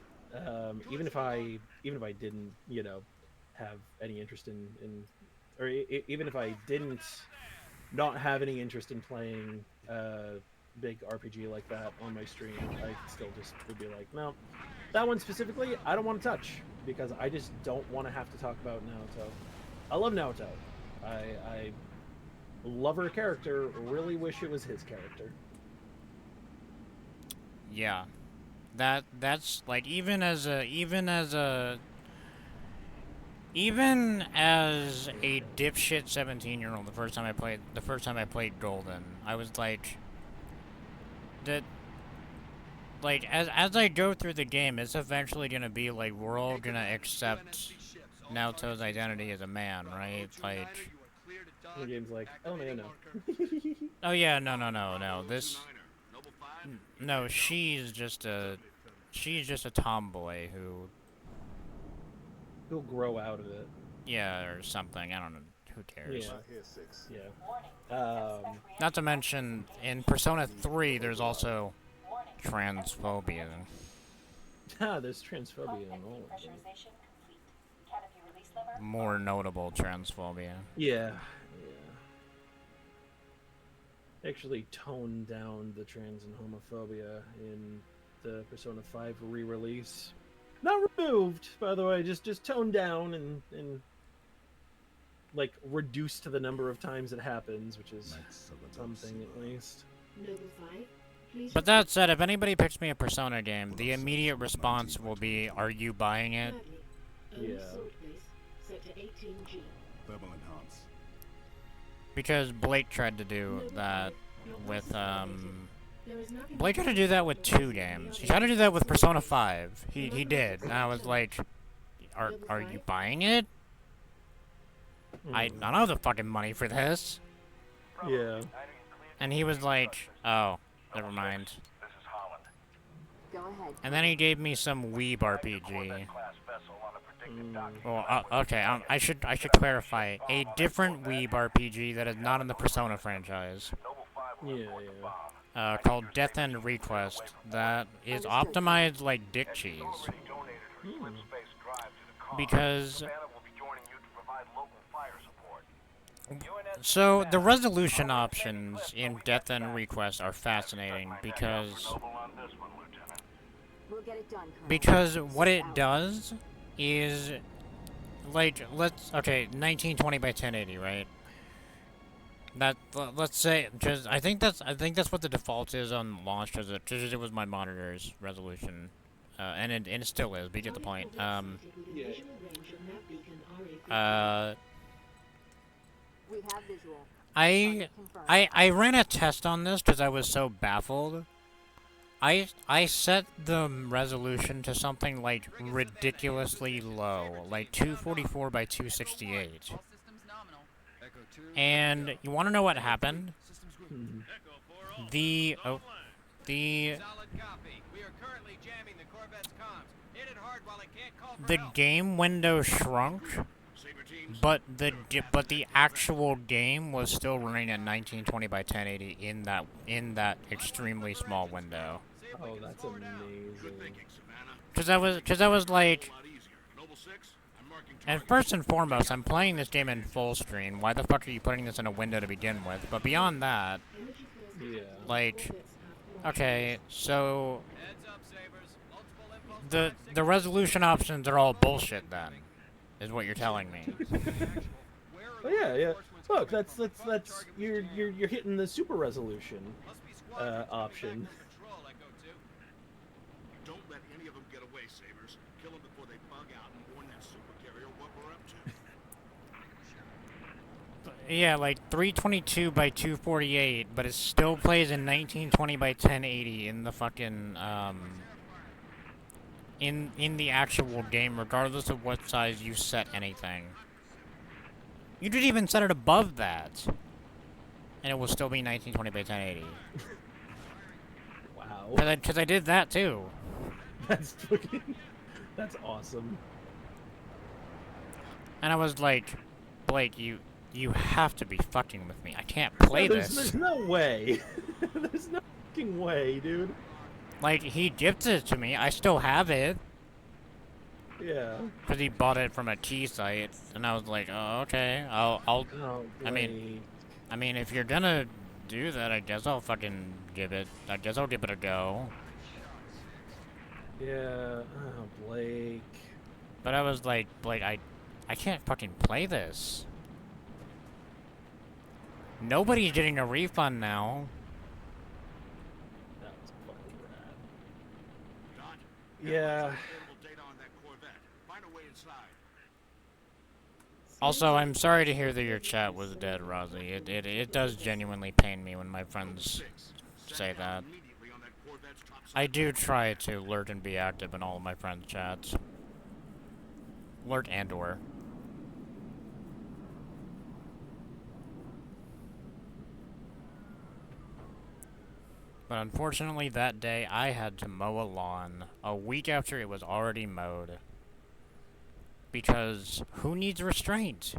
Even if I didn't, you know, have any interest in or even if I didn't not have any interest in playing big RPG like that on my stream, I still just would be like, no, that one specifically, I don't want to touch, because I just don't want to have to talk about Naoto. I love Naoto. I love her character, really wish it was his character. Yeah. That's like, even as a dipshit 17-year-old, the first time I played Golden, I was like, that, like, as I go through the game, it's eventually gonna be like, we're all gonna accept Naoto's identity as a man, right? Like, the game's like, oh man, no. Oh yeah, no, this, no, she's she's just a tomboy who... He'll grow out of it. Yeah, or something. I don't know. Who cares? Yeah. Yeah. Not to mention, in Persona 3, there's also transphobia. There's transphobia in all of them. More notable transphobia. Yeah. Actually toned down the trans and homophobia in the Persona 5 re-release. Not removed, by the way, just toned down and like reduced to the number of times it happens, which is something at least. But that said, if anybody picks me a Persona game, the immediate response will be, "Are you buying it?" Yeah. Thermal enhance. Because Blake tried to do that with, Blake tried to do that with 2 games. He tried to do that with Persona 5. He did. And I was like, are you buying it? I don't have the fucking money for this. Yeah. And he was like, oh, never mind. Go ahead. And then he gave me some Weeb RPG. Well, okay, I should clarify. A different Weeb RPG that is not in the Persona franchise. Yeah. Called Death End Request that is optimized like dick cheese. Because... So, the resolution options in Death End Request are fascinating because... We'll get it done, Colonel. Because what it does is... Like, okay, 1920 by 1080, right? Let's say, just I think that's what the default is on launch, because it was my monitor's resolution, and it still is. But you get the point. We have visual. I ran a test on this because I was so baffled. I set the resolution to something like ridiculously low, like 244 by 268. And you want to know what happened? The game window shrunk, but the actual game was still running at 1920 by 1080 in that extremely small window. Oh, that's amazing. Cause I was like, and first and foremost, I'm playing this game in full screen. Why the fuck are you putting this in a window to begin with? But beyond that, like, okay, so the resolution options are all bullshit then, is what you're telling me. Oh yeah. Look, that's you're hitting the super resolution option. Don't let any of them get away, Sabers. Kill them before they bug out and warn that super carrier what we're up to. Yeah, like 322 by 248, but it still plays in 1920 by 1080 in the fucking in the actual game, regardless of what size you set anything. You could even set it above that, and it will still be 1920 by 1080. Wow. Because I did that too. That's awesome. And I was like, Blake, you have to be fucking with me. I can't play this. There's no way. There's no fucking way, dude. Like, he gifted it to me. I still have it. Yeah. Because he bought it from a key site, and I was like, oh, okay. Oh, I mean, if you're gonna do that, I guess I'll fucking give it. I guess I'll give it a go. Yeah. Oh, Blake. But I was like, Blake, I can't fucking play this. Nobody's getting a refund now. That was fucking rad. Yeah. Also, I'm sorry to hear that your chat was dead, Rosie. It does genuinely pain me when my friends say that. I do try to alert and be active in all of my friends' chats. Alert and or. But unfortunately, that day I had to mow a lawn a week after it was already mowed. Because who needs restraint?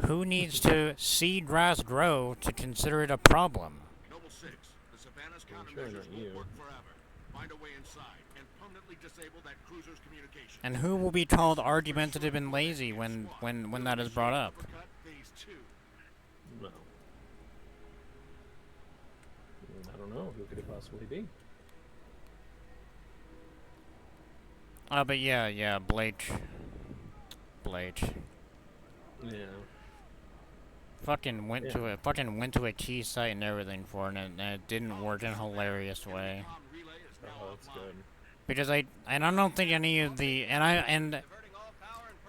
Who needs to see grass grow to consider it a problem? Noble 6, the Savannah's Sure countermeasures not you. won't work forever. Find a way inside and permanently disable that cruiser's communication. And who will be called argumentative and lazy when that is brought up? Phase 2. No. I don't know. Who could it possibly be? But yeah, Blake. Yeah. Fucking went to a key site and everything for it, and it didn't work in a hilarious way. Oh, that's good. Because I don't think any of the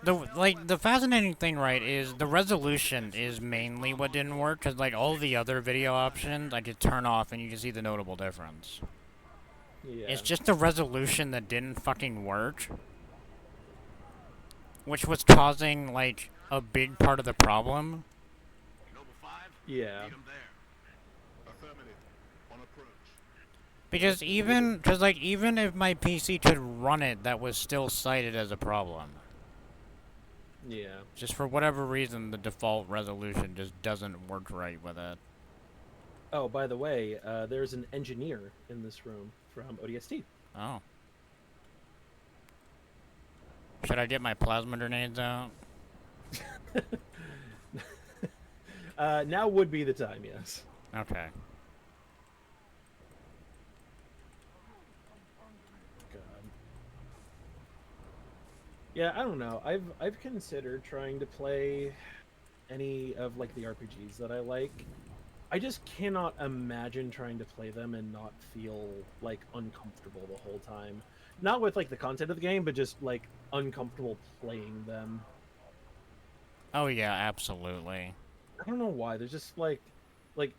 the fascinating thing, right, is the resolution is mainly what didn't work, because like all the other video options I could turn off and you can see the notable difference. Yeah. It's just the resolution that didn't fucking work, which was causing like a big part of the problem. Yeah. Because even if my PC could run it, that was still cited as a problem. Yeah. Just for whatever reason, the default resolution just doesn't work right with it. Oh, by the way, there's an engineer in this room from ODST. Oh. Should I get my plasma grenades out? Now would be the time, yes. Okay. God. Yeah, I don't know. I've considered trying to play any of like the RPGs that I like. I just cannot imagine trying to play them and not feel like uncomfortable the whole time. Not with like the content of the game, but just like uncomfortable playing them. Oh yeah, absolutely. I don't know why. There's just like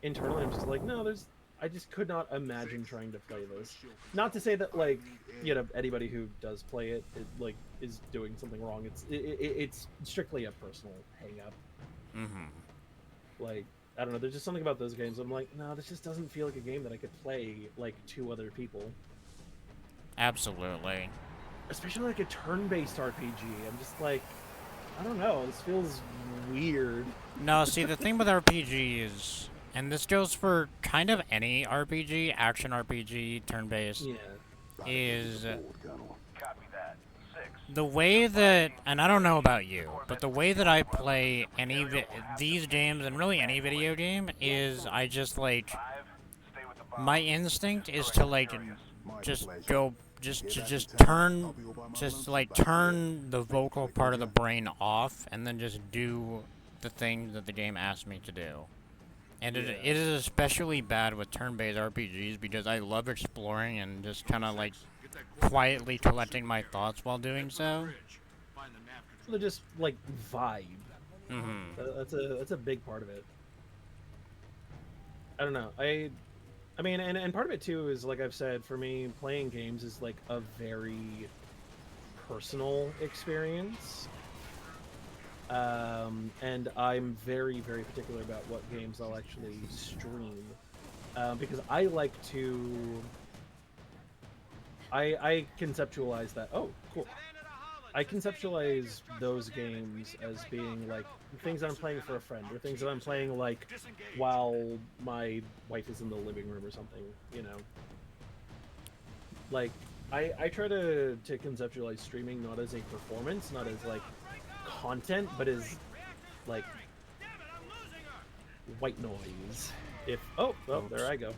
internally, I'm just like, no, I just could not imagine trying to play this. Not to say that like, you know, anybody who does play it like is doing something wrong. It's strictly a personal hang up. Mm-hmm. Like, I don't know. There's just something about those games. I'm like, no, this just doesn't feel like a game that I could play like 2 other people. Absolutely. Especially like a turn-based RPG. I'm just like, I don't know. This feels weird. No, see, the thing with RPGs, and this goes for kind of any RPG, action RPG, turn-based, yeah, is Copy that. 6. the way that, and I don't know about you, but the way that I play these games, and really any video game, is I just like, my instinct is to like, just go, just turn the vocal part of the brain off, and then just do the thing that the game asks me to do. And it is especially bad with turn-based RPGs because I love exploring and just kind of like quietly collecting my thoughts while doing so. They're just like vibe. Mm-hmm. That's a big part of it. I don't know. I mean, and part of it too is, like I've said, for me, playing games is like a very personal experience. And I'm very, very particular about what games I'll actually stream. Because I like to... I conceptualize that... Oh, cool. I conceptualize those games as being like things that I'm playing for a friend, or things that I'm playing like while my wife is in the living room or something, you know. Like, I try to conceptualize streaming not as a performance, not as like content, but as like white noise. If oh, there I go.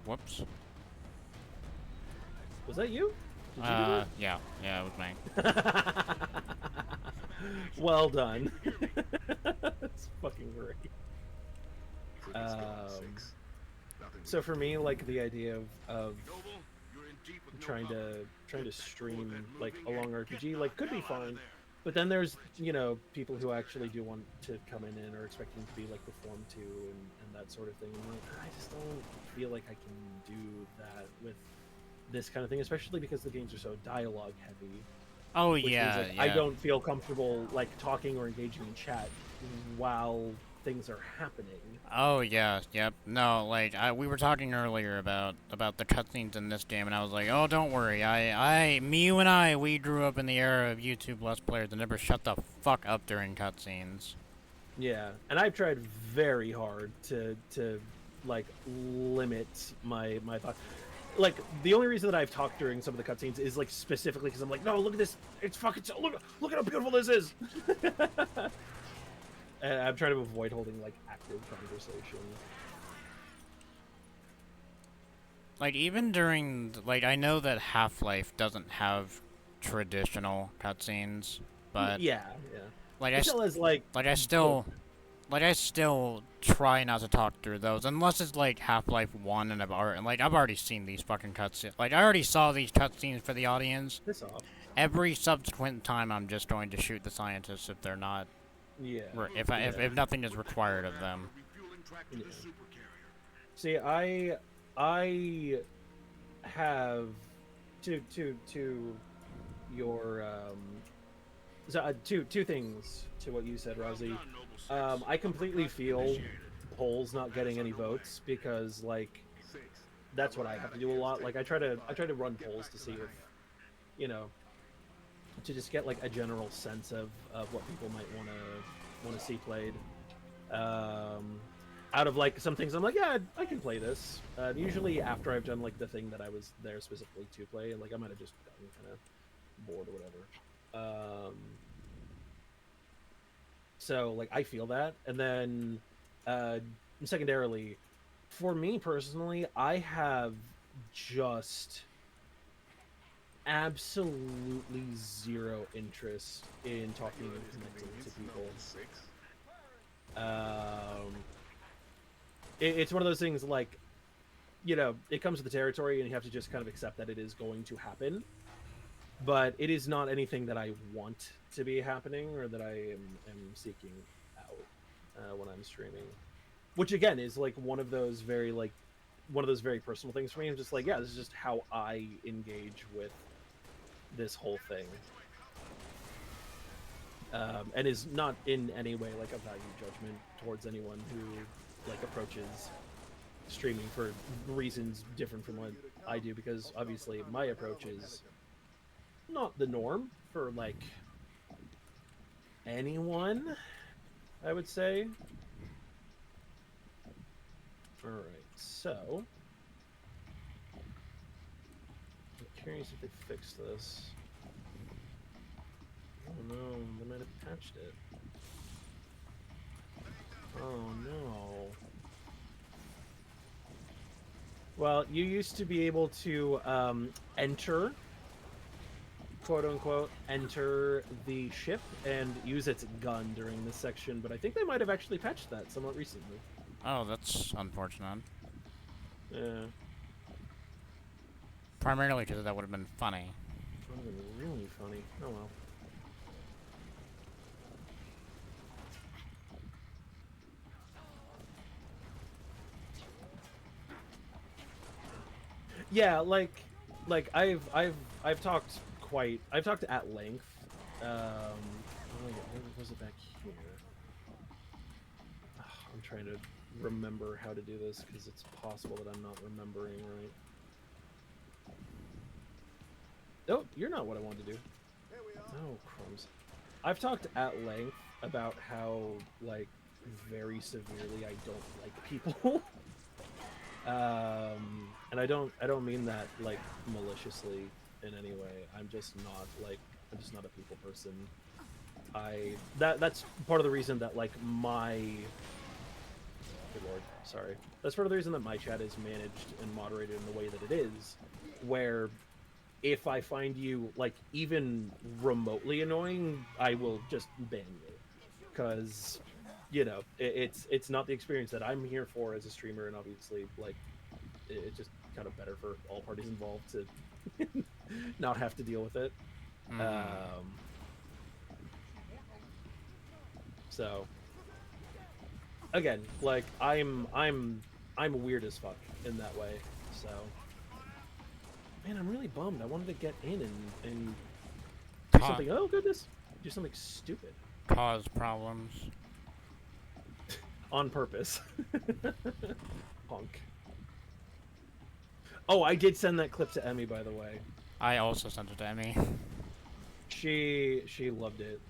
Whoops. Was that you? Did you do it? Yeah, it was me. Well done. That's fucking great. So for me, like the idea of trying to stream like a long RPG like could be fun, but then there's, you know, people who actually do want to come in and are expecting to be like performed to and that sort of thing. And like, I just don't feel like I can do that with this kind of thing, especially because the games are so dialogue heavy. Oh which yeah, means, like, yeah. I don't feel comfortable like talking or engaging in chat while things are happening. Oh yeah, yep. No, like we were talking earlier about the cutscenes in this game, and I was like, oh, don't worry. You and I, we grew up in the era of YouTube Let's Players that never shut the fuck up during cutscenes. Yeah, and I've tried very hard to like limit my thought. Like the only reason that I've talked during some of the cutscenes is like specifically because I'm like, no, look at this, it's fucking look at how beautiful this is. And I'm trying to avoid holding like active conversation. Like even during I know that Half-Life doesn't have traditional cutscenes, but yeah. Like it still has I still try not to talk through those unless it's like Half-Life 1 and I've already seen these fucking cutscenes. Like I already saw these cutscenes for the audience. Piss off. Every subsequent time I'm just going to shoot the scientists if they're not if nothing is required of them. Yeah. See, I have to your two things to what you said, Rozzy. I completely feel polls not getting any votes because like that's what I have to do a lot. Like I try to run polls to see if to just get like a general sense of what people might want to see played. Out of like some things I'm like, yeah, I can play this. Usually after I've done like the thing that I was there specifically to play, like I might have just gotten kind of bored or whatever. So like I feel that, and then secondarily, for me personally, I have just absolutely zero interest in talking and connecting to people. It's one of those things like, it comes to the territory and you have to just kind of accept that it is going to happen. But it is not anything that I want to be happening or that I am seeking out when I'm streaming. Which again is like one of those very personal things for me. I'm just like, yeah, this is just how I engage with this whole thing. And is not in any way like a value judgment towards anyone who like approaches streaming for reasons different from what I do, because obviously my approach is not the norm for like anyone, I would say. All right, so I'm curious if they fixed this. Oh no, they might have patched it. Oh no. Well, you used to be able to enter, quote unquote, enter the ship and use its gun during this section, but I think they might have actually patched that somewhat recently. Oh, that's unfortunate. Yeah. Primarily because that would have been funny. That would have been really funny. Oh well. Yeah, like I've talked at length. Where was it back here? I'm trying to remember how to do this because it's possible that I'm not remembering right. Oh, you're not what I wanted to do. Oh, crumbs. I've talked at length about how like very severely I don't like people. And I don't mean that like maliciously in any way. I'm just not a people person. That's part of the reason that like my good lord, sorry. That's part of the reason that my chat is managed and moderated in the way that it is, where if I find you like even remotely annoying, I will just ban you. Because it's not the experience that I'm here for as a streamer, and obviously like it's just kind of better for all parties involved to not have to deal with it. So again, like I'm weird as fuck in that way. So man, I'm really bummed. I wanted to get in and do something. Oh goodness, do something stupid. Cause problems. on purpose. Punk. Oh, I did send that clip to Emmy, by the way. I also sent it to Emmy. She loved it.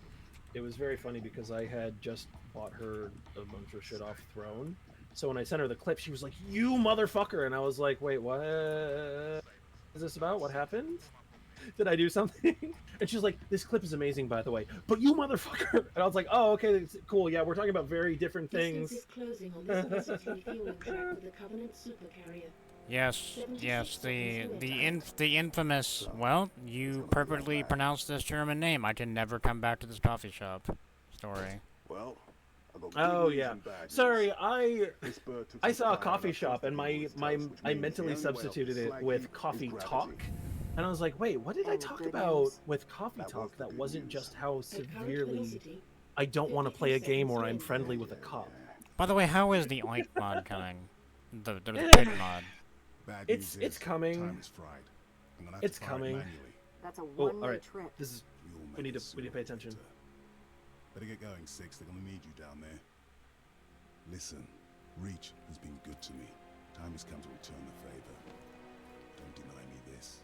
It was very funny because I had just bought her a bunch of shit off Throne. So when I sent her the clip, she was like, "You motherfucker!" And I was like, "Wait, what is this about? What happened? Did I do something?" And she's like, "This clip is amazing, by the way, but you motherfucker!" And I was like, "Oh, okay, cool. Yeah, we're talking about very different things." Distance is closing on this velocity refueling track with the Covenant supercarrier. Yes, yes, the infamous. Well, you perfectly pronounced this German name. I can never come back to this coffee shop. Story. Well, oh yeah. Sorry, I saw a coffee shop and I mentally substituted it with coffee talk. And I was like, wait, what did I talk about with coffee talk that wasn't just how severely I don't want to play a game where I'm friendly with a cop? By the way, how is the Oink mod coming? The pit mod. It's coming. It's coming. That's a one-way trip. This is we need to pay attention. Better get going, Six. They're gonna need you down there. Listen, Reach has been good to me. Time has come to return the favor. Don't deny me this.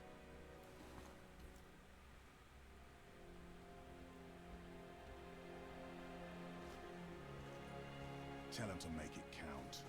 Tell him to make it count.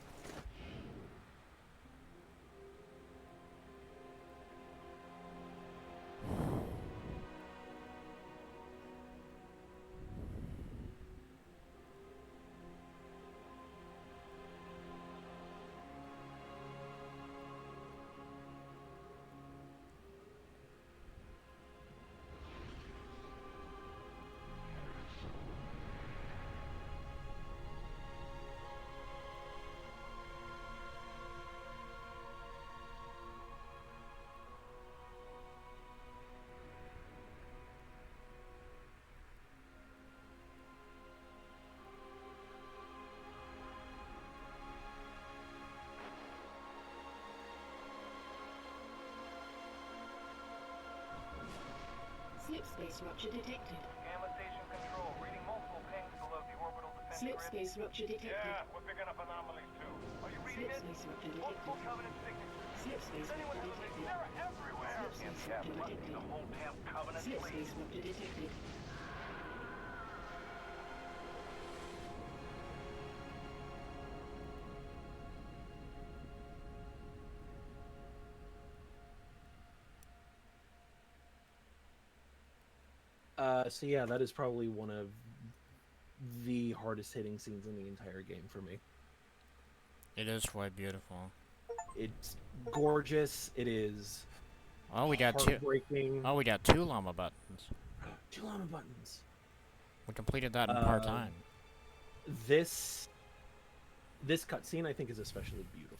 Slip space rupture detected. Gamma station control, reading multiple pings below the orbital defense. Slip space rupture detected. Yeah, we're picking up anomalies too. Are you reading Slip it? space rupture detected. Multiple Covenant signatures. Slip space rupture detected. They're everywhere. Slip space rupture detected. The whole damn Covenant, Slip please. space rupture detected. So yeah, that is probably one of the hardest hitting scenes in the entire game for me. It is quite beautiful. It's gorgeous. It is. Oh, we got two. Oh, we got 2 llama buttons. 2 llama buttons. We completed that in part time. This cutscene I think is especially beautiful.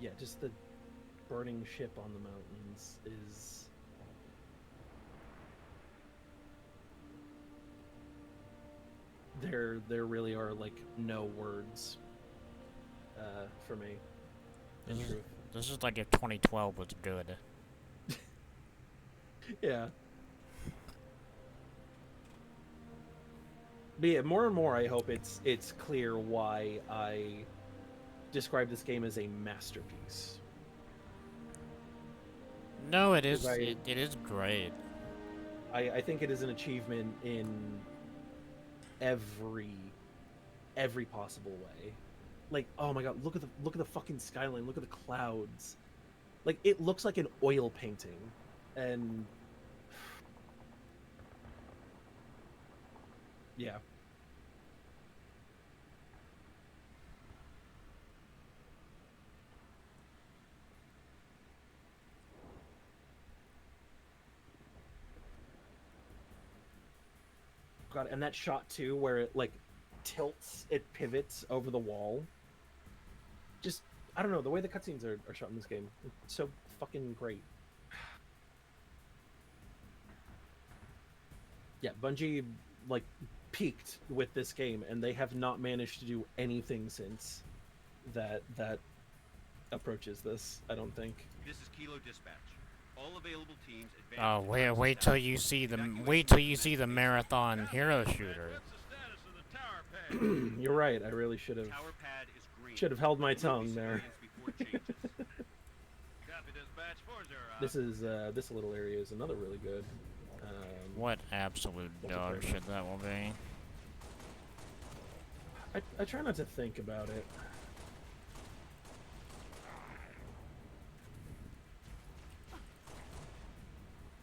Yeah, just the burning ship on the mountains is... There really are, like, no words for me, in truth. This is like if 2012 was good. Yeah. But yeah, more and more I hope it's clear why I describe this game as a masterpiece. No, it is. It is great. I think it is an achievement in every possible way. Like, oh my god, look at the fucking skyline. Look at the clouds. Like, it looks like an oil painting, and yeah. God, and that shot too, where it like tilts, it pivots over the wall. Just, I don't know, the way the cutscenes are shot in this game, it's so fucking great. Yeah, Bungie, like, peaked with this game, and they have not managed to do anything since that approaches this. I don't think. This is Kilo Dispatch. All available teams advance. Oh, wait till you see the marathon hero shooter. You're right. I really should have held my tongue there. This little area is another really good. What absolute dog shit that will be. I try not to think about it.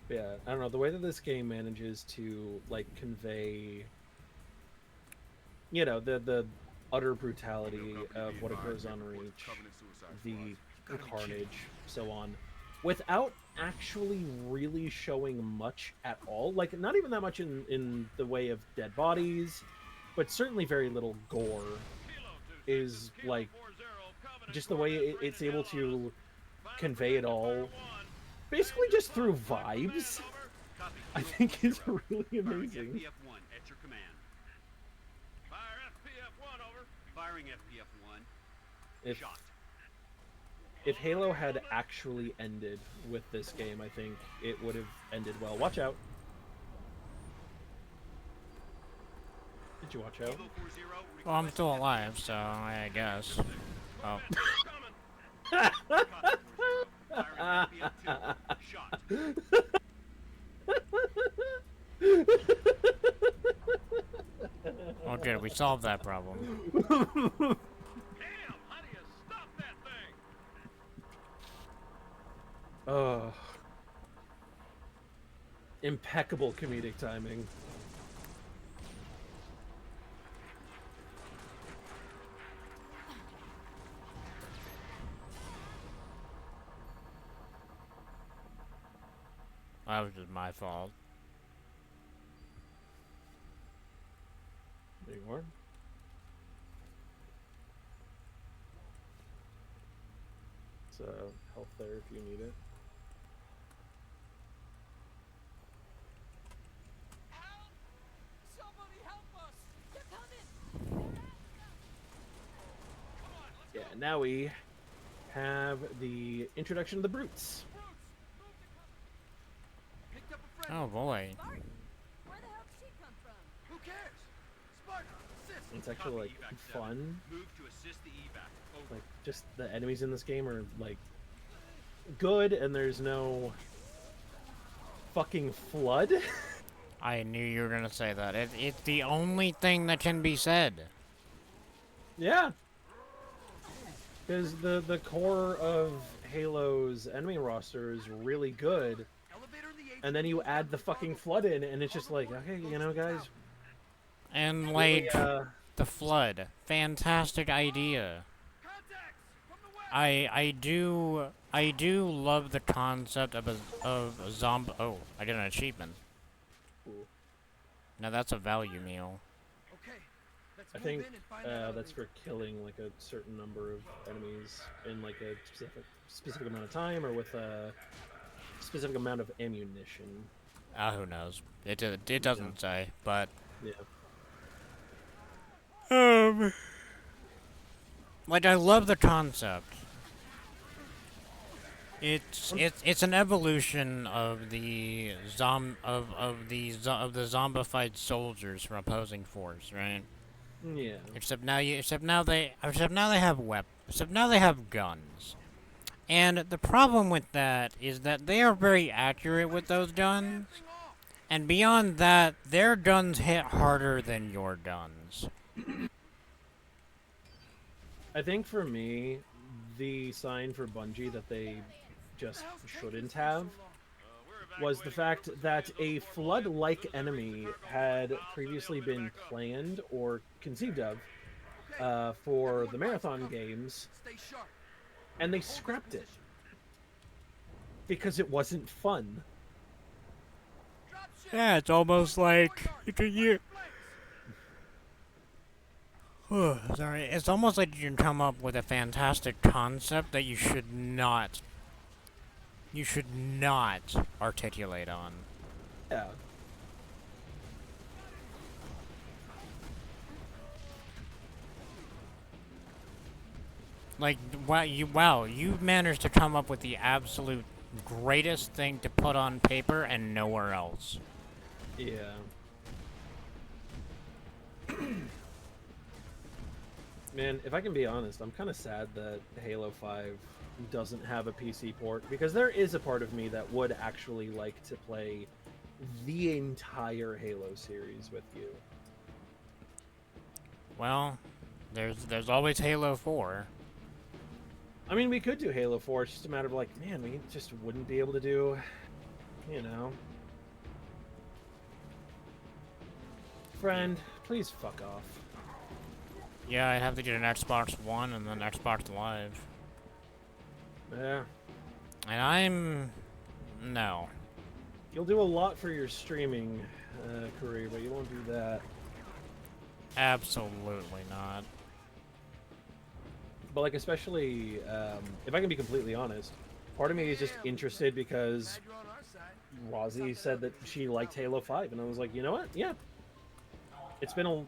Yeah, I don't know, the way that this game manages to like convey, you know, the utter brutality of what occurs on Reach, the carnage, so on, without actually really showing much at all. Like, not even that much in the way of dead bodies, but certainly very little gore, is like just the way it's able to convey it all, basically just through vibes. I think is really amazing. FPF-1 at your command. Fire FPF-1 over. Firing FPF-1. Shot. If Halo had actually ended with this game, I think it would have ended well. Watch out. Did you watch out? Well, I'm still alive, so I guess. Oh. Oh, good. We solved that problem. Oh. Impeccable comedic timing. That was just my fault. There you are. It's health there if you need it. Help! Somebody help us! They're coming! Yeah, now we have the introduction of the brutes. Oh boy. Where the hell did she come from? Who cares? Spartan, assist! It's actually like fun. Move to assist the evac. Over. Like, just the enemies in this game are like good, and there's no fucking flood. I knew you were gonna say that. It's the only thing that can be said. Yeah. Because the core of Halo's enemy roster is really good. And then you add the fucking flood in, and it's just like, okay, you know, guys. And like the flood, fantastic idea. I do love the concept of a zombie. Oh, I got an achievement. Now that's a value meal. I think that's for killing like a certain number of enemies in like a specific amount of time, or with a specific amount of ammunition. Who knows? It doesn't say, but yeah. Like, I love the concept. It's an evolution of the zombified soldiers from opposing force, right? Yeah. Except now they have guns. And the problem with that is that they are very accurate with those guns. And beyond that, their guns hit harder than your guns. I think for me, the sign for Bungie that they just shouldn't have was the fact that a flood-like enemy had previously been planned or conceived of for the marathon games, and they scrapped it because it wasn't fun. Yeah, it's almost like sorry, it's almost like you can come up with a fantastic concept that you should not articulate on. Yeah. Like, wow, you managed to come up with the absolute greatest thing to put on paper and nowhere else. Yeah. Man, if I can be honest, I'm kind of sad that Halo 5 doesn't have a PC port, because there is a part of me that would actually like to play the entire Halo series with you. Well, there's always Halo 4. I mean, we could do Halo 4, it's just a matter of like, man, we just wouldn't be able to do, you know. Friend, please fuck off. Yeah, I'd have to get an Xbox One and then Xbox Live. Yeah. And no. You'll do a lot for your streaming career, but you won't do that. Absolutely not. But like, especially, if I can be completely honest, part of me is just interested because Rosie said that she liked Halo 5, and I was like, you know what? Yeah. It's been a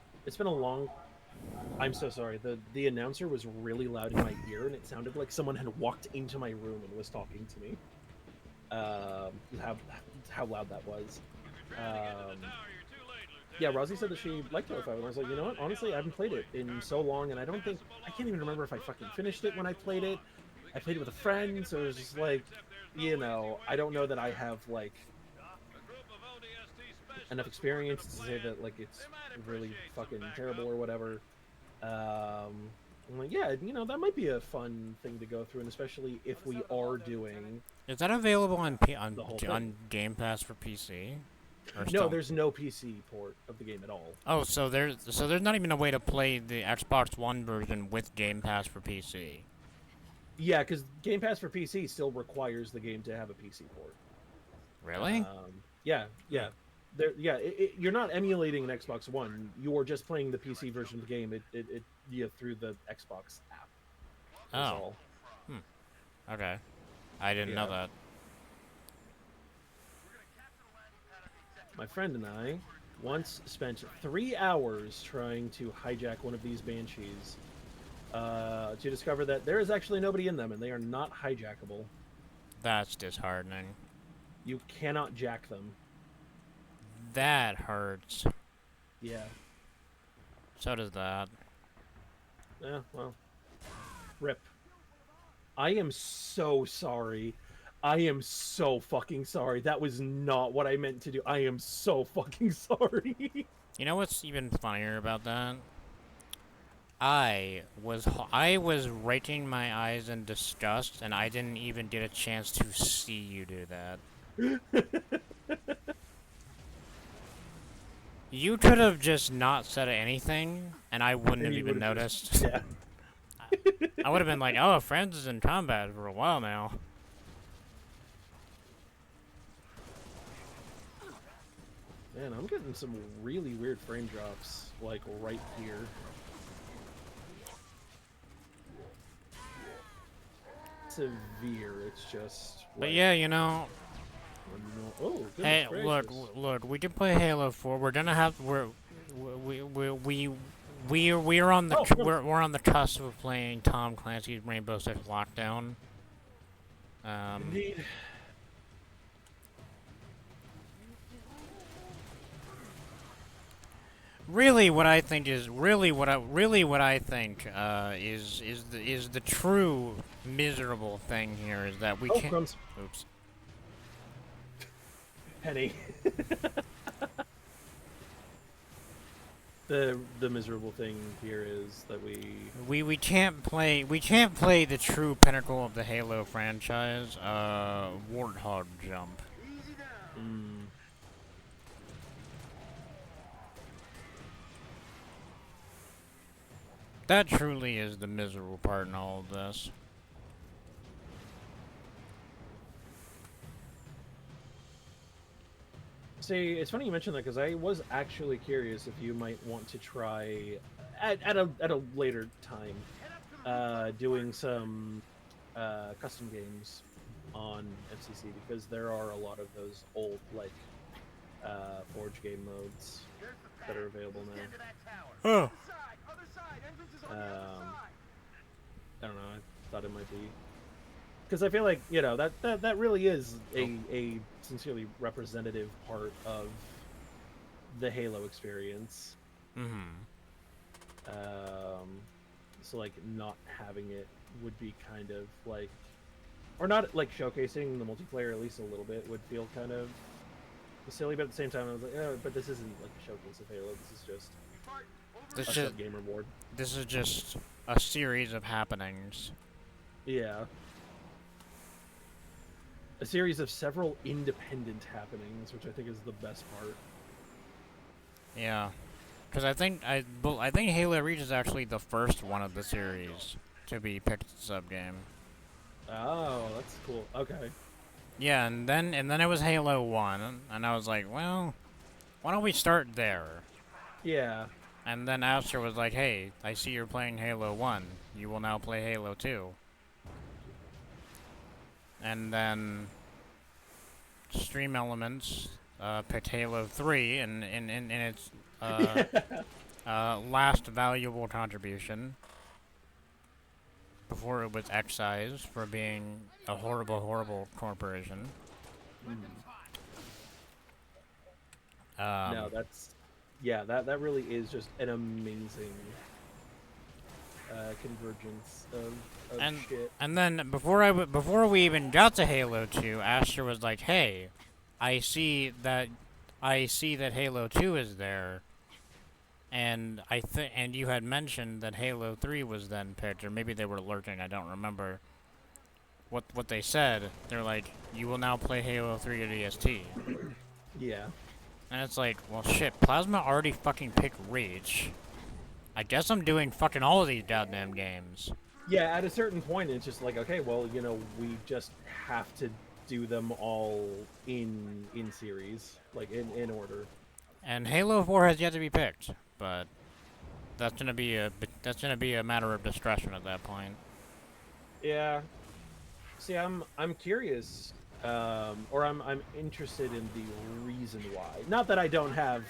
long. I'm so sorry. The announcer was really loud in my ear, and it sounded like someone had walked into my room and was talking to me. How loud that was. Yeah, Rosie said that she liked Halo 5, and I was like, you know what? Honestly, I haven't played it in so long, and I can't even remember if I fucking finished it when I played it. I played it with a friend, so it was just like, you know, I don't know that I have like enough experience to say that like it's really fucking terrible or whatever. I'm like, yeah, you know, that might be a fun thing to go through, and especially if we are doing. Is that available on Game Pass for PC? No, there's no PC port of the game at all. Oh, so there's not even a way to play the Xbox One version with Game Pass for PC. Yeah, because Game Pass for PC still requires the game to have a PC port. Really? Yeah. You're not emulating an Xbox One. You're just playing the PC version of the game. Through the Xbox app. That's all. Okay. I didn't know that. My friend and I once spent 3 hours trying to hijack one of these Banshees to discover that there is actually nobody in them, and they are not hijackable. That's disheartening. You cannot jack them. That hurts. Yeah. So does that. Yeah, well. Rip. I am so sorry. I am so fucking sorry. That was not what I meant to do. I am so fucking sorry. You know what's even funnier about that? I was raking my eyes in disgust, and I didn't even get a chance to see you do that. You could have just not said anything, and I wouldn't have even noticed. Yeah. I would have been like, oh, Franz is in combat for a while now. Man, I'm getting some really weird frame drops, like, right here. Severe, it's just... Like, but yeah, you know... Oh, hey, gracious. look, we can play Halo 4. We're gonna have... We're on the we're on the cusp of playing Tom Clancy's Rainbow Six Lockdown. Indeed. Really, what I think is the true miserable thing here is that we can't. Crumbs. Oops. Penny. The miserable thing here is that we can't play the true pinnacle of the Halo franchise, Warthog Jump. That truly is the miserable part in all of this. See, it's funny you mentioned that, because I was actually curious if you might want to try at a later time doing some custom games on FCC, because there are a lot of those old like Forge game modes that are available now. Oh. I don't know. I thought it might be because I feel like that really is a sincerely representative part of the Halo experience. So like not having it would be kind of like, or not like showcasing the multiplayer at least a little bit would feel kind of silly, but at the same time I was like, oh, but this isn't like a showcase of Halo. This is just a game reward. This is just a series of happenings. Yeah. A series of several independent happenings, which I think is the best part. Yeah. Because I think Halo Reach is actually the first one of the series to be picked as a sub-game. Oh, that's cool. Okay. Yeah, and then it was Halo 1, and I was like, well, why don't we start there? Yeah. And then Aster was like, hey, I see you're playing Halo 1. You will now play Halo 2. And then Stream Elements picked Halo 3 in its last valuable contribution before it was excised for being a horrible, horrible corporation. No, that really is just an amazing convergence of shit. And then before we even got to Halo 2, Aster was like, "Hey, I see that Halo 2 is there." And and you had mentioned that Halo 3 was then picked, or maybe they were lurking, I don't remember. What they said, they're like, you will now play Halo 3 at EST. Yeah. And it's like, well shit, Plasma already fucking picked Reach. I guess I'm doing fucking all of these goddamn games. Yeah, at a certain point it's just like, okay, well, we just have to do them all in series, like in order. And Halo 4 has yet to be picked, but that's gonna be a matter of discretion at that point. Yeah. See, I'm curious, or I'm interested in the reason why. Not that I don't have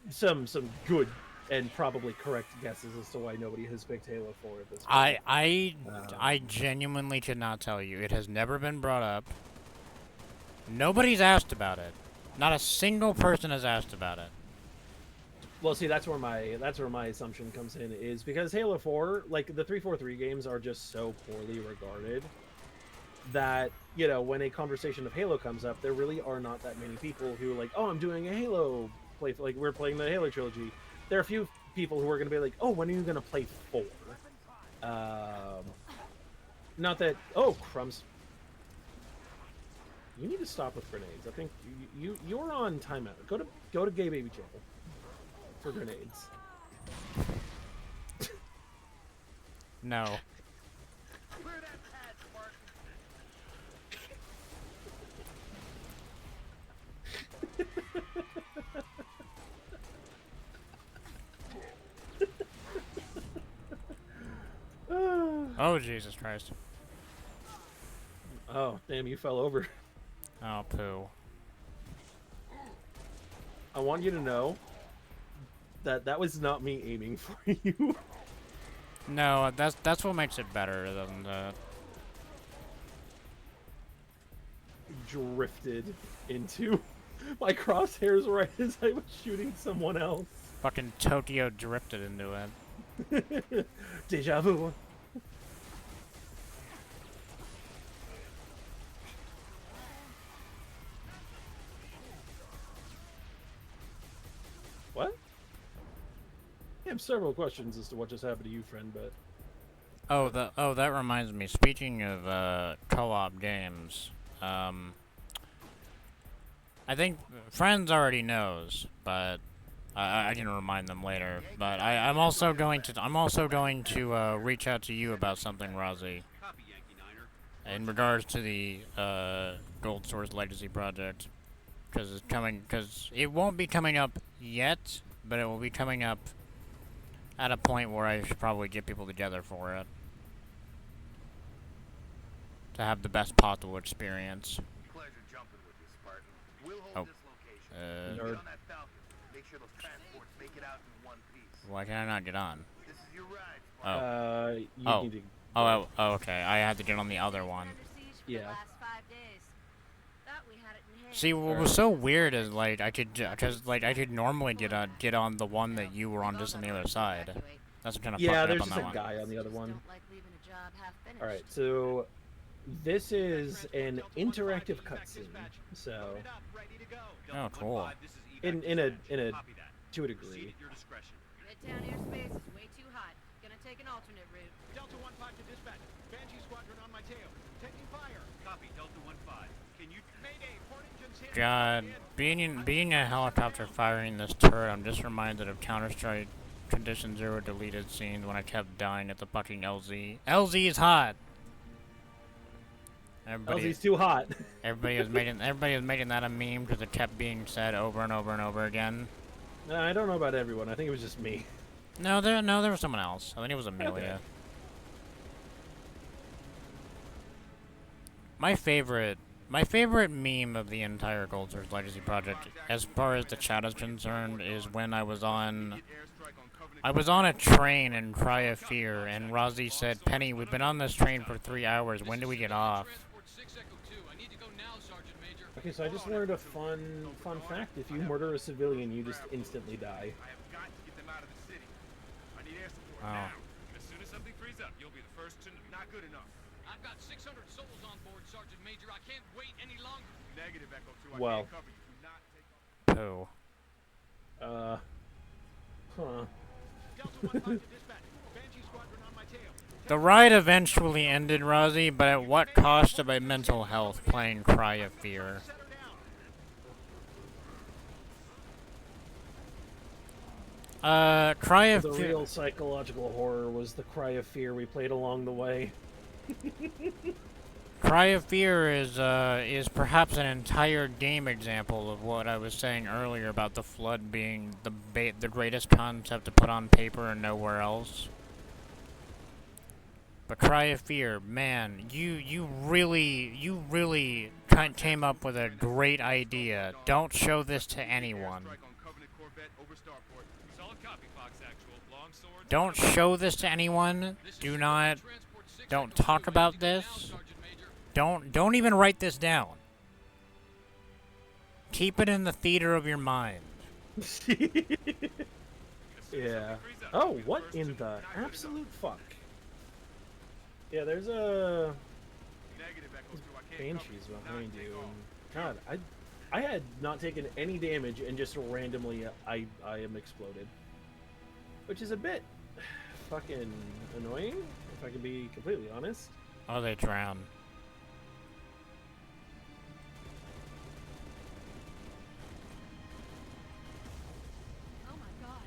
some good and probably correct guesses as to why nobody has picked Halo 4 at this point. I genuinely could not tell you. It has never been brought up. Nobody's asked about it. Not a single person has asked about it. Well, see, that's where my assumption comes in, is because Halo 4, like the 343 games are just so poorly regarded that, when a conversation of Halo comes up, there really are not that many people who are like, oh, I'm doing a Halo play, like we're playing the Halo trilogy. There are a few people who are going to be like, oh, when are you going to play 4? Not that, oh, crumbs. You need to stop with grenades. I think you're on timeout. Go to Gay Baby Channel for grenades. No. Oh, Jesus Christ. Oh, damn, you fell over. Oh, poo. I want you to know that was not me aiming for you. No, that's what makes it better than the... Drifted into my crosshairs right as I was shooting someone else. Fucking Tokyo drifted into it. Deja vu. What? I have several questions as to what just happened to you, friend, but... Oh, that reminds me. Speaking of co-op games, I think Friends already knows, but I can remind them later. But I'm also going to reach out to you about something, Rozzy, in regards to the Gold Source Legacy project, because it won't be coming up yet, but it will be coming up at a point where I should probably get people together for it to have the best possible experience. Pleasure jumping with you, Spartan. We'll hold this location. Get on that Falcon. Make sure those transports make it out in one piece. Why can I not get on? This is your ride, Spartan. You need to Oh, okay. I had to get on the other one. Yeah. See, what was so weird is like I could normally get on the one that you were on just on the other side. That's what kind of Yeah, fucked me there's up on just that a one. guy on the other one. All right, so this is an interactive cutscene. So. Oh, cool. In a to a degree. Midtown airspace is way too hot. Gonna take an alternate route. Delta 1-5 to dispatch. Banshee squadron on my tail. Taking fire. Copy, Delta 1-5. Can you... Mayday, port engines hit. God, being a helicopter firing this turret, I'm just reminded of Counter-Strike Condition Zero deleted scenes when I kept dying at the fucking LZ. LZ is hot. LZ's too hot. everybody was making that a meme because it kept being said over and over and over again. I don't know about everyone. I think it was just me. No, there was someone else. I think it was Amelia. Okay. My favorite meme of the entire Gold Source Legacy project, as far as the chat is concerned, is when I was on a train in Cry of Fear, and Rozzy said, "Penny, we've been on this train for 3 hours. When do we get off?" Okay, so I just learned a fun fact. If you murder a civilian, you just instantly die. Oh. As soon as something frees up, you'll be the first to... Not good enough. I've got 600 souls on board, Sergeant Major. I can't wait any longer. Negative, Echo 2. I Well. can't cover you. Do not take Pooh. Huh. Delta 1-5 to dispatch. Banshee squadron on my tail. The ride eventually ended, Rozzy, but at what cost to my mental health playing Cry of Fear? Cry of The Fear. real psychological horror was the Cry of Fear we played along the way. Cry of Fear is perhaps an entire game example of what I was saying earlier about the Flood being the greatest concept to put on paper and nowhere else. But Cry of Fear, man, you really came up with a great idea. Don't show this to anyone. Don't show this to anyone. Don't talk about this. Don't even write this down. Keep it in the theater of your mind. Yeah. Oh, what in the absolute fuck? Yeah, there's a Banshees behind you. And God, I had not taken any damage and just randomly I am exploded, which is a bit fucking annoying, if I can be completely honest. Oh, they drown. Oh my god.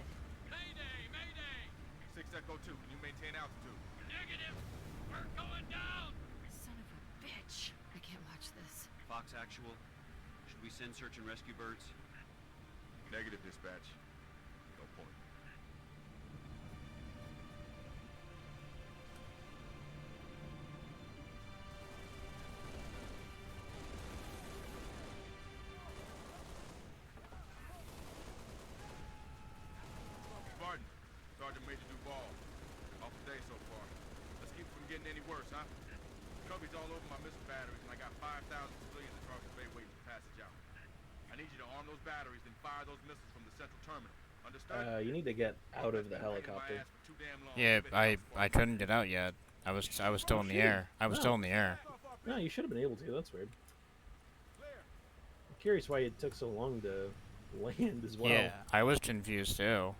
Mayday! Mayday! 6 Echo 2, can you maintain altitude? Negative! We're going down! Son of a bitch. I can't watch this. Fox Actual, should we send search and rescue birds? Negative, dispatch. No point. Spartan, Sergeant Major Duval. Off the day so far. Let's keep it from getting any worse, huh? Cubby's all over my missile batteries, and I got 5,000 civilians across the bay waiting for passage out. I need you to arm those batteries, then fire those missiles from the central terminal. Understood? You need to get out of the helicopter. Yeah, I couldn't get out yet. I was still in the air. I was still in the air. No, you should have been able to. That's weird. I'm curious why it took so long to land as well. Yeah, I was confused too.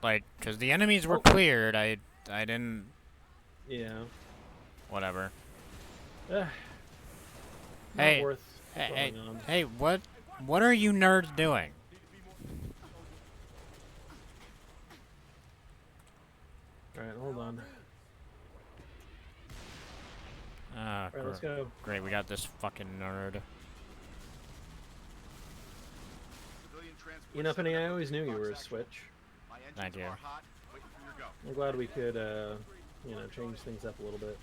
Like, cause the enemies were cleared. I didn't. Yeah. Whatever. Not Hey, worth hey, going on. hey, what are you nerds doing? Alright, hold on. Ah, Alright, let's go. Great, we got this fucking nerd. You know, Penny, I always knew you were a Switch. Thank you. I'm glad we could, you know, change things up a little bit.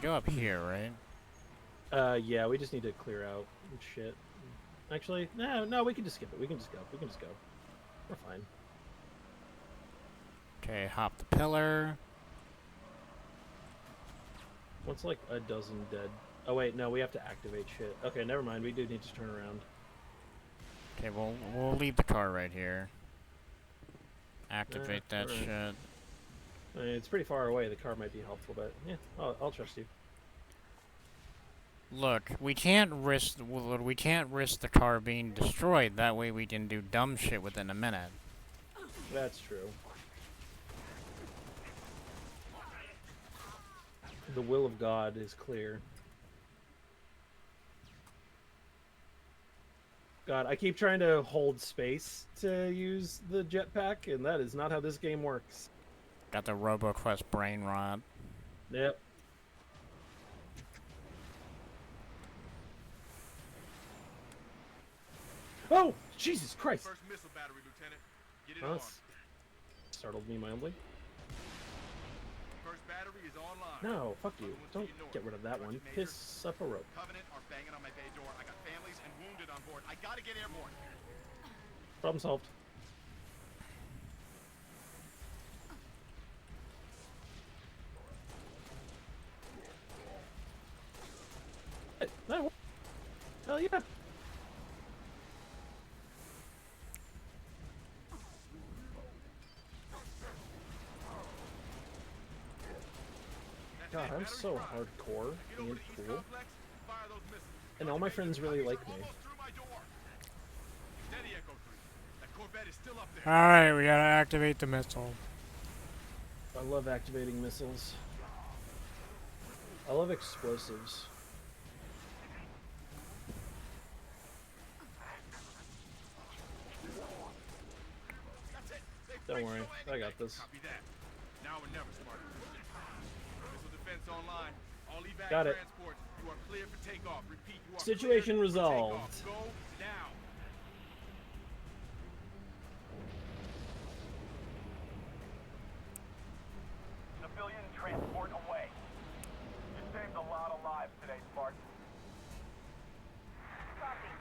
We go up here, right? Yeah, we just need to clear out shit. Actually, no, we can just skip it. We can just go. We're fine. Okay, hop the pillar. What's like a dozen dead? Oh wait, no, we have to activate shit. Okay, never mind. We do need to turn around. Okay, we'll leave the car right here. Activate that alright. shit. I mean, it's pretty far away. The car might be helpful, but yeah, I'll trust you. Look, we can't risk the car being destroyed. That way we can do dumb shit within a minute. That's true. The will of God is clear. God, I keep trying to hold space to use the jetpack, and that is not how this game works. Got the RoboQuest brain rot. Yep. Oh, Jesus Christ! First missile battery, Lieutenant. Get it Well, on. that's startled me mildly. First battery is online. No, fuck you. Don't get rid of that one. Piss up a rope. Covenant are banging on my bay door. I got families and wounded on board. I gotta get airborne. Problem solved. No. Hell yeah. God, I'm so hardcore and cool. And all my friends really like me. Alright, we gotta activate the missile. I love activating missiles. I love explosives. Don't worry, I got this. Now or never, Spartan. Missile defense online. All evac Got it. transports. You are clear for takeoff. Repeat, you are Situation cleared for resolved. takeoff. Go now. Civilian transport away. You saved a lot of lives today, Spartan. Copy.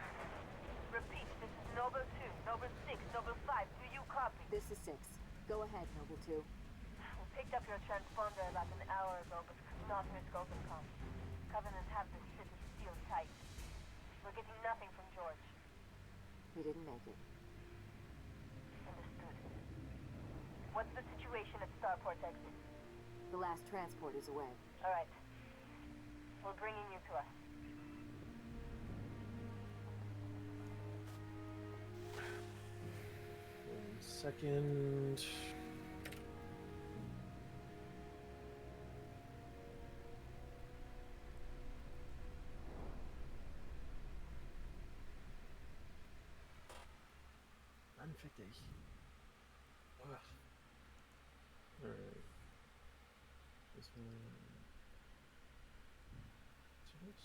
Repeat, this is Noble 2, Noble 6, Noble 5. Do you copy? This is 6. Go ahead, Noble 2. We picked up your transponder about an hour ago, but could not risk open comm. Covenant have the city sealed tight. We're getting nothing from George. We didn't make it. Understood. What's the situation at Starport exit? The last transport is away. All right. We're bringing you to us. One second. Unfickig. Alright. This one. This.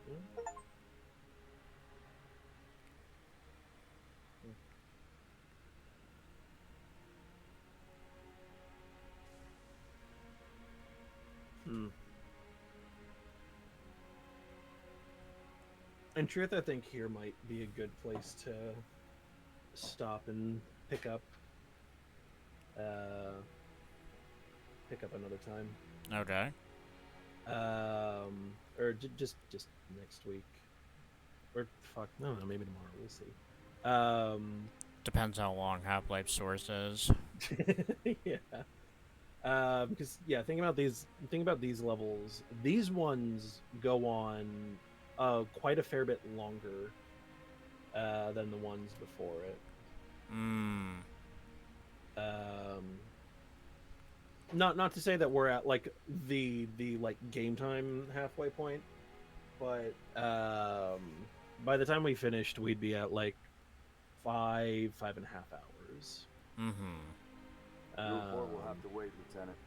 Yeah. In truth, I think here might be a good place to stop and pick up another time. Okay. Or just next week, or fuck, no, maybe tomorrow. We'll see. Depends how long Half-Life Source is. Yeah. Because yeah, think about these levels. These ones go on quite a fair bit longer than the ones before it. Not to say that we're at like the like game time halfway point, but by the time we finished, we'd be at like 5.5 hours. Your report will have to wait, Lieutenant.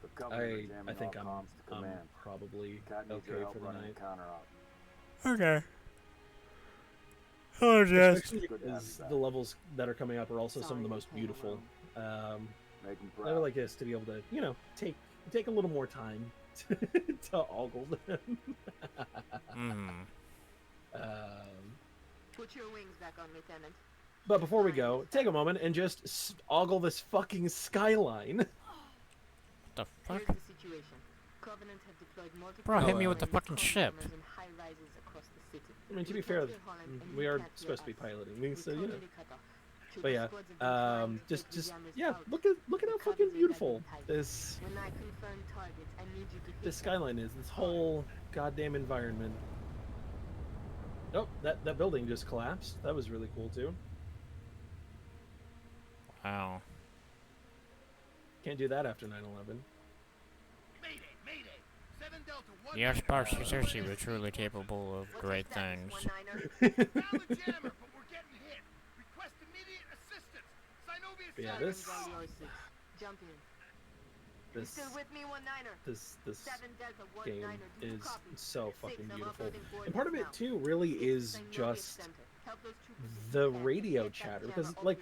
The Covenant are jamming I think all I'm comms to command. probably Cat needs your okay help for the running night. the counter op. Okay. Oh, yes. Especially because the levels that are coming up are also some of the most beautiful. I would like us to be able to, take take a little more time to ogle them. Put your wings back on, Lieutenant. But before we go, take a moment and just ogle this fucking skyline. What the fuck? Here's the situation. Covenant have deployed multiple Bro, hit me with the fucking ship. in high rises across the city. I mean, to be fair, we are supposed to be piloting these, so you know. But yeah, yeah. Look at how fucking beautiful this skyline is. This whole goddamn environment. Oh, that building just collapsed. That was really cool too. Wow. Can't do that after 9/11. Yes, Sparks, you seriously were truly capable of great things. Yeah, this game is so fucking beautiful, and part of it too really is just the radio chatter, because like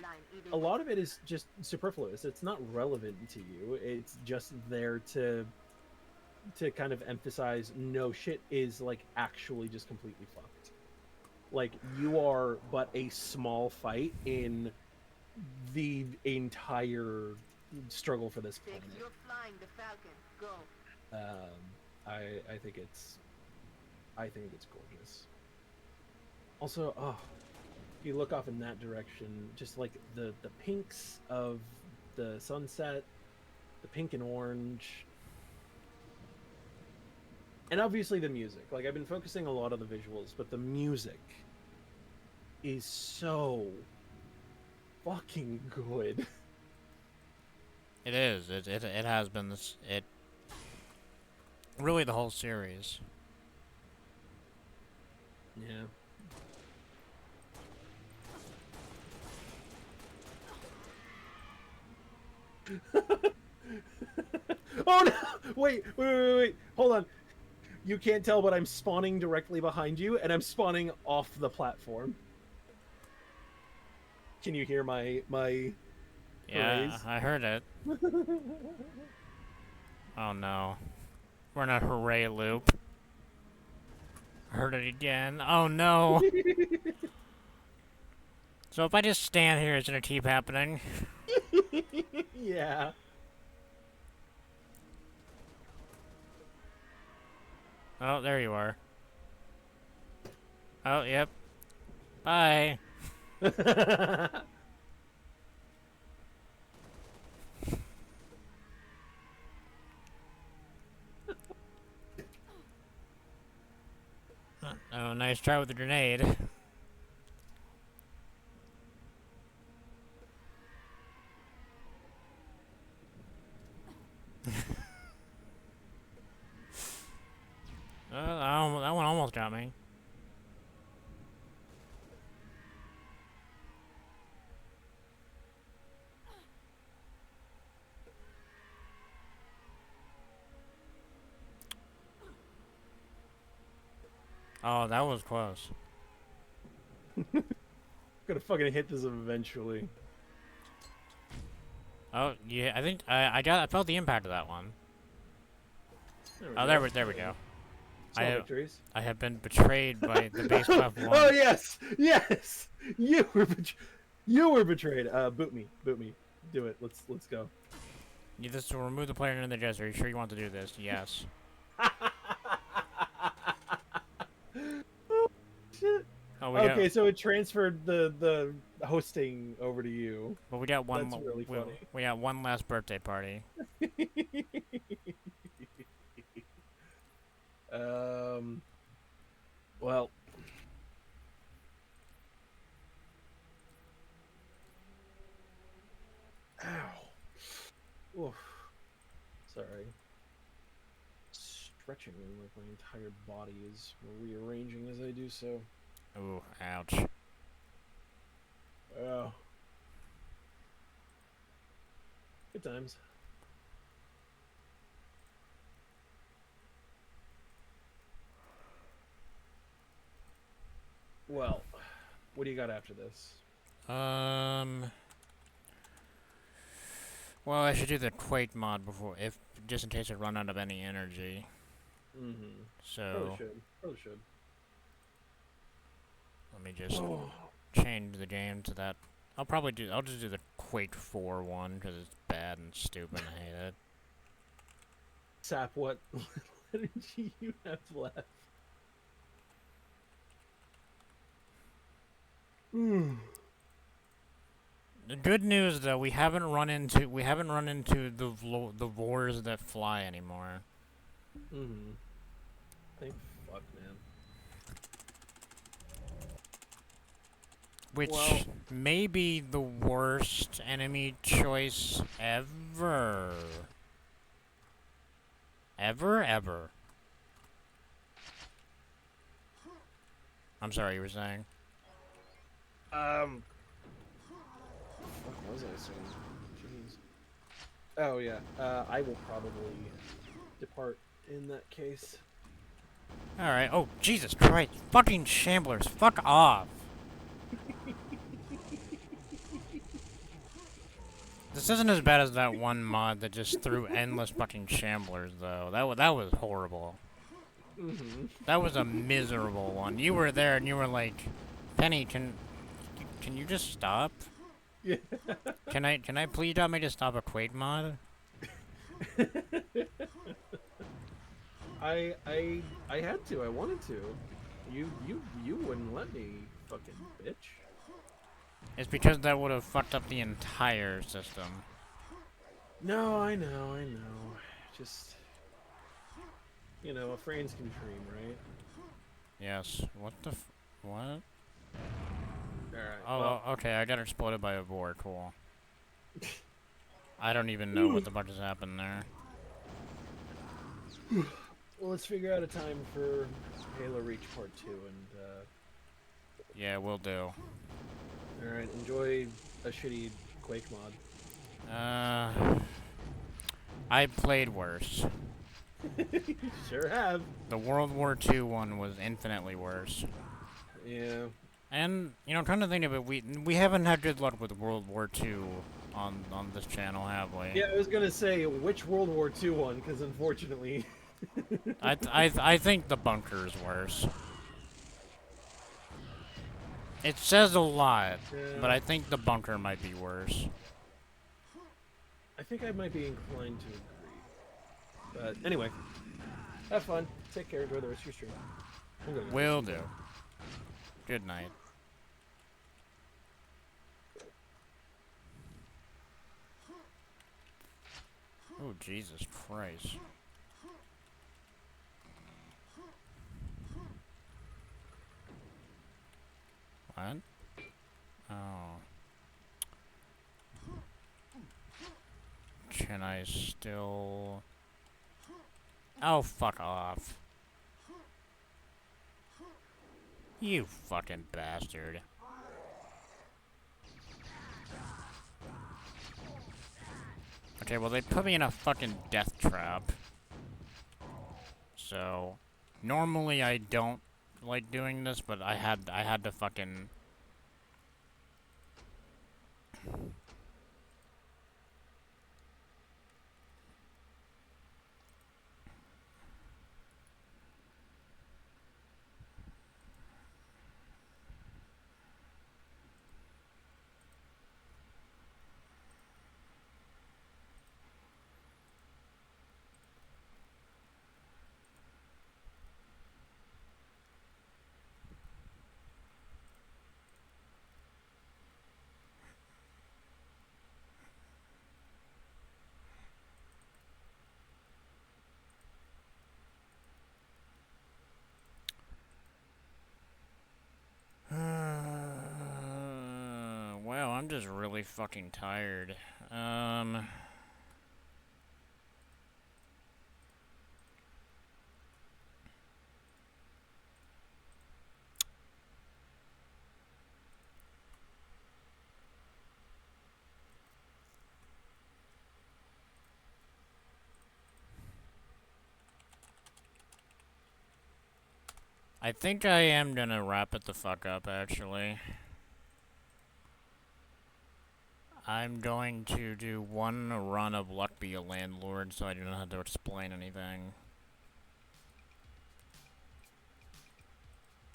a lot of it is just superfluous. It's not relevant to you. It's just there to kind of emphasize no shit is like actually just completely fucked. Like you are but a small fight in the entire struggle for this planet. You're flying the Falcon. Go. I think it's gorgeous. Also, if you look off in that direction, just like the pinks of the sunset, the pink and orange, and obviously the music. Like I've been focusing a lot on the visuals, but the music is so fucking good. It is. It has been this. It really the whole series. Yeah. Oh no! Wait! Hold on. You can't tell, but I'm spawning directly behind you, and I'm spawning off the platform. Can you hear my Yeah, hoorays? I heard it. Oh no. We're in a hooray loop. Heard it again. Oh no. So if I just stand here, it's gonna keep happening. Yeah. Oh, there you are. Oh, yep. Bye. Oh, nice try with the grenade. That one almost got me. Oh, that was close. Gonna fucking hit this eventually. Oh, yeah, I think I felt the impact of that one. There we go. Victories. I have been betrayed by the base club one. Oh yes, yes, you were betrayed. Boot me. Do it. Let's go. This will remove the player in the jester. Are you sure you want to do this? Yes. Oh shit. Oh, okay, so it transferred the hosting over to you. But we got one. That's really funny. We got one last birthday party. Well. Ow. Oof. Sorry. Stretching like my entire body is rearranging as I do so. Ooh, ouch. Oh. Good times. Well, what do you got after this? Well, I should do the Quake mod before, just in case I run out of any energy. Mm-hmm. So Probably should. let me just change the game to that. I'll just do the Quake 4 one because it's bad and stupid and I hate it. Sap, what energy you have left? The good news, though, we haven't run into the wars that fly anymore. Mm-hmm. Thank fuck, man. Which may be the worst enemy choice ever. Ever. I'm sorry, you were saying? What was I saying? Jeez. Oh yeah. I will probably depart in that case. Alright. Oh, Jesus Christ. Fucking shamblers. Fuck off. This isn't as bad as that one mod that just threw endless fucking shamblers, though. That was horrible. Mm-hmm. That was a miserable one. You were there and you were like, Penny, can you just stop? Yeah. Can I please tell me to stop a Quake mod? I had to. I wanted to. You wouldn't let me, fucking bitch. It's because that would have fucked up the entire system. No, I know. Just, you know, a friends can dream, right? Yes. What the what? Alright. Oh, well, okay, I got exploded by a boar, cool. I don't even know what the fuck has happened there. Well, let's figure out a time for Halo Reach Part 2 and, Yeah, we'll do. Alright, enjoy a shitty Quake mod. I played worse. Sure have. The World War II one was infinitely worse. Yeah. And, you know, come to think of it, we haven't had good luck with World War II on this channel, have we? Yeah, I was gonna say, which World War II one, because unfortunately... I think the bunker is worse. It says a lot, but I think the bunker might be worse. I think I might be inclined to agree. But anyway, have fun. Take care. Enjoy the rest of your stream. Will do. Good night. Oh, Jesus Christ. What? Oh. Can I still... Oh, fuck off. You fucking bastard. Okay, well they put me in a fucking death trap. So, normally I don't like doing this, but I had to fucking... Wow, I'm just really fucking tired. I think I am gonna wrap it the fuck up, actually. I'm going to do one run of Luck Be a Landlord so I do not have to explain anything.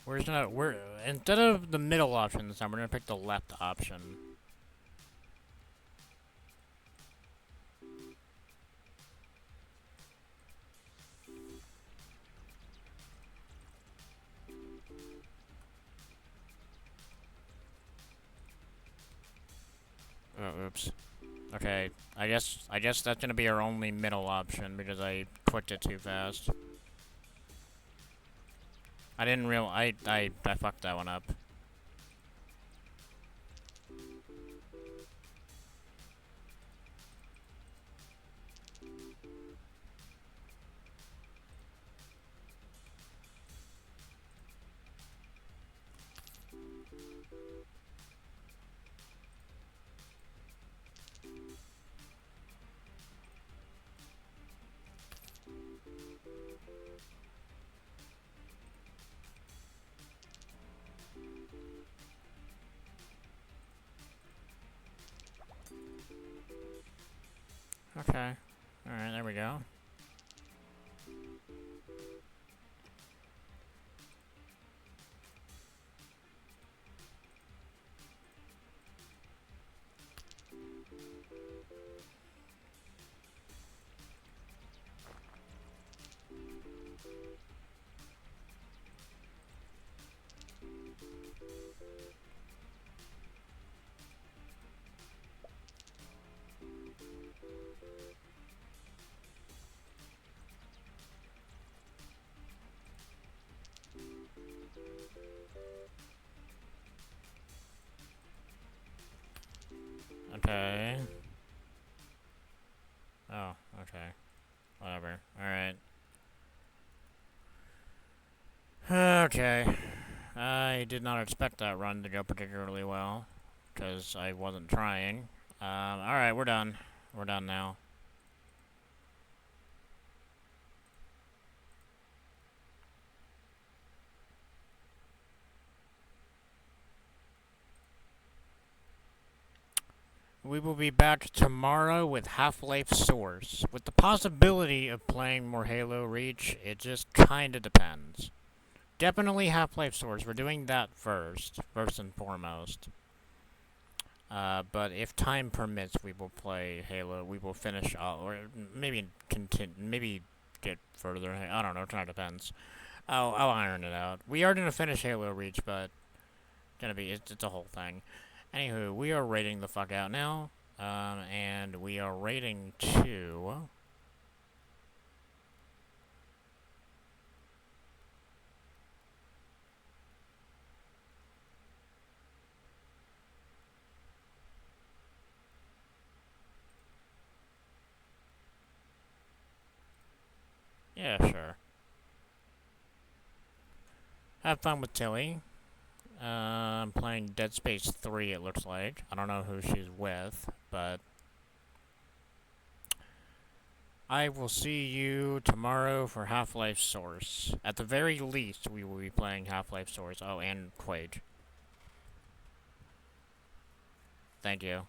Instead of the middle option this time, we're gonna pick the left option. Oh, oops. Okay, I guess that's gonna be our only middle option because I clicked it too fast. I didn't I fucked that one up. Okay. Alright, there we go. Okay. Oh, okay. Whatever. Alright. Okay. I did not expect that run to go particularly well, because I wasn't trying. Alright, we're done. We're done now. We will be back tomorrow with Half-Life Source. With the possibility of playing more Halo Reach, it just kinda depends. Definitely Half-Life Source. We're doing that first and foremost. But if time permits, we will play Halo. We will finish all, or maybe continue, maybe get further. I don't know. It kind of depends. I'll iron it out. We are gonna finish Halo Reach, but it's a whole thing. Anywho, we are rating the fuck out now, and we are rating to. Yeah, sure. Have fun with Tilly. I'm playing Dead Space 3, it looks like. I don't know who she's with, but I will see you tomorrow for Half-Life Source. At the very least, we will be playing Half-Life Source. Oh, and Quake. Thank you.